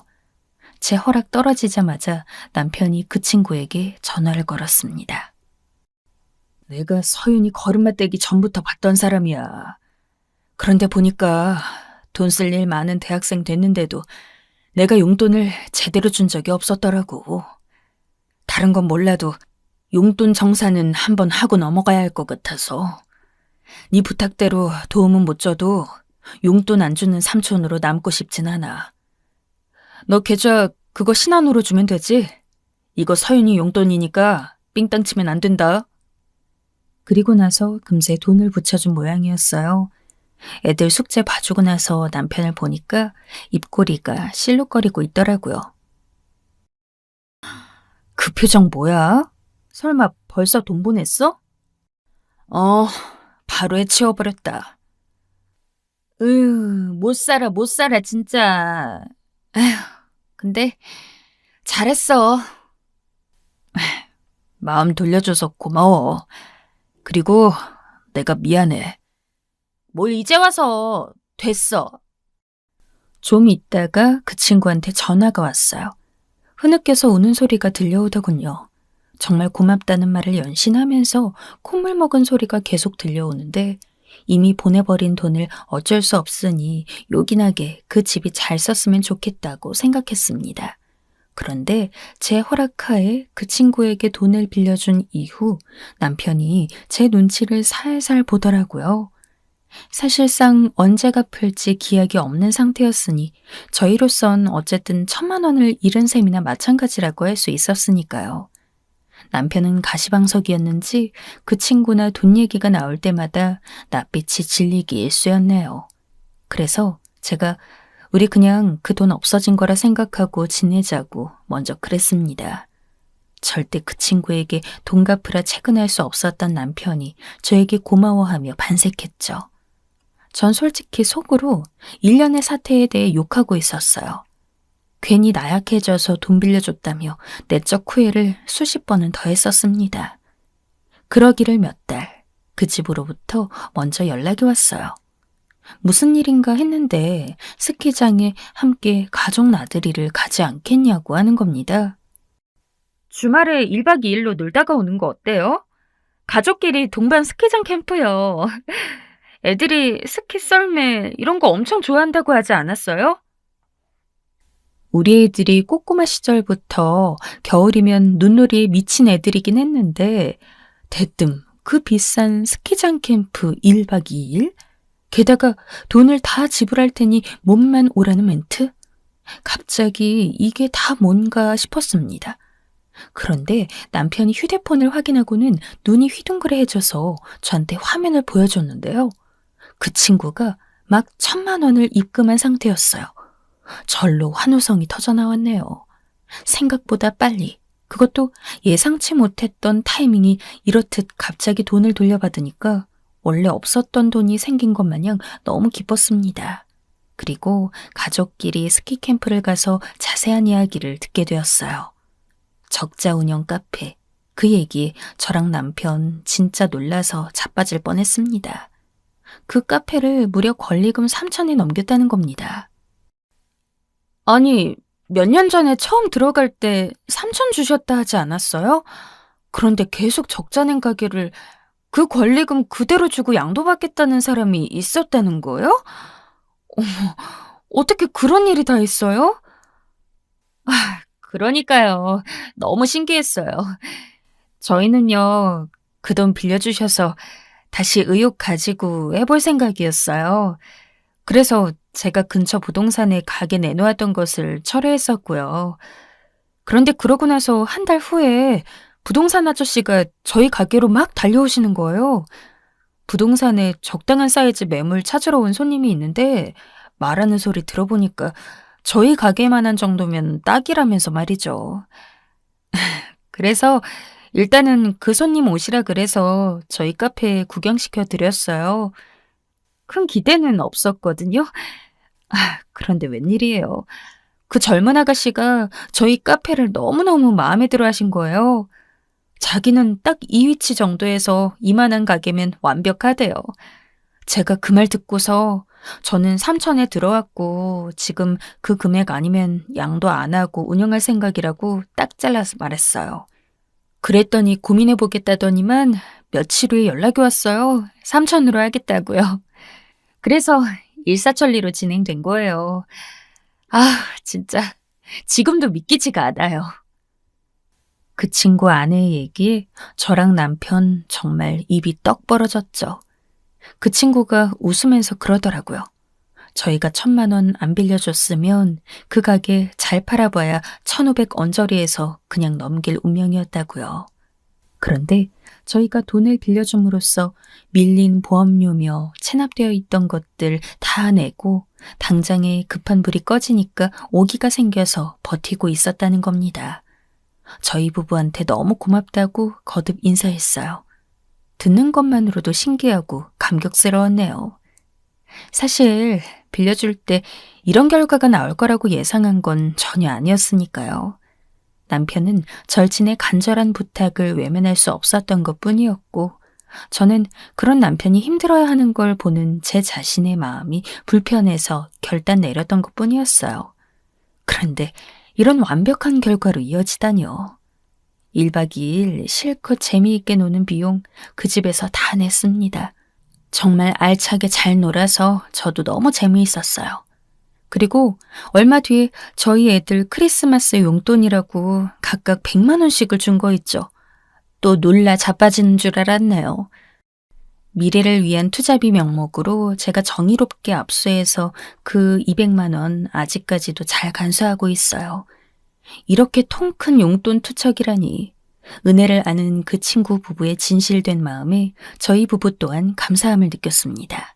제 허락 떨어지자마자 남편이 그 친구에게 전화를 걸었습니다. 내가 서윤이 걸음마 떼기 전부터 봤던 사람이야. 그런데 보니까 돈 쓸 일 많은 대학생 됐는데도 내가 용돈을 제대로 준 적이 없었더라고. 다른 건 몰라도 용돈 정산은 한번 하고 넘어가야 할 것 같아서. 네 부탁대로 도움은 못 줘도 용돈 안 주는 삼촌으로 남고 싶진 않아. 너 계좌 그거 신한으로 주면 되지? 이거 서윤이 용돈이니까 삥땅 치면 안 된다. 그리고 나서 금세 돈을 붙여준 모양이었어요. 애들 숙제 봐주고 나서 남편을 보니까 입꼬리가 실룩거리고 있더라고요. 그 표정 뭐야? 설마 벌써 돈 보냈어? 바로 해치워버렸다. 못 살아, 진짜. 에휴, 근데 잘했어. 마음 돌려줘서 고마워. 그리고 내가 미안해. 뭘 이제 와서 됐어. 좀 있다가 그 친구한테 전화가 왔어요. 흐느껴서 우는 소리가 들려오더군요. 정말 고맙다는 말을 연신하면서 콧물 먹은 소리가 계속 들려오는데 이미 보내버린 돈을 어쩔 수 없으니 요긴하게 그 집이 잘 썼으면 좋겠다고 생각했습니다. 그런데 제 허락하에 그 친구에게 돈을 빌려준 이후 남편이 제 눈치를 살살 보더라고요. 사실상 언제 갚을지 기약이 없는 상태였으니 저희로선 어쨌든 1,000만 원을 잃은 셈이나 마찬가지라고 할 수 있었으니까요. 남편은 가시방석이었는지 그 친구나 돈 얘기가 나올 때마다 낯빛이 질리기 일쑤였네요. 그래서 제가 우리 그냥 그 돈 없어진 거라 생각하고 지내자고 먼저 그랬습니다. 절대 그 친구에게 돈 갚으라 채근할 수 없었던 남편이 저에게 고마워하며 반색했죠. 전 솔직히 속으로 일련의 사태에 대해 욕하고 있었어요. 괜히 나약해져서 돈 빌려줬다며 내적 후회를 수십 번은 더 했었습니다. 그러기를 몇 달, 그 집으로부터 먼저 연락이 왔어요. 무슨 일인가 했는데 스키장에 함께 가족 나들이를 가지 않겠냐고 하는 겁니다. 주말에 1박 2일로 놀다가 오는 거 어때요? 가족끼리 동반 스키장 캠프요. 애들이 스키 썰매 이런 거 엄청 좋아한다고 하지 않았어요? 우리 애들이 꼬꼬마 시절부터 겨울이면 눈놀이에 미친 애들이긴 했는데 대뜸 그 비싼 스키장 캠프 1박 2일? 게다가 돈을 다 지불할 테니 몸만 오라는 멘트? 갑자기 이게 다 뭔가 싶었습니다. 그런데 남편이 휴대폰을 확인하고는 눈이 휘둥그레해져서 저한테 화면을 보여줬는데요. 그 친구가 막 1,000만 원을 입금한 상태였어요. 절로 환호성이 터져나왔네요. 생각보다 빨리, 그것도 예상치 못했던 타이밍이 이렇듯 갑자기 돈을 돌려받으니까 원래 없었던 돈이 생긴 것 마냥 너무 기뻤습니다. 그리고 가족끼리 스키 캠프를 가서 자세한 이야기를 듣게 되었어요. 적자 운영 카페, 그 얘기에 저랑 남편 진짜 놀라서 자빠질 뻔했습니다. 그 카페를 무려 권리금 3,000에 넘겼다는 겁니다. 아니, 몇 년 전에 처음 들어갈 때 3,000 주셨다 하지 않았어요? 그런데 계속 적자 낸 가게를 그 권리금 그대로 주고 양도받겠다는 사람이 있었다는 거예요? 어머, 어떻게 그런 일이 다 있어요? 그러니까요. 너무 신기했어요. 저희는요, 그 돈 빌려주셔서 다시 의욕 가지고 해볼 생각이었어요. 그래서 제가 근처 부동산에 가게 내놓았던 것을 철회했었고요. 그런데 그러고 나서 한 달 후에 부동산 아저씨가 저희 가게로 막 달려오시는 거예요. 부동산에 적당한 사이즈 매물 찾으러 온 손님이 있는데 말하는 소리 들어보니까 저희 가게만한 정도면 딱이라면서 말이죠. 그래서 일단은 그 손님 오시라 그래서 저희 카페에 구경시켜 드렸어요. 큰 기대는 없었거든요. 그런데 웬일이에요. 그 젊은 아가씨가 저희 카페를 너무너무 마음에 들어 하신 거예요. 자기는 딱 이 위치 정도에서 이만한 가게면 완벽하대요. 제가 그 말 듣고서 저는 3,000에 들어왔고 지금 그 금액 아니면 양도 안 하고 운영할 생각이라고 딱 잘라서 말했어요. 그랬더니 고민해보겠다더니만 며칠 후에 연락이 왔어요. 3,000으로 하겠다고요. 그래서 일사천리로 진행된 거예요. 아, 진짜 지금도 믿기지가 않아요. 그 친구 아내의 얘기에 저랑 남편 정말 입이 떡 벌어졌죠. 그 친구가 웃으면서 그러더라고요. 저희가 1,000만 원 안 빌려줬으면 그 가게 잘 팔아봐야 1,500 언저리에서 그냥 넘길 운명이었다고요. 그런데 저희가 돈을 빌려줌으로써 밀린 보험료며 체납되어 있던 것들 다 내고 당장에 급한 불이 꺼지니까 오기가 생겨서 버티고 있었다는 겁니다. 저희 부부한테 너무 고맙다고 거듭 인사했어요. 듣는 것만으로도 신기하고 감격스러웠네요. 사실 빌려줄 때 이런 결과가 나올 거라고 예상한 건 전혀 아니었으니까요. 남편은 절친의 간절한 부탁을 외면할 수 없었던 것뿐이었고 저는 그런 남편이 힘들어야 하는 걸 보는 제 자신의 마음이 불편해서 결단 내렸던 것뿐이었어요. 그런데 이런 완벽한 결과로 이어지다니요. 1박 2일 실컷 재미있게 노는 비용 그 집에서 다 냈습니다. 정말 알차게 잘 놀아서 저도 너무 재미있었어요. 그리고 얼마 뒤에 저희 애들 크리스마스 용돈이라고 각각 100만 원씩을 준 거 있죠. 또 놀라 자빠지는 줄 알았네요. 미래를 위한 투자비 명목으로 제가 정의롭게 압수해서 그 200만 원 아직까지도 잘 간수하고 있어요. 이렇게 통 큰 용돈 투척이라니. 은혜를 아는 그 친구 부부의 진실된 마음에 저희 부부 또한 감사함을 느꼈습니다.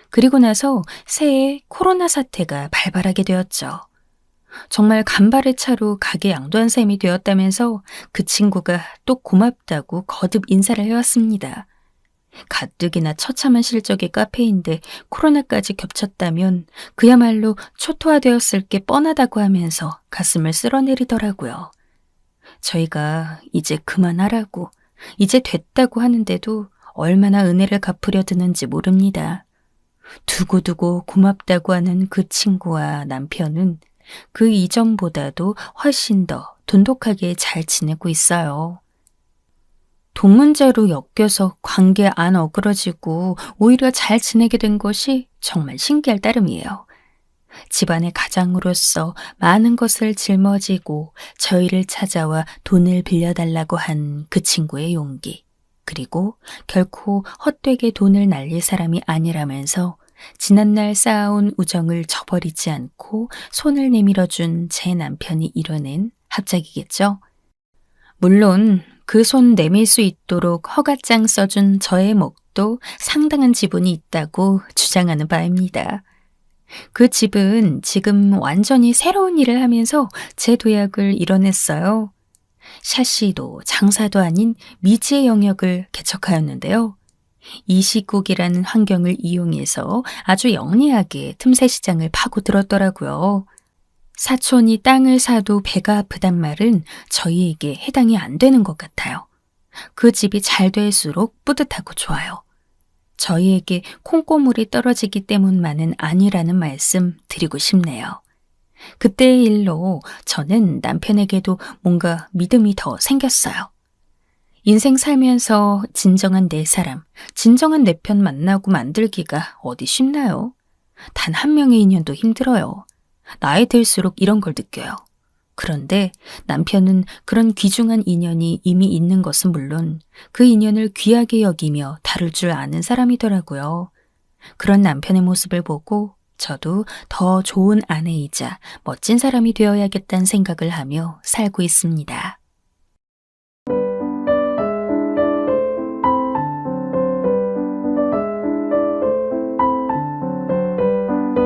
그리고 나서 새해 코로나 사태가 발발하게 되었죠. 정말 간발의 차로 가게 양도한 셈이 되었다면서 그 친구가 또 고맙다고 거듭 인사를 해왔습니다. 가뜩이나 처참한 실적의 카페인데 코로나까지 겹쳤다면 그야말로 초토화되었을 게 뻔하다고 하면서 가슴을 쓸어내리더라고요. 저희가 이제 그만하라고, 이제 됐다고 하는데도 얼마나 은혜를 갚으려 드는지 모릅니다. 두고두고 고맙다고 하는 그 친구와 남편은 그 이전보다도 훨씬 더 돈독하게 잘 지내고 있어요. 돈 문제로 엮여서 관계 안 어그러지고 오히려 잘 지내게 된 것이 정말 신기할 따름이에요. 집안의 가장으로서 많은 것을 짊어지고 저희를 찾아와 돈을 빌려달라고 한 그 친구의 용기, 그리고 결코 헛되게 돈을 날릴 사람이 아니라면서 지난날 쌓아온 우정을 저버리지 않고 손을 내밀어준 제 남편이 이뤄낸 합작이겠죠. 물론 그 손 내밀 수 있도록 허가장 써준 저의 목도 상당한 지분이 있다고 주장하는 바입니다. 그 집은 지금 완전히 새로운 일을 하면서 제 도약을 이뤄냈어요. 샤시도 장사도 아닌 미지의 영역을 개척하였는데요. 이 시국이라는 환경을 이용해서 아주 영리하게 틈새 시장을 파고들었더라고요. 사촌이 땅을 사도 배가 아프단 말은 저희에게 해당이 안 되는 것 같아요. 그 집이 잘 될수록 뿌듯하고 좋아요. 저희에게 콩고물이 떨어지기 때문만은 아니라는 말씀 드리고 싶네요. 그때의 일로 저는 남편에게도 뭔가 믿음이 더 생겼어요. 인생 살면서 진정한 내 사람, 진정한 내 편 만나고 만들기가 어디 쉽나요? 단 한 명의 인연도 힘들어요. 나이 들수록 이런 걸 느껴요. 그런데 남편은 그런 귀중한 인연이 이미 있는 것은 물론 그 인연을 귀하게 여기며 다룰 줄 아는 사람이더라고요. 그런 남편의 모습을 보고 저도 더 좋은 아내이자 멋진 사람이 되어야겠다는 생각을 하며 살고 있습니다.